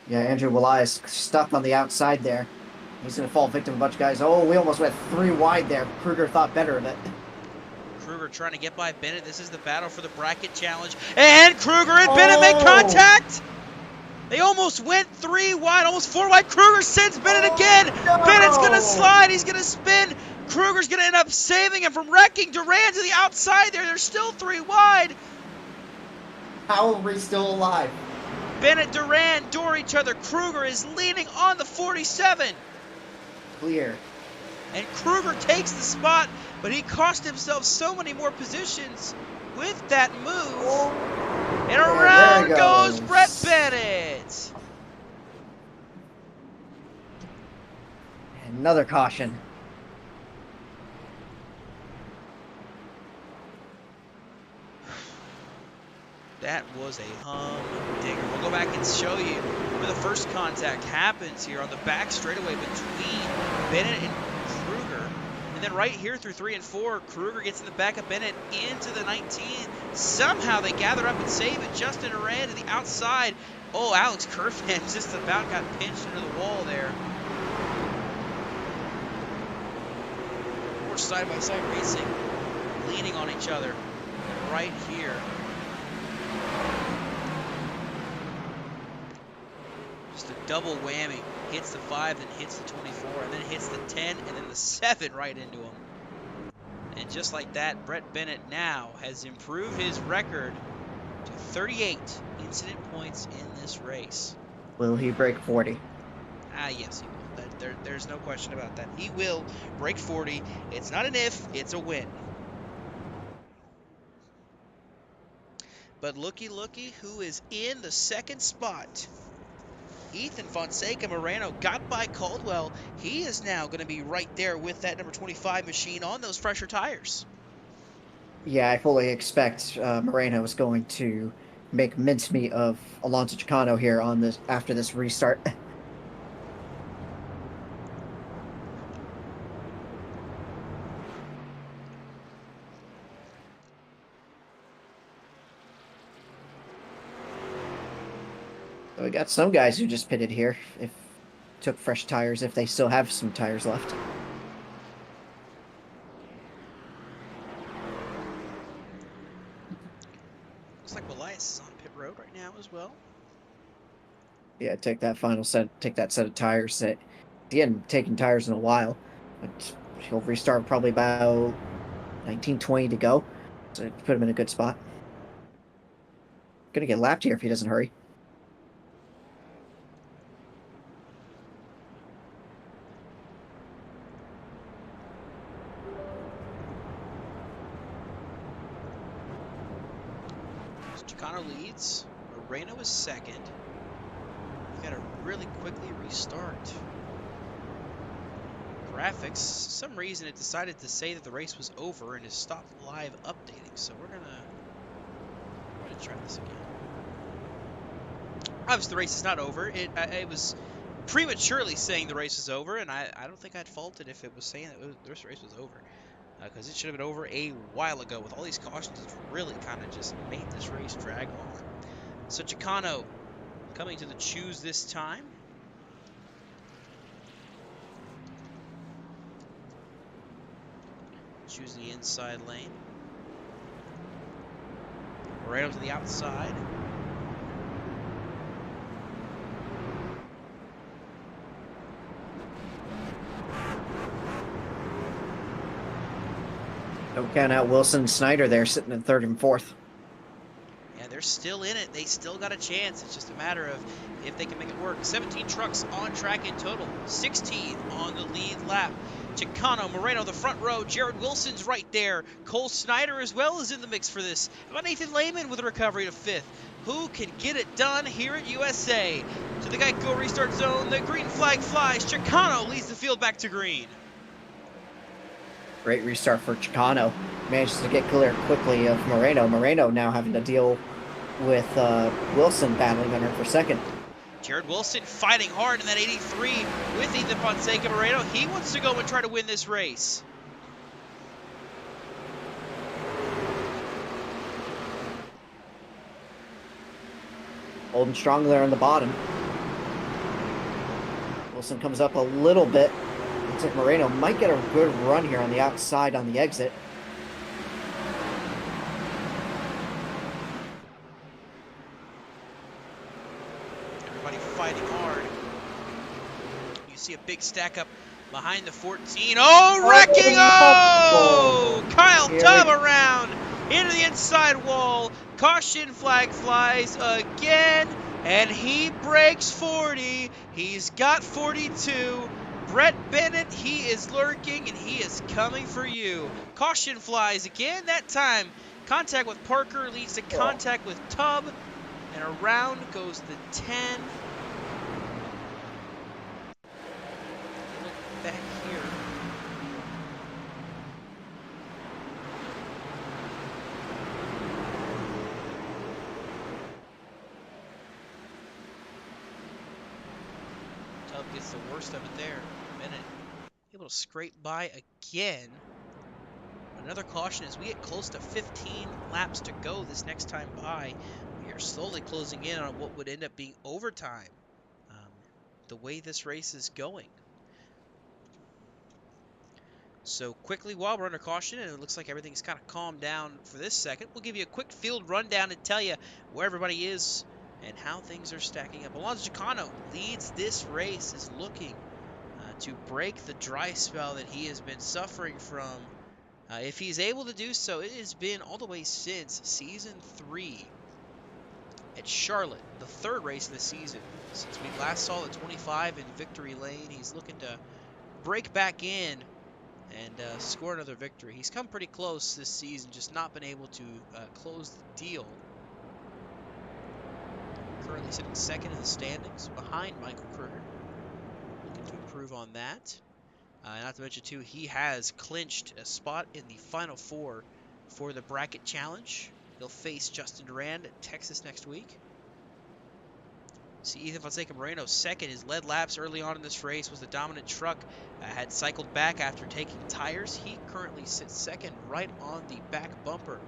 Yeah, Andrew Willai is stuck on the outside there. He's going to fall victim to a bunch of guys. Oh, we almost went 3 wide there. Kruger thought better of it. Kruger trying to get by Bennett. This is the battle for the bracket challenge. And Kruger and Bennett make contact! They almost went 3 wide, almost 4 wide. Kruger sends Bennett again. No! Bennett's going to slide. He's going to spin. Kruger's going to end up saving him from wrecking. Durand to the outside there. They're still 3 wide. How are we still alive? Bennett, Durand door each other. Kruger is leaning on the 47. Clear. And Kruger takes the spot, but he cost himself so many more positions with that move. And around goes Brett Bennett. Another caution. That was a humdinger. We'll go back and show you where the first contact happens here on the back straightaway between Bennett and Kruger. And then right here through 3 and 4, Kruger gets in the back of Bennett into the 19. Somehow they gather up and save it. Justin Durand to the outside. Oh, Alex Kerfan just about got pinched into the wall there. More side-by-side racing, leaning on each other right here. Just a double whammy. Hits the 5, then hits the 24, and then hits the 10, and then the 7 right into him. And just like that, Brett Bennett now has improved his record to 38 incident points in this race. Will he break 40? Yes, he will. There's no question about that. He will break 40. It's not an if, it's a win. But looky, who is in the second spot? Ethan Fonseca Moreno got by Caldwell. He is now going to be right there with that number 25 machine on those fresher tires. Yeah, I fully expect Moreno is going to make mincemeat of Alonso Chicano here on this after this restart. We got some guys who just pitted here. If took fresh tires, if they still have some tires left. Looks like Elias is on pit road right now as well. Yeah, take that set of tires that he hadn't taken tires in a while, but he'll restart probably about 19-20 to go, so put him in a good spot. Gonna get lapped here if he doesn't hurry. Chicano leads. Moreno is second. Got to really quickly restart. Graphics, for some reason it decided to say that the race was over and has stopped live updating. So we're gonna try this again. Obviously the race is not over. It was prematurely saying the race was over, and I don't think I'd fault it if it was saying that this race was over. Because it should have been over a while ago. With all these cautions, it's really kind of just made this race drag on. So Chicano coming to the choose this time. Choosing the inside lane. Moreno to the outside. Don't count out Wilson and Snyder there, sitting in 3rd and 4th. Yeah, they're still in it. They still got a chance. It's just a matter of if they can make it work. 17 trucks on track in total. 16 on the lead lap. Chicano, Moreno, the front row. Jared Wilson's right there. Cole Snyder as well is in the mix for this. How about Nathan Lehman with a recovery to 5th? Who can get it done here at USA? To the Geico restart zone. The green flag flies. Chicano leads the field back to green. Great restart for Chicano. Manages to get clear quickly of Moreno. Moreno now having to deal with Wilson battling on her for 2nd. Jared Wilson fighting hard in that 83 with Ethan Fonseca Moreno. He wants to go and try to win this race. Holding strong there on the bottom. Wilson comes up a little bit. Looks like Moreno might get a good run here on the outside on the exit. Everybody fighting hard. You see a big stack up behind the 14. Oh, wrecking! Oh! Kyle Tubb around into the inside wall. Caution flag flies again, and he breaks 40. He's got 42. Brett Bennett, he is lurking, and he is coming for you. Caution flies again. That time, contact with Parker leads to contact with Tubb, and around goes the 10. Look back here. Tubb gets the worst of it there. Bennett able to scrape by again. Another caution as we get close to 15 laps to go this next time by. We are slowly closing in on what would end up being overtime. The way this race is going. So quickly, while we're under caution, and it looks like everything's kind of calmed down for this second, we'll give you a quick field rundown and tell you where everybody is and how things are stacking up. Alonso Chicano leads this race, is looking to break the dry spell that he has been suffering from. If he's able to do so, it has been all the way since Season 3 at Charlotte, the third race of the season. Since we last saw the 25 in Victory Lane, he's looking to break back in and score another victory. He's come pretty close this season, just not been able to close the deal. Currently sitting second in the standings, behind Michael Kruger. Looking to improve on that. Not to mention, too, he has clinched a spot in the Final Four for the Bracket Challenge. He'll face Justin Durand at Texas next week. See, Ethan Fonseca Moreno second. His lead laps early on in this race was the dominant truck. Had cycled back after taking tires. He currently sits second right on the back bumper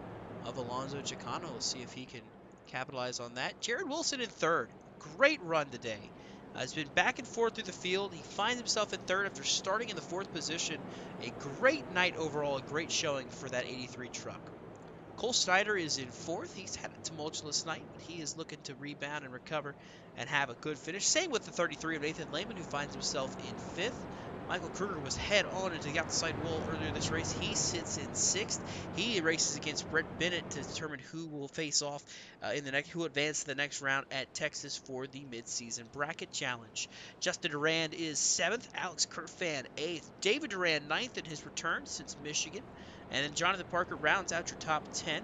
of Alonso Chicano. We'll see if he can capitalize on that. Jared Wilson in third. Great run today. Has been back and forth through the field. He finds himself in third after starting in the fourth position. A great night overall, a great showing for that 83 truck. Cole Snyder is in fourth. He's had a tumultuous night, but he is looking to rebound and recover and have a good finish. Same with the 33 of Nathan Lehman, who finds himself in fifth. Michael Kruger was head on into the outside wall earlier this race. He sits in sixth. He races against Brett Bennett to determine who will face off who will advance to the next round at Texas for the midseason bracket challenge. Justin Durand is seventh. Alex Kerfan eighth. David Durand ninth in his return since Michigan. And then Jonathan Parker rounds out your top 10.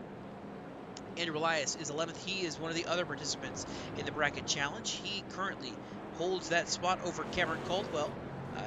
Andrew Elias is 11th. He is one of the other participants in the bracket challenge. He currently holds that spot over Cameron Caldwell.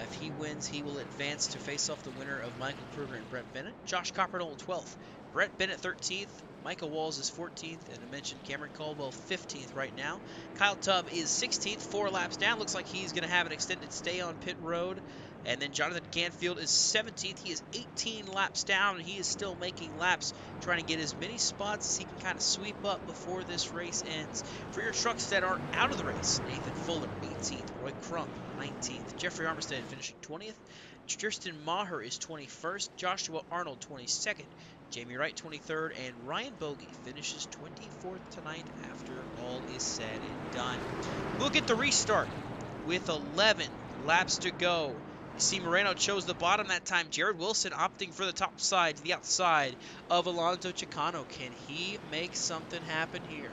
If he wins, he will advance to face off the winner of Michael Kruger and Brett Bennett. Josh Coppernoll 12th. Brett Bennett 13th. Michael Walls is 14th. And I mentioned Cameron Caldwell 15th right now. Kyle Tubb is 16th, 4 laps down. Looks like he's going to have an extended stay on pit road. And then Jonathan Canfield is 17th. He is 18 laps down, and he is still making laps, trying to get as many spots as he can kind of sweep up before this race ends. For your trucks that are out of the race, Nathan Fuller, 18th. Roy Crump, 19th. Jeffrey Armstead finishing 20th. Tristan Maher is 21st. Joshua Arnold, 22nd. Jamie Wright, 23rd. And Ryan Bogey finishes 24th tonight after all is said and done. We'll get the restart with 11 laps to go. You see Moreno chose the bottom that time. Jared Wilson opting for the top side to the outside of Alonso Chicano. Can he make something happen here?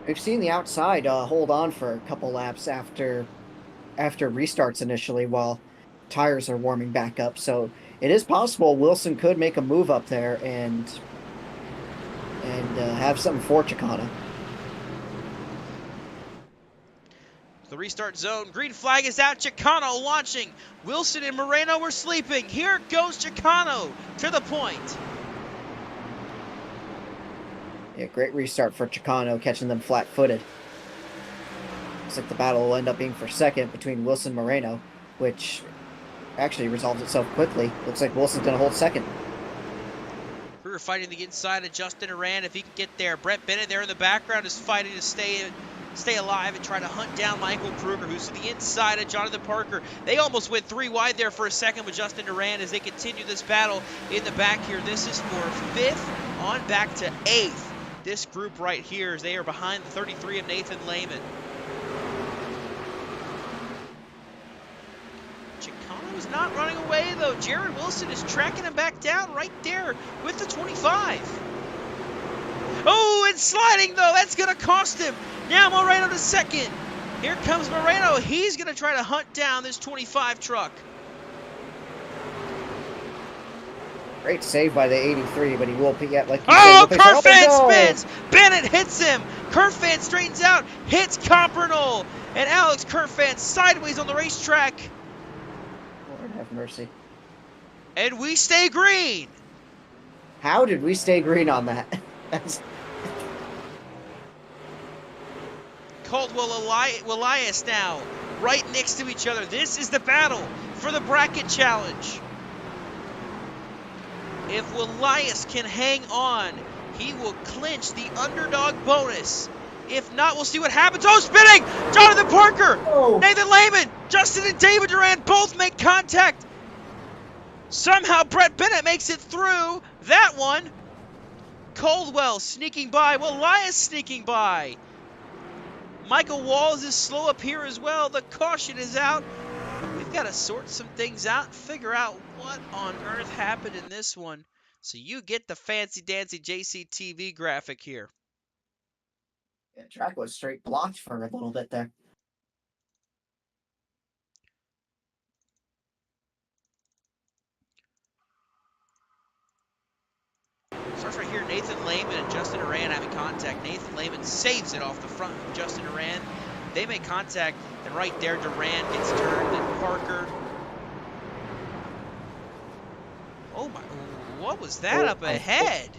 We've seen the outside hold on for a couple laps after restarts initially while tires are warming back up. So it is possible Wilson could make a move up there and have something for Chicano. The restart zone. Green flag is out. Chicano launching. Wilson and Moreno were sleeping. Here goes Chicano to the point. Yeah, great restart for Chicano, catching them flat-footed. Looks like the battle will end up being for second between Wilson and Moreno, which actually resolves itself quickly. Looks like Wilson's going to hold second. Kruger fighting the inside of Justin Durand if he can get there. Brett Bennett there in the background is fighting to stay stay alive and try to hunt down Michael Kruger, who's to the inside of Jonathan Parker. They almost went 3 wide there for a second with Justin Duran as they continue this battle in the back here. This is for 5th on back to 8th. This group right here, as they are behind the 33 of Nathan Lehman. Chicano's not running away, though. Jared Wilson is tracking him back down right there with the 25. Oh, it's sliding, though. That's going to cost him. Now Moreno to second. Here comes Moreno. He's going to try to hunt down this 25 truck. Great save by the 83, but he will pick up like you Oh, said. Kerfan No! spins. Bennett hits him. Kerfan straightens out, hits Copernol. And Alex Kerfan sideways on the racetrack. Lord have mercy. And we stay green. How did we stay green on that? That's... Caldwell Elias now right next to each other. This is the battle for the bracket challenge. If Elias can hang on, he will clinch the underdog bonus. If not, we'll see what happens. Oh, spinning! Jonathan Parker! Oh. Nathan Lehman! Justin and David Duran both make contact. Somehow Brett Bennett makes it through that one. Caldwell sneaking by. Well, Elias sneaking by. Michael Walls is slow up here as well. The caution is out. We've got to sort some things out and figure out what on earth happened in this one. So you get the fancy-dancy JCTV graphic here. Yeah, track was straight blocked for a little bit there. Starts right here, Nathan Lehman and Justin Duran having contact. Nathan Lehman saves it off the front of Justin Duran. They make contact, and right there, Duran gets turned, and Parker. Oh my, what was that up ahead?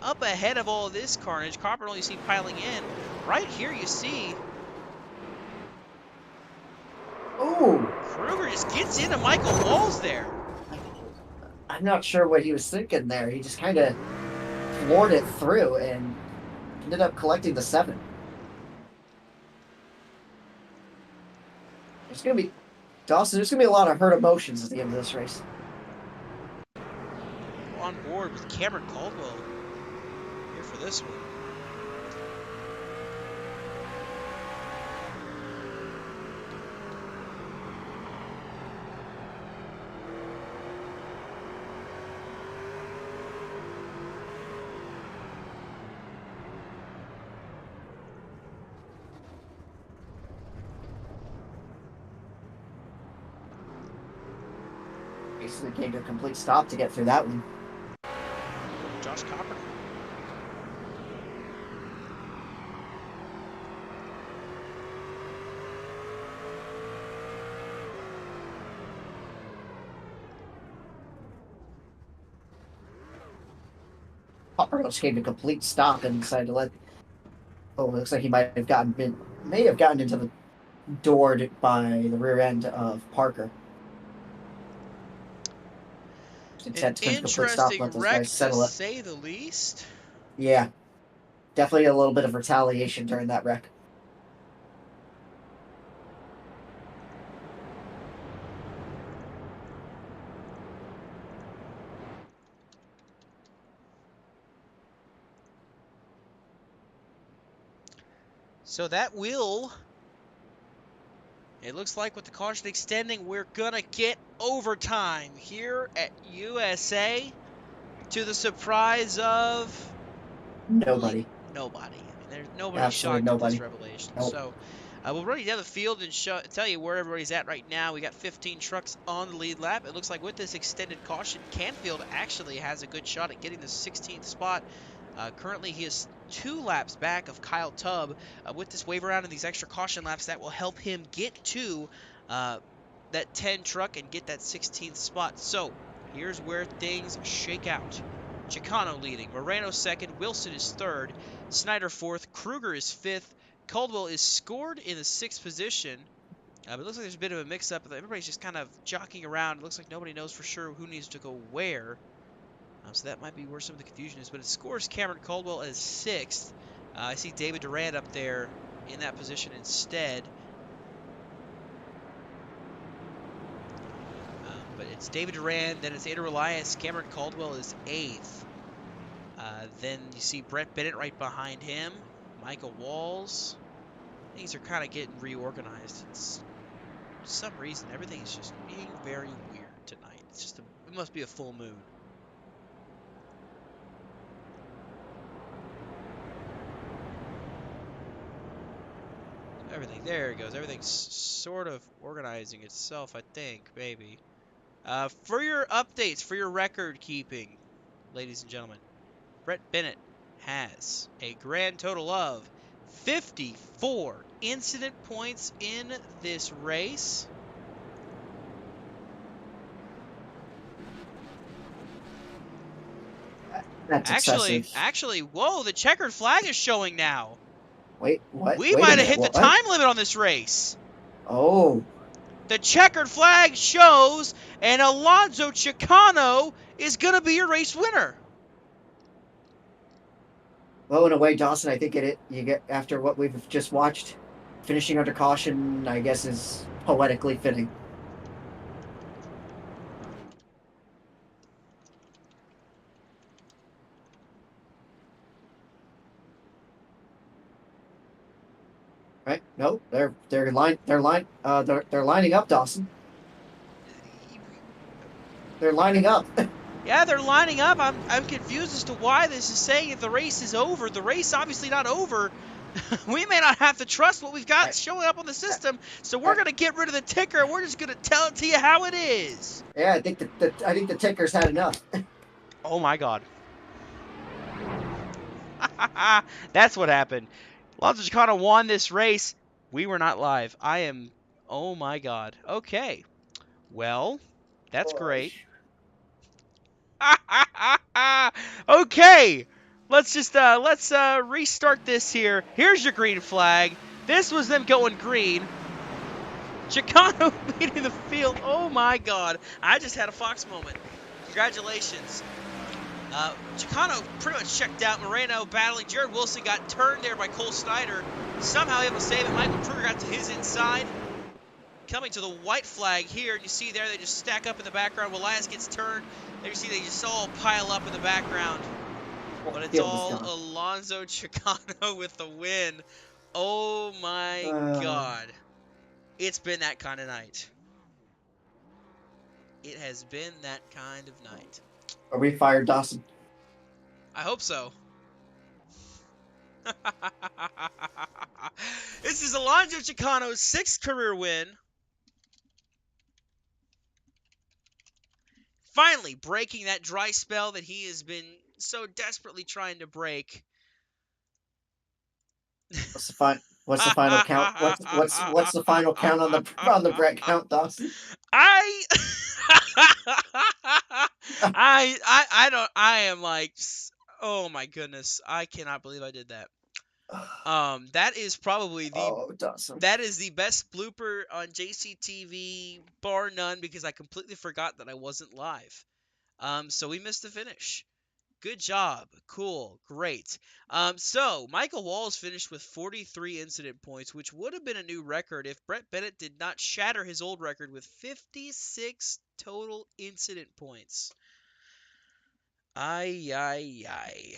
Up ahead of all this carnage, Copernol you see piling in. Right here you see Ooh! Kruger just gets into Michael Walls there. I'm not sure what he was thinking there. He just kind of floored it through and ended up collecting the 7. There's going to be, Dawson, there's going to be a lot of hurt emotions at the end of this race. On board with Cameron Caldwell here for this one. Basically came to a complete stop to get through that one. Josh Copper. Popper just came to a complete stop and decided to let. Oh, it looks like he may have gotten into the door by the rear end of Parker. An interesting wreck, to say the least. Yeah, definitely a little bit of retaliation during that wreck. So that will, it looks like with the caution extending, we're going to get overtime here at USA to the surprise of Nobody. Nobody. I mean, there's nobody Absolutely shocked nobody. at this revelation. Nope. So we'll run you down the field and tell you where everybody's at right now. We got 15 trucks on the lead lap. It looks like with this extended caution, Canfield actually has a good shot at getting the 16th spot. Currently, he is 2 laps back of Kyle Tubb. With this wave around and these extra caution laps, that will help him get to that 10 truck and get that 16th spot. So here's where things shake out. Chicano leading, Moreno second, Wilson is third, Snyder fourth, Kruger is fifth, Caldwell is scored in the 6th position. But it looks like there's a bit of a mix-up. Everybody's just kind of jockeying around. It looks like nobody knows for sure who needs to go where. So that might be where some of the confusion is. But it scores Cameron Caldwell as 6th. I see David Durand up there in that position instead. But it's David Durand, then it's Andrew Elias. Cameron Caldwell is 8th. Then you see Brett Bennett right behind him. Michael Walls. Things are kind of getting reorganized. It's, for some reason, everything is just being very weird tonight. It's just it must be a full moon. Everything, there it goes. Everything's sort of organizing itself, I think, maybe. For your updates, for your record keeping, ladies and gentlemen, Brett Bennett has a grand total of 54 incident points in this race. That's excessive. Actually, whoa, the checkered flag is showing now. Wait, what? We Wait a might have minute, hit the what? time limit on this race. Oh. The checkered flag shows, and Alonso Chicano is going to be your race winner. Well, in a way, Dawson, I think you get after what we've just watched, finishing under caution, I guess, is poetically fitting. Right? No, they're lining up, Dawson. They're lining up. Yeah, they're lining up. I'm confused as to why this is saying that the race is over. The race obviously not over. We may not have to trust what we've got showing up on the system, so we're going to get rid of the ticker, and we're just going to tell it to you how it is. Yeah, I think the ticker's had enough. Oh my God. That's what happened. Alonso Chicano won this race. We were not live. Oh my God. Okay. Well, that's great. Okay. Let's restart this here. Here's your green flag. This was them going green. Chicano leading the field. Oh my God. I just had a Fox moment. Congratulations. Chicano pretty much checked out. Moreno battling. Jared Wilson got turned there by Cole Snyder. Somehow able to save it. Michael Kruger got to his inside. Coming to the white flag here. And you see there they just stack up in the background. Elias gets turned. There you see they just all pile up in the background. But it's all Alonso Chicano with the win. Oh my God. It's been that kind of night. It has been that kind of night. Are we fired, Dawson? I hope so. This is Alonso Chicano's 6th career win. Finally breaking that dry spell that he has been so desperately trying to break. What's the final count? What's the final count on the Brett count, Dawson? I am like, oh my goodness, I cannot believe I did that. That is probably that is the best blooper on JCTV, bar none, because I completely forgot that I wasn't live. So we missed the finish. Good job. Cool. Great. So Michael Walls finished with 43 incident points, which would have been a new record if Brett Bennett did not shatter his old record with 56 total incident points. Ay.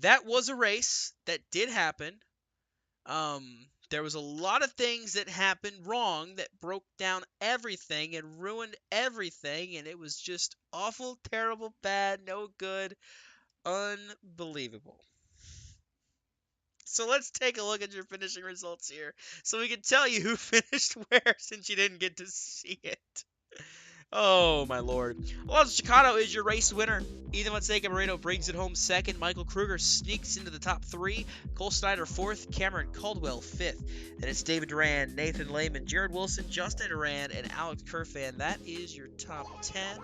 That was a race that did happen. There was a lot of things that happened wrong that broke down everything and ruined everything, and it was just awful, terrible, bad, no good, unbelievable. So let's take a look at your finishing results here so we can tell you who finished where since you didn't get to see it. Oh, my Lord. Alonso Chicano is your race winner. Ethan Fonseca Moreno brings it home 2nd. Michael Kruger sneaks into the top 3. Cole Snyder 4th. Cameron Caldwell 5th. Then it's David Durand, Nathan Lehman, Jared Wilson, Justin Durand, and Alex Kerfan. That is your top 10.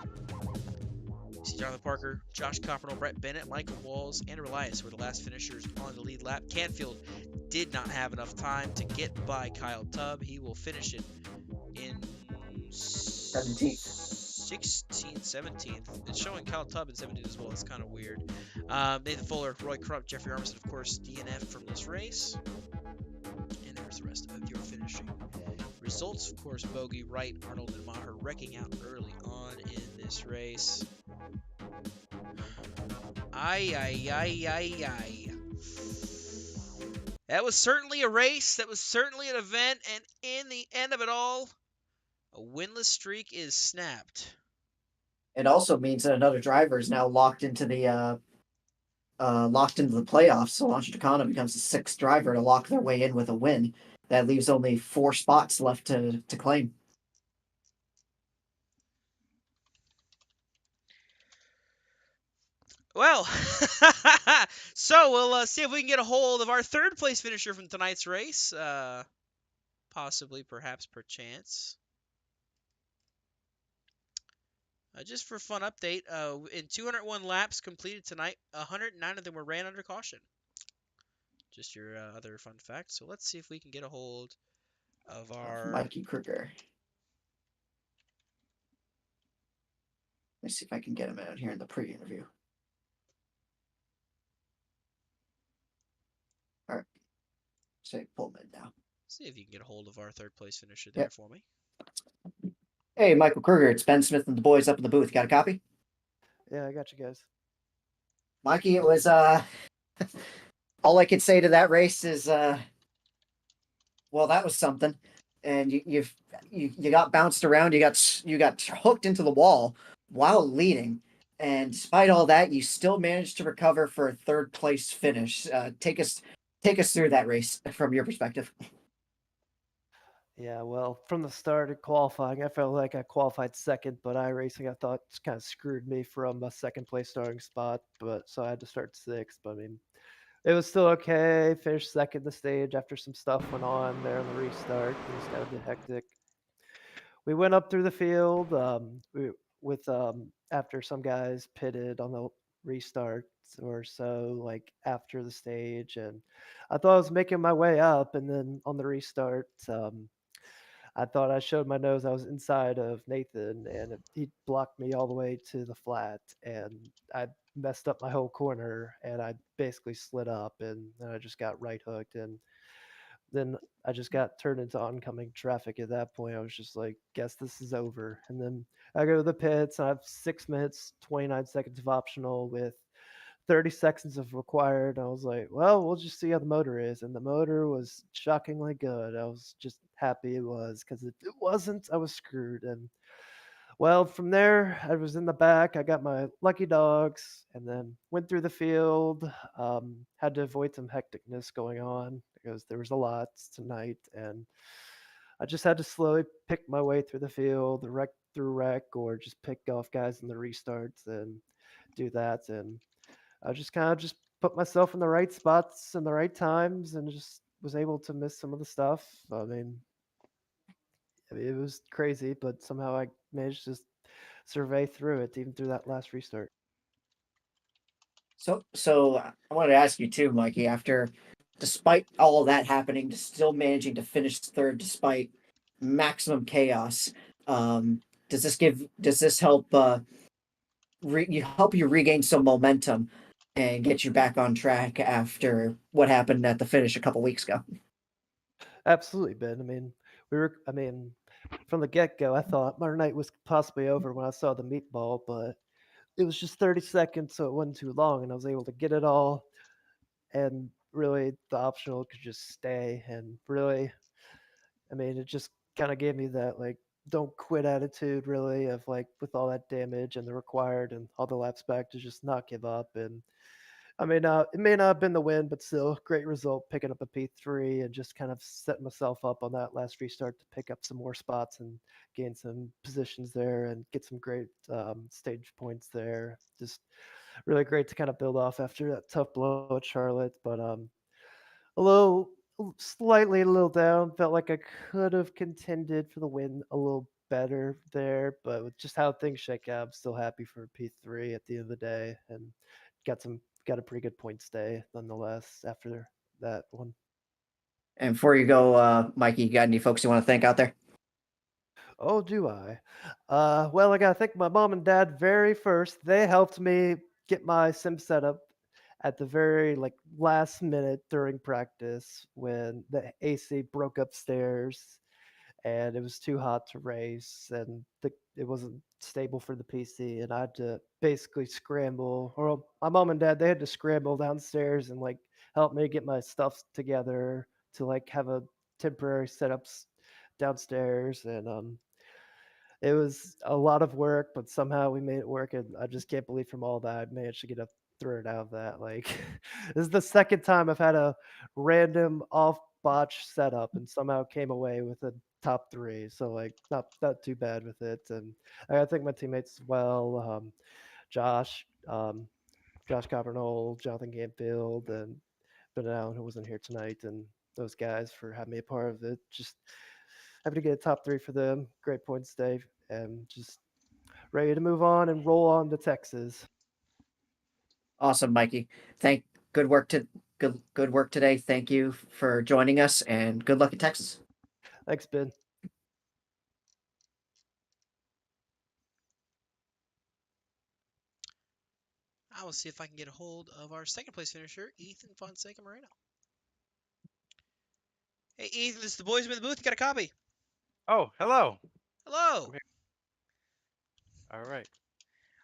You see Jonathan Parker, Josh Coppernoll, Brett Bennett, Michael Walls, and Elias were the last finishers on the lead lap. Canfield did not have enough time to get by Kyle Tubb. He will finish it in 17th. 16th, 17th. It's showing Kyle Tubb in 17th as well. It's kind of weird. Nathan Fuller, Roy Crump, Jeffrey Armisen, of course, DNF from this race. And there's the rest of your finishing results. Of course, Bogey, Wright, Arnold, and Maher wrecking out early on in this race. Ay. That was certainly a race. That was certainly an event. And in the end of it all, a winless streak is snapped. It also means that another driver is now locked into the playoffs. Solange Takano becomes the sixth driver to lock their way in with a win. That leaves only 4 spots left to claim. Well, so we'll see if we can get a hold of our third place finisher from tonight's race. Possibly, perhaps, perchance. Just for fun update, in 201 laps completed tonight, 109 of them were ran under caution. Just your other fun fact. So let's see if we can get a hold of our Mikey Kruger. Let's see if I can get him out here in the pre-interview. All right. Say Pullman now. See if you can get a hold of our third place finisher there for me. Hey, Michael Kruger, it's Ben Smith and the boys up in the booth. Got a copy? Yeah, I got you guys. Mikey, it was all I could say to that race is well, that was something. And you got bounced around, you got hooked into the wall while leading. And despite all that, you still managed to recover for a third place finish. Take us through that race from your perspective. Yeah, well, from the start of qualifying, I felt like I qualified second, but iRacing I thought kind of screwed me from a second place starting spot, but so I had to start sixth. But I mean, it was still okay. Finished second the stage after some stuff went on there on the restart. Things got a bit hectic. We went up through the field after some guys pitted on the restart or so, like after the stage, and I thought I was making my way up, and then on the restart, I thought I showed my nose. I was inside of Nathan, and he blocked me all the way to the flat, and I messed up my whole corner, and I basically slid up, and then I just got right hooked, and then I just got turned into oncoming traffic at that point. I was just like, guess this is over. And then I go to the pits. I have 6 minutes, 29 seconds of optional with 30 seconds of required. I was like, well, we'll just see how the motor is. And the motor was shockingly good. I was just happy it was, because if it wasn't, I was screwed. And well, from there, I was in the back. I got my lucky dogs and then went through the field. Had to avoid some hecticness going on because there was a lot tonight. And I just had to slowly pick my way through the field, wreck through wreck, or just pick off guys in the restarts and do that. And I just kind of just put myself in the right spots and the right times and just was able to miss some of the stuff. I mean, it was crazy, but somehow I managed to survey through it, even through that last restart. So I wanted to ask you too, Mikey. Despite all of that happening, still managing to finish third despite maximum chaos, does this help help you regain some momentum and get you back on track after what happened at the finish a couple weeks ago? Absolutely, Ben. I mean, from the get-go, I thought my night was possibly over when I saw the meatball, but it was just 30 seconds, so it wasn't too long, and I was able to get it all, and really the optional could just stay, and really, I mean, it just kind of gave me that, like, don't quit attitude, really, of, like, with all that damage and the required and all the laps back, to just not give up. And it may not have been the win, but still, great result picking up a P3 and just kind of setting myself up on that last restart to pick up some more spots and gain some positions there and get some great stage points there. Just really great to kind of build off after that tough blow at Charlotte, but slightly a little down. Felt like I could have contended for the win a little better there, but with just how things shake out, I'm still happy for P3 at the end of the day, and got a pretty good point stay nonetheless after that one. And before you go, Mikey, you got any folks you want to thank out there? Oh, do I? Well, I gotta thank my mom and dad very first. They helped me get my sim setup at the very last minute during practice when the AC broke upstairs and it was too hot to race and it wasn't stable for the PC and I had to basically scramble. Or my mom and dad, they had to scramble downstairs and help me get my stuff together to have a temporary setups downstairs and it was a lot of work, but somehow we made it work, and I just can't believe from all that I managed to get a third out of that. This is the second time I've had a random off botch setup and somehow came away with a top three. So not too bad with it. And I think my teammates as well, Josh, Josh Coppernoll, Jonathan Campfield, and Ben Allen, who wasn't here tonight, and those guys for having me a part of it. Just happy to get a top three for them. Great points, Dave, and just ready to move on and roll on to Texas. Awesome, Mikey. Good work to good work today. Thank you for joining us, and good luck at Texas. Thanks, Ben. I will see if I can get a hold of our second place finisher, Ethan Fonseca Moreno. Hey, Ethan, this is the boys in the booth. You got a copy? Oh, hello. Hello. Okay. All right.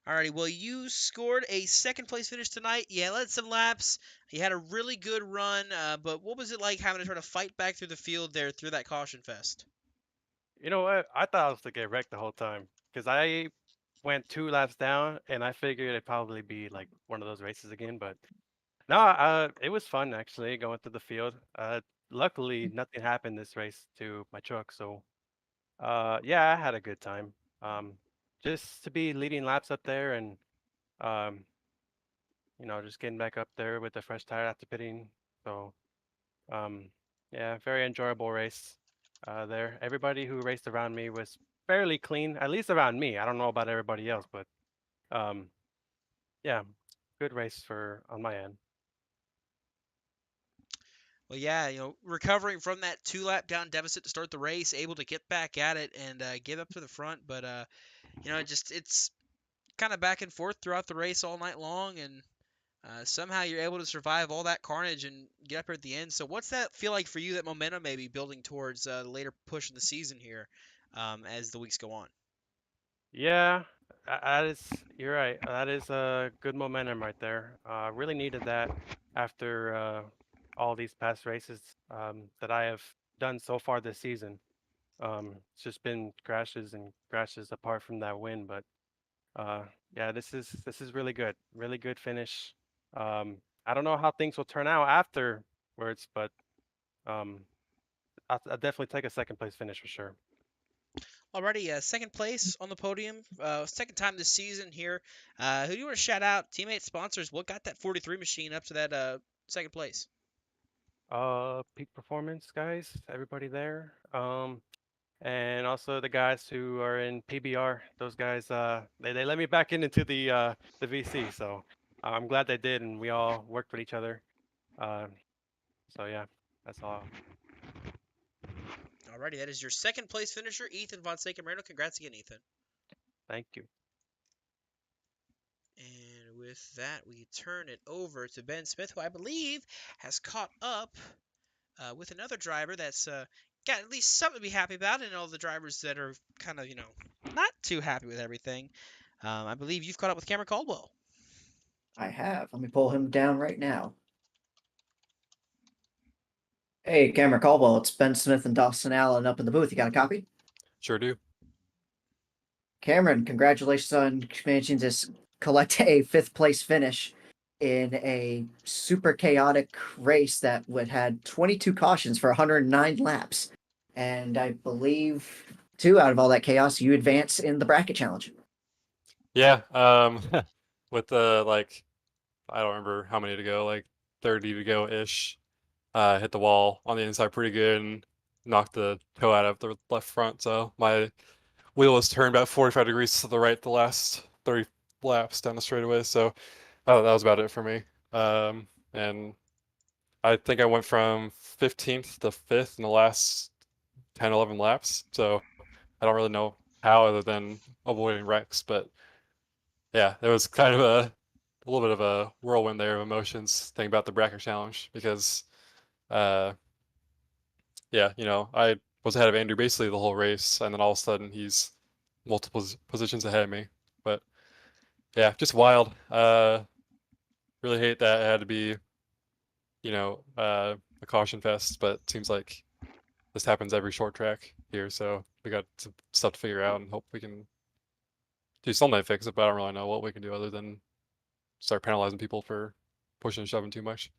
Alrighty, well, you scored a second place finish tonight. You led some laps. You had a really good run, but what was it like having to try to fight back through the field there through that caution fest? You know what? I thought I was to get wrecked the whole time because I went 2 laps down and I figured it'd probably be like one of those races again. But no, it was fun actually going through the field. Luckily, nothing happened this race to my truck. So, yeah, I had a good time. Um, just to be leading laps up there and, um, just getting back up there with a fresh tire after pitting. So, Um, yeah, very enjoyable race there. Everybody who raced around me was fairly clean, at least around me. I don't know about everybody else, but um, yeah, good race for on my end. Well, yeah, recovering from that two-lap down deficit to start the race, able to get back at it and get up to the front, but it's kind of back and forth throughout the race all night long, and somehow you're able to survive all that carnage and get up here at the end. So what's that feel like for you, that momentum maybe building towards the later push in the season here as the weeks go on? Yeah, that is, you're right. That is a good momentum right there. Really needed that after all these past races that I have done so far this season. It's just been crashes and crashes apart from that win, but Uh, yeah, this is really good finish. I don't know how things will turn out afterwards, but um, I'll definitely take a second place finish for sure. Already, second place on the podium, second time this season here. Who do you want to shout out? Teammates, sponsors. What got that 43 machine up to that second place? Peak performance guys, everybody there. And also the guys who are in PBR. Those guys, they let me back into the VC, so I'm glad they did, and we all worked with each other. Uh, so yeah, that's all. Alrighty, that is your second place finisher, Ethan Fonseca Moreno. Congrats again, Ethan. Thank you. And with that, we turn it over to Ben Smith, who I believe has caught up with another driver that's got at least something to be happy about, and all the drivers that are kind of, not too happy with everything. I believe you've caught up with Cameron Caldwell. I have. Let me pull him down right now. Hey, Cameron Caldwell, it's Ben Smith and Dawson Allen up in the booth. You got a copy? Sure do. Cameron, congratulations on managing to collect a fifth place finish in a super chaotic race that would had 22 cautions for 109 laps. And I believe, too, out of all that chaos, you advance in the bracket challenge. Yeah, with the I don't remember how many to go, like 30 to go ish. Hit the wall on the inside pretty good and knocked the toe out of the left front. So my wheel was turned about 45 degrees to the right the last 30 laps down the straightaway. So that was about it for me. And I think I went from 15th to 5th in the last 10, 11 laps. So I don't really know how other than avoiding wrecks, but yeah, there was kind of a little bit of a whirlwind there of emotions thinking about the bracket challenge because uh yeah, I was ahead of Andrew basically the whole race, and then all of a sudden he's multiple positions ahead of me. But yeah, just wild. Really hate that it had to be, a caution fest, but it seems like this happens every short track here, so we got some stuff to figure out and hope we can do something to fix it, but I don't really know what we can do other than start penalizing people for pushing and shoving too much.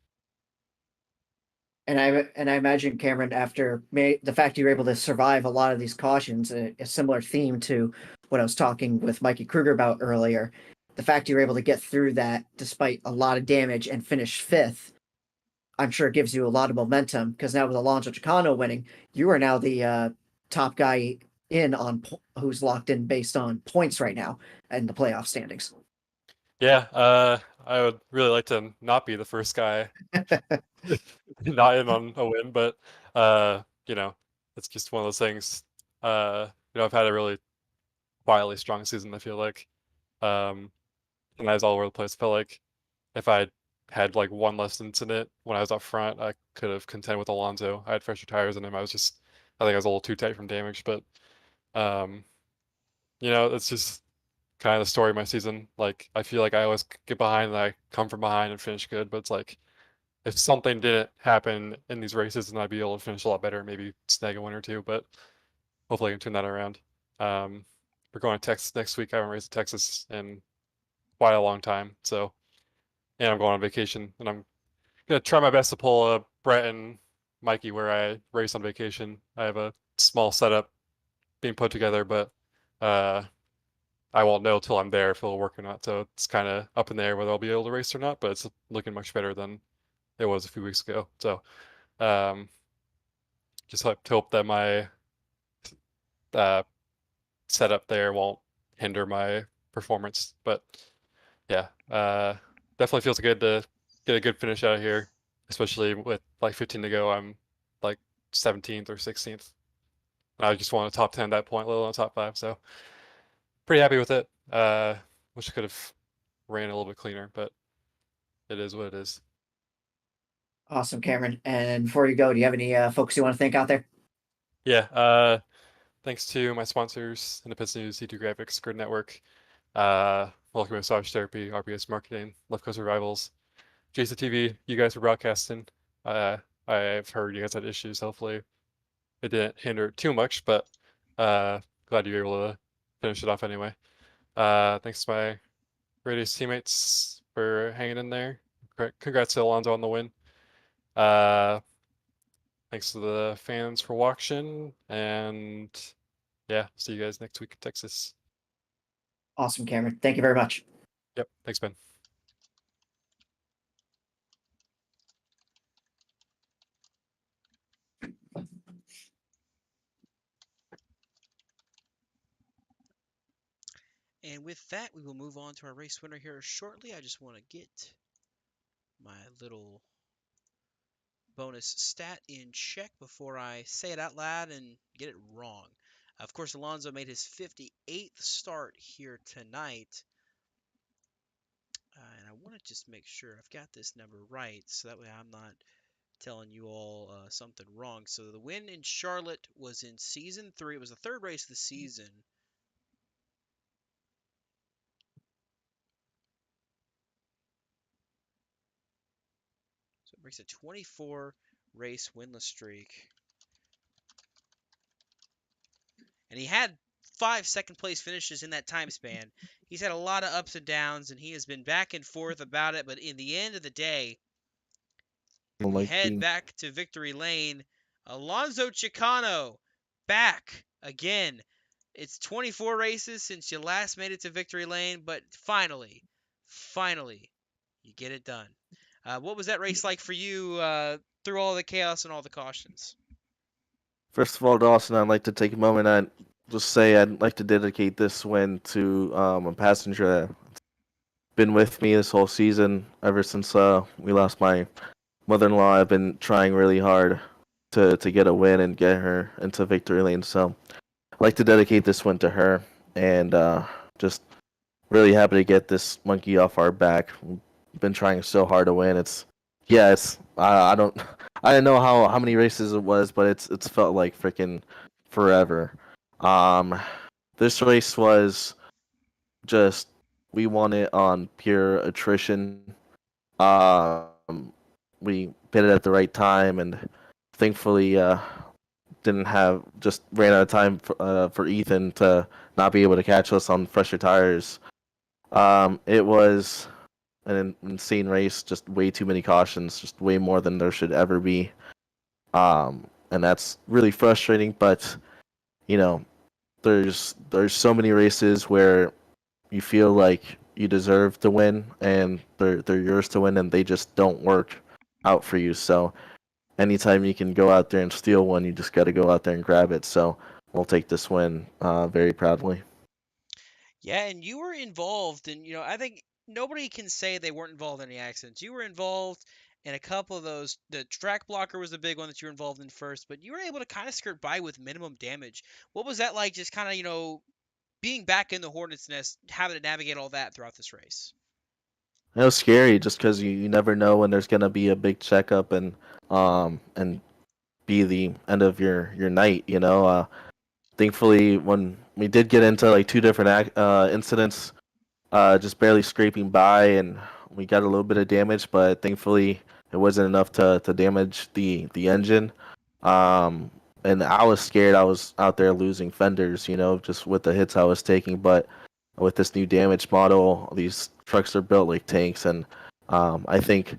And I imagine, Cameron, after the fact you were able to survive a lot of these cautions, a similar theme to what I was talking with Mikey Kruger about earlier. The fact you were able to get through that despite a lot of damage and finish fifth, I'm sure it gives you a lot of momentum because now with Alonso Chicano winning, you are now the top guy in on who's locked in based on points right now in the playoff standings. Yeah, I would really like to not be the first guy not in on a win, but it's just one of those things. I've had a really quietly strong season, I feel like. And I was all over the place. I felt like if I had like one less incident when I was up front, I could have contended with Alonso. I had fresher tires in him. I think I was a little too tight from damage, but um, it's just kind of the story of my season. Like I feel like I always get behind and I come from behind and finish good, but it's like if something didn't happen in these races, then I'd be able to finish a lot better, maybe snag a win or two, but hopefully I can turn that around. We're going to Texas next week. I haven't raced in Texas in quite a long time, and I'm going on vacation, and I'm gonna try my best to pull a Brett and Mikey where I race on vacation. I have a small setup being put together, but I won't know till I'm there if it'll work or not. So it's kind of up in the air whether I'll be able to race or not, but it's looking much better than it was a few weeks ago. So um, just hope that my uh, setup there won't hinder my performance. But yeah, definitely feels good to get a good finish out of here, especially with like 15 to go. I'm like 17th or 16th. I just want a top 10 at that point, let alone a top 5. So pretty happy with it. Wish I could have ran a little bit cleaner, but it is what it is. Awesome, Cameron. And before you go, do you have any folks you want to thank out there? Yeah. Thanks to my sponsors, Independence News, C2 Graphics, Grid Network, Welcome Massage Therapy, RPS Marketing, Left Coast Revivals, Jason TV, you guys for broadcasting. I've heard you guys had issues. Hopefully it didn't hinder it too much, but glad you were able to finish it off anyway. Thanks to my Radius teammates for hanging in there. Congrats to Alonso on the win. Thanks to the fans for watching, and yeah, see you guys next week in Texas. Awesome, Cameron. Thank you very much. Yep, thanks, Ben. And with that, we will move on to our race winner here shortly. I just want to get my little bonus stat in check before I say it out loud and get it wrong. Of course, Alonso made his 58th start here tonight. And I want to just make sure I've got this number right, so that way I'm not telling you all something wrong. So the win in Charlotte was in Season 3. It was the third race of the season. So it breaks a 24 race winless streak. And he had 5 second place finishes in that time span. He's had a lot of ups and downs, and he has been back and forth about it. But in the end of the day, we head back to victory lane. Alonso Chicano back again. It's 24 races since you last made it to victory lane, but finally, you get it done. What was that race like for you through all the chaos and all the cautions? First of all, Dawson, I'd like to take a moment and just say I'd like to dedicate this win to a passenger that's been with me this whole season. Ever since we lost my mother-in-law, I've been trying really hard to get a win and get her into victory lane. So I'd like to dedicate this one to her, and just really happy to get this monkey off our back. We've been trying so hard to win. It's I don't I didn't know how many races it was, but it's felt like freaking forever. Um, this race was just we won it on pure attrition. We hit it at the right time, and thankfully didn't have just ran out of time for Ethan to not be able to catch us on fresher tires. It was an insane race, just way too many cautions, just way more than there should ever be. And that's really frustrating, but you know, there's so many races where you feel like you deserve to win and they're yours to win and they just don't work out for you. So anytime you can go out there and steal one, you just got to go out there and grab it. So we'll take this win very proudly. Yeah, and you were involved in, I think nobody can say they weren't involved in any accidents. You were involved in a couple of those. The track blocker was the big one that you were involved in first, but you were able to kind of skirt by with minimum damage. What was that like, just kind of, being back in the Hornet's Nest, having to navigate all that throughout this race? It was scary just because you never know when there's gonna be a big checkup and be the end of your night. Thankfully, when we did get into like two different incidents, just barely scraping by, and we got a little bit of damage, but thankfully it wasn't enough to damage the engine. Um, and I was scared. I was out there losing fenders, just with the hits I was taking. But with this new damage model, these trucks are built like tanks, and I think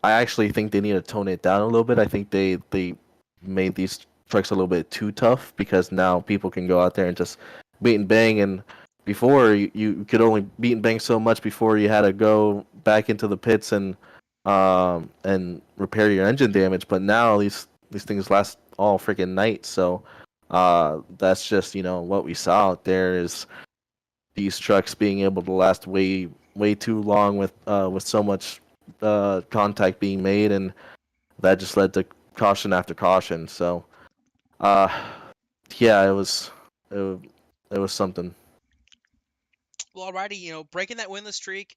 I actually think they need to tone it down a little bit. I think they made these trucks a little bit too tough because now people can go out there and just beat and bang. And before you could only beat and bang so much before you had to go back into the pits and repair your engine damage. But now these things last all freaking night. So that's just what we saw out there is these trucks being able to last way too long with so much contact being made, and that just led to caution after caution. So, uh, yeah, it was something. Well, alrighty, breaking that winless streak,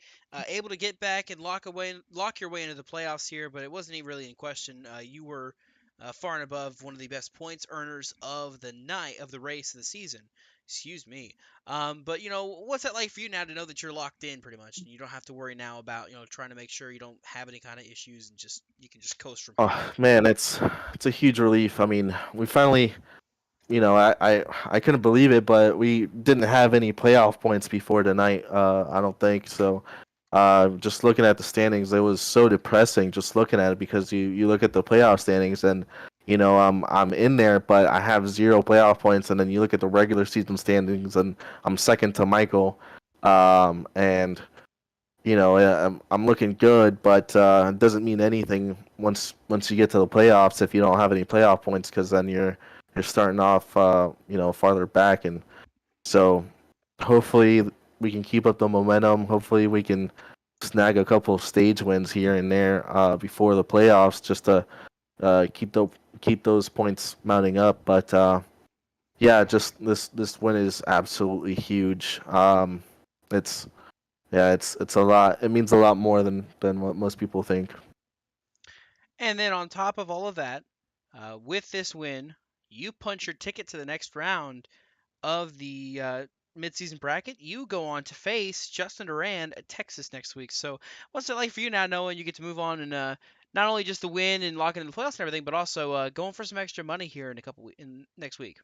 able to get back and lock your way into the playoffs here, but it wasn't even really in question. You were far and above one of the best points earners of the night of the race of the season. Excuse me. But what's that like for you now to know that you're locked in pretty much, and you don't have to worry now about trying to make sure you don't have any kind of issues and just you can just coast from here. Oh man, it's a huge relief. I mean, we finally I couldn't believe it, but we didn't have any playoff points before tonight. I don't think so. Just looking at the standings, it was so depressing. Just looking at it because you look at the playoff standings and I'm in there, but I have 0 playoff points, and then you look at the regular season standings and I'm second to Michael, and I'm looking good, but it doesn't mean anything once you get to the playoffs if you don't have any playoff points, because then you're starting off, farther back, and so hopefully we can keep up the momentum. Hopefully we can snag a couple of stage wins here and there before the playoffs, just to keep those points mounting up. But yeah, just this win is absolutely huge. It's it's a lot. It means a lot more than what most people think. And then on top of all of that, with this win, you punch your ticket to the next round of the midseason bracket. You go on to face Justin Durand at Texas next week. So, what's it like for you now, knowing you get to move on and not only just the win and locking in the playoffs and everything, but also going for some extra money here in in next week?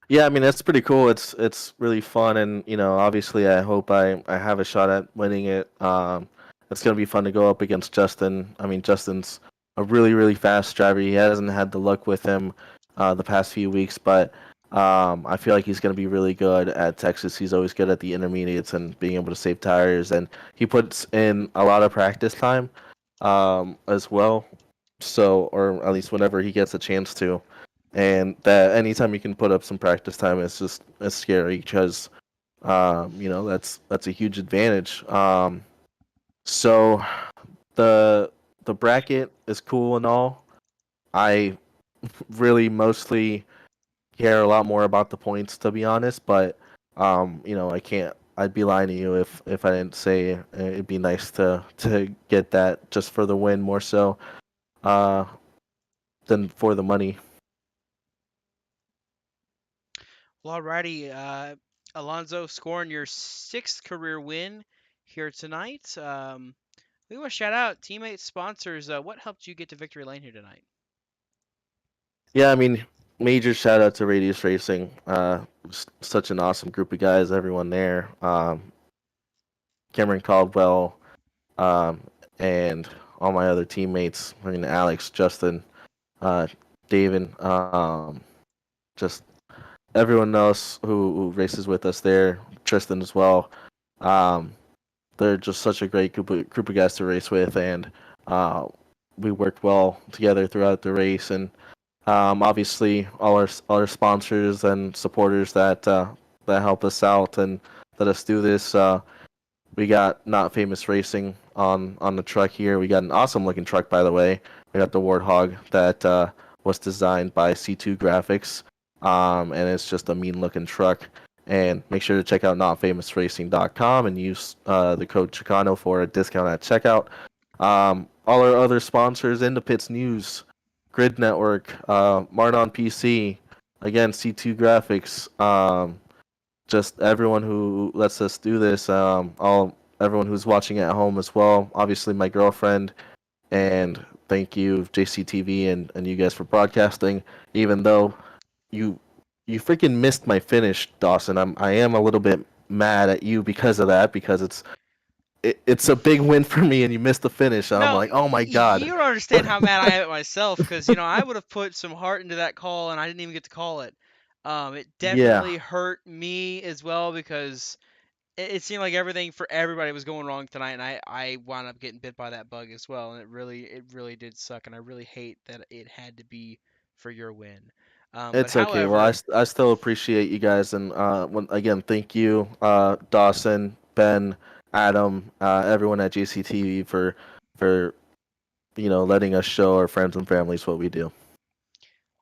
Yeah, I mean that's pretty cool. It's really fun, and obviously I hope I have a shot at winning it. It's gonna be fun to go up against Justin. I mean Justin's a really fast driver. He hasn't had the luck with him the past few weeks, but I feel like he's gonna be really good at Texas. He's always good at the intermediates and being able to save tires, and he puts in a lot of practice time as well. So, or at least whenever he gets a chance to. And that anytime you can put up some practice time, it's scary because that's a huge advantage. So the bracket is cool and all. I really mostly care a lot more about the points, to be honest. But I can't. I'd be lying to you if I didn't say it'd be nice to get that just for the win more so uh, than for the money. Well, alrighty, Alonso scoring your 6th career win here tonight. We want to shout out teammates, sponsors. What helped you get to victory lane here tonight? Yeah, I mean, major shout out to Radius Racing. Such an awesome group of guys, everyone there. Cameron Caldwell, um, and all my other teammates. I mean, Alex, Justin, uh, David, just everyone else who races with us there. Tristan as well. Um, they're just such a great group of guys to race with, and uh, we worked well together throughout the race. And obviously, all our sponsors and supporters that help us out and let us do this. We got Not Famous Racing on the truck here. We got an awesome looking truck, by the way. We got the Warthog that was designed by C2 Graphics, and it's just a mean looking truck. And make sure to check out notfamousracing.com and use the code Chicano for a discount at checkout. All our other sponsors: In the Pits News, Grid Network, Martin on PC, again C2 Graphics. Just everyone who lets us do this, everyone who's watching at home as well. Obviously, my girlfriend, and thank you JCTV and you guys for broadcasting. Even though you freaking missed my finish, Dawson, I am a little bit mad at you because of that, because it's a big win for me and you missed the finish. And I'm No, like, oh my god. you don't understand how mad I am at myself because I would have put some heart into that call and I didn't even get to call it. It Yeah, definitely hurt me as well because it seemed like everything for everybody was going wrong tonight, and I wound up getting bit by that bug as well, and it really did suck, and I really hate that it had to be for your win. But it's okay. Well, however, I still appreciate you guys, and again, thank you, Dawson, Ben, Adam, everyone at JCTV for letting us show our friends and families what we do.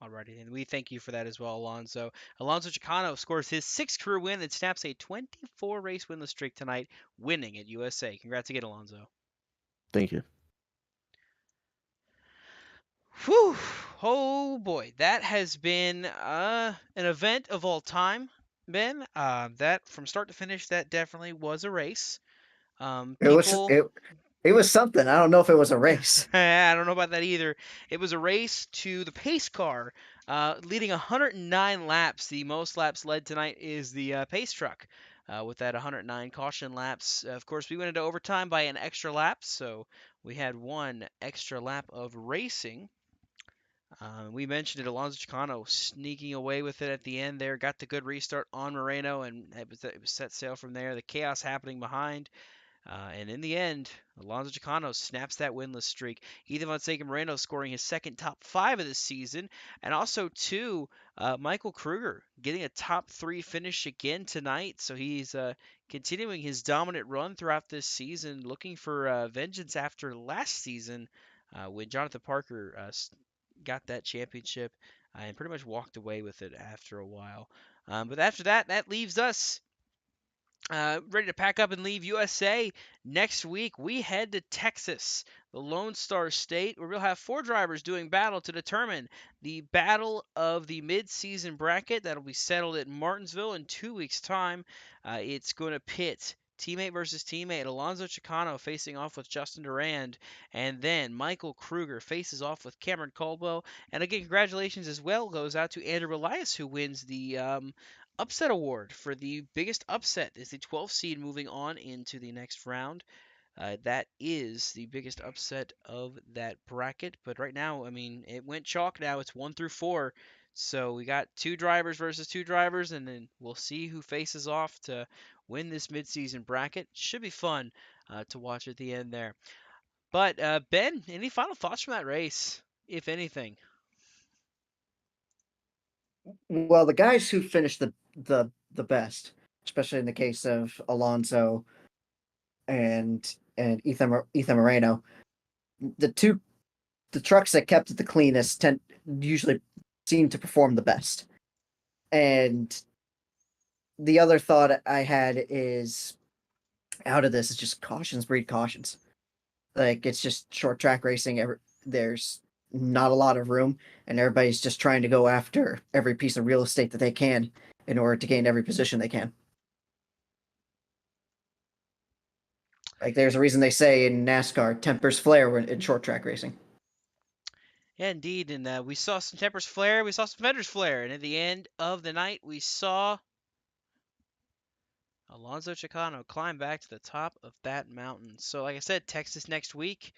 alrighty, and we thank you for that as well, Alonso. Alonso Chicano scores his 6th career win and snaps a 24 race winless streak tonight, winning at USA. Congrats again, Alonso. Thank you. Whew! Oh boy, that has been an event of all time, Ben. That from start to finish, that definitely was a race. It was People, it, it was something. I don't know if it was a race. I don't know about that either. It was a race to the pace car, leading 109 laps. The most laps led tonight is the pace truck, with that 109 caution laps. Of course, we went into overtime by an extra lap, so we had one extra lap of racing. We mentioned it, Alonso Chicano sneaking away with it at the end there, got the good restart on Moreno, and it was set sail from there. The chaos happening behind. And in the end, Alonso Chicano snaps that winless streak. Ethan Fonseca Moreno scoring his second top 5 of the season. And also, too, Michael Kruger getting a top 3 finish again tonight. So he's continuing his dominant run throughout this season, looking for vengeance after last season when Jonathan Parker got that championship and pretty much walked away with it after a while. But after that, that leaves us ready to pack up and leave USA. Next week, we head to Texas, the Lone Star State, where we'll have 4 drivers doing battle to determine the battle of the mid-season bracket. That'll be settled at Martinsville in 2 weeks' time. It's going to pit teammate versus teammate. Alonso Chicano facing off with Justin Durand, and then Michael Kruger faces off with Cameron Caldwell. And again, congratulations as well goes out to Andrew Elias, who wins the upset award for the biggest upset is the 12th seed moving on into the next round. That is the biggest upset of that bracket. But right now, I mean, it went chalk now. It's 1 through 4. So we got 2 drivers versus 2 drivers, and then we'll see who faces off to win this midseason bracket. Should be fun to watch at the end there. But Ben, any final thoughts from that race, if anything? Well, the guys who finished the best, especially in the case of Alonso and Ethan Moreno, the trucks that kept it the cleanest tend usually seem to perform the best. And the other thought I had is out of this is just cautions breed cautions. Like it's just short track racing. There's not a lot of room, and everybody's just trying to go after every piece of real estate that they can in order to gain every position they can. Like there's a reason they say in NASCAR, tempers flare in short track racing. Yeah, indeed. And we saw some tempers flare. We saw some fenders flare. And at the end of the night, we saw Alonso Chicano climb back to the top of that mountain. So, like I said, Texas next week.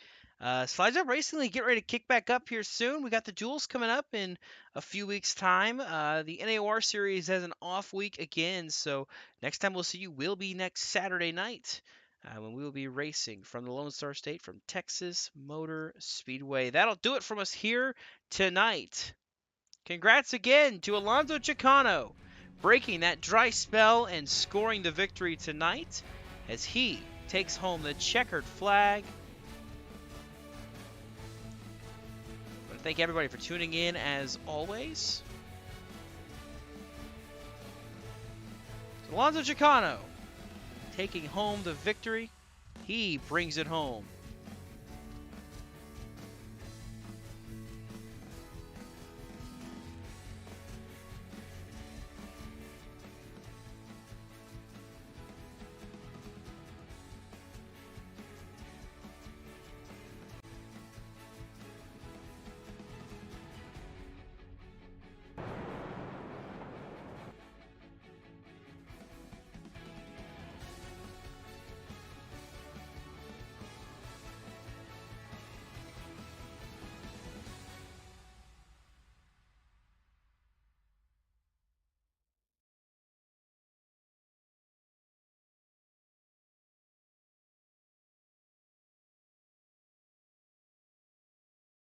Slides Up Racing League, get ready to kick back up here soon. We got the duels coming up in a few weeks' time. The NAOR series has an off week again, so next time we'll see you will be next Saturday night when we will be racing from the Lone Star State from Texas Motor Speedway. That'll do it from us here tonight. Congrats again to Alonso Chicano, breaking that dry spell and scoring the victory tonight as he takes home the checkered flag. I want to thank everybody for tuning in as always. Alonso Chicano taking home the victory. He brings it home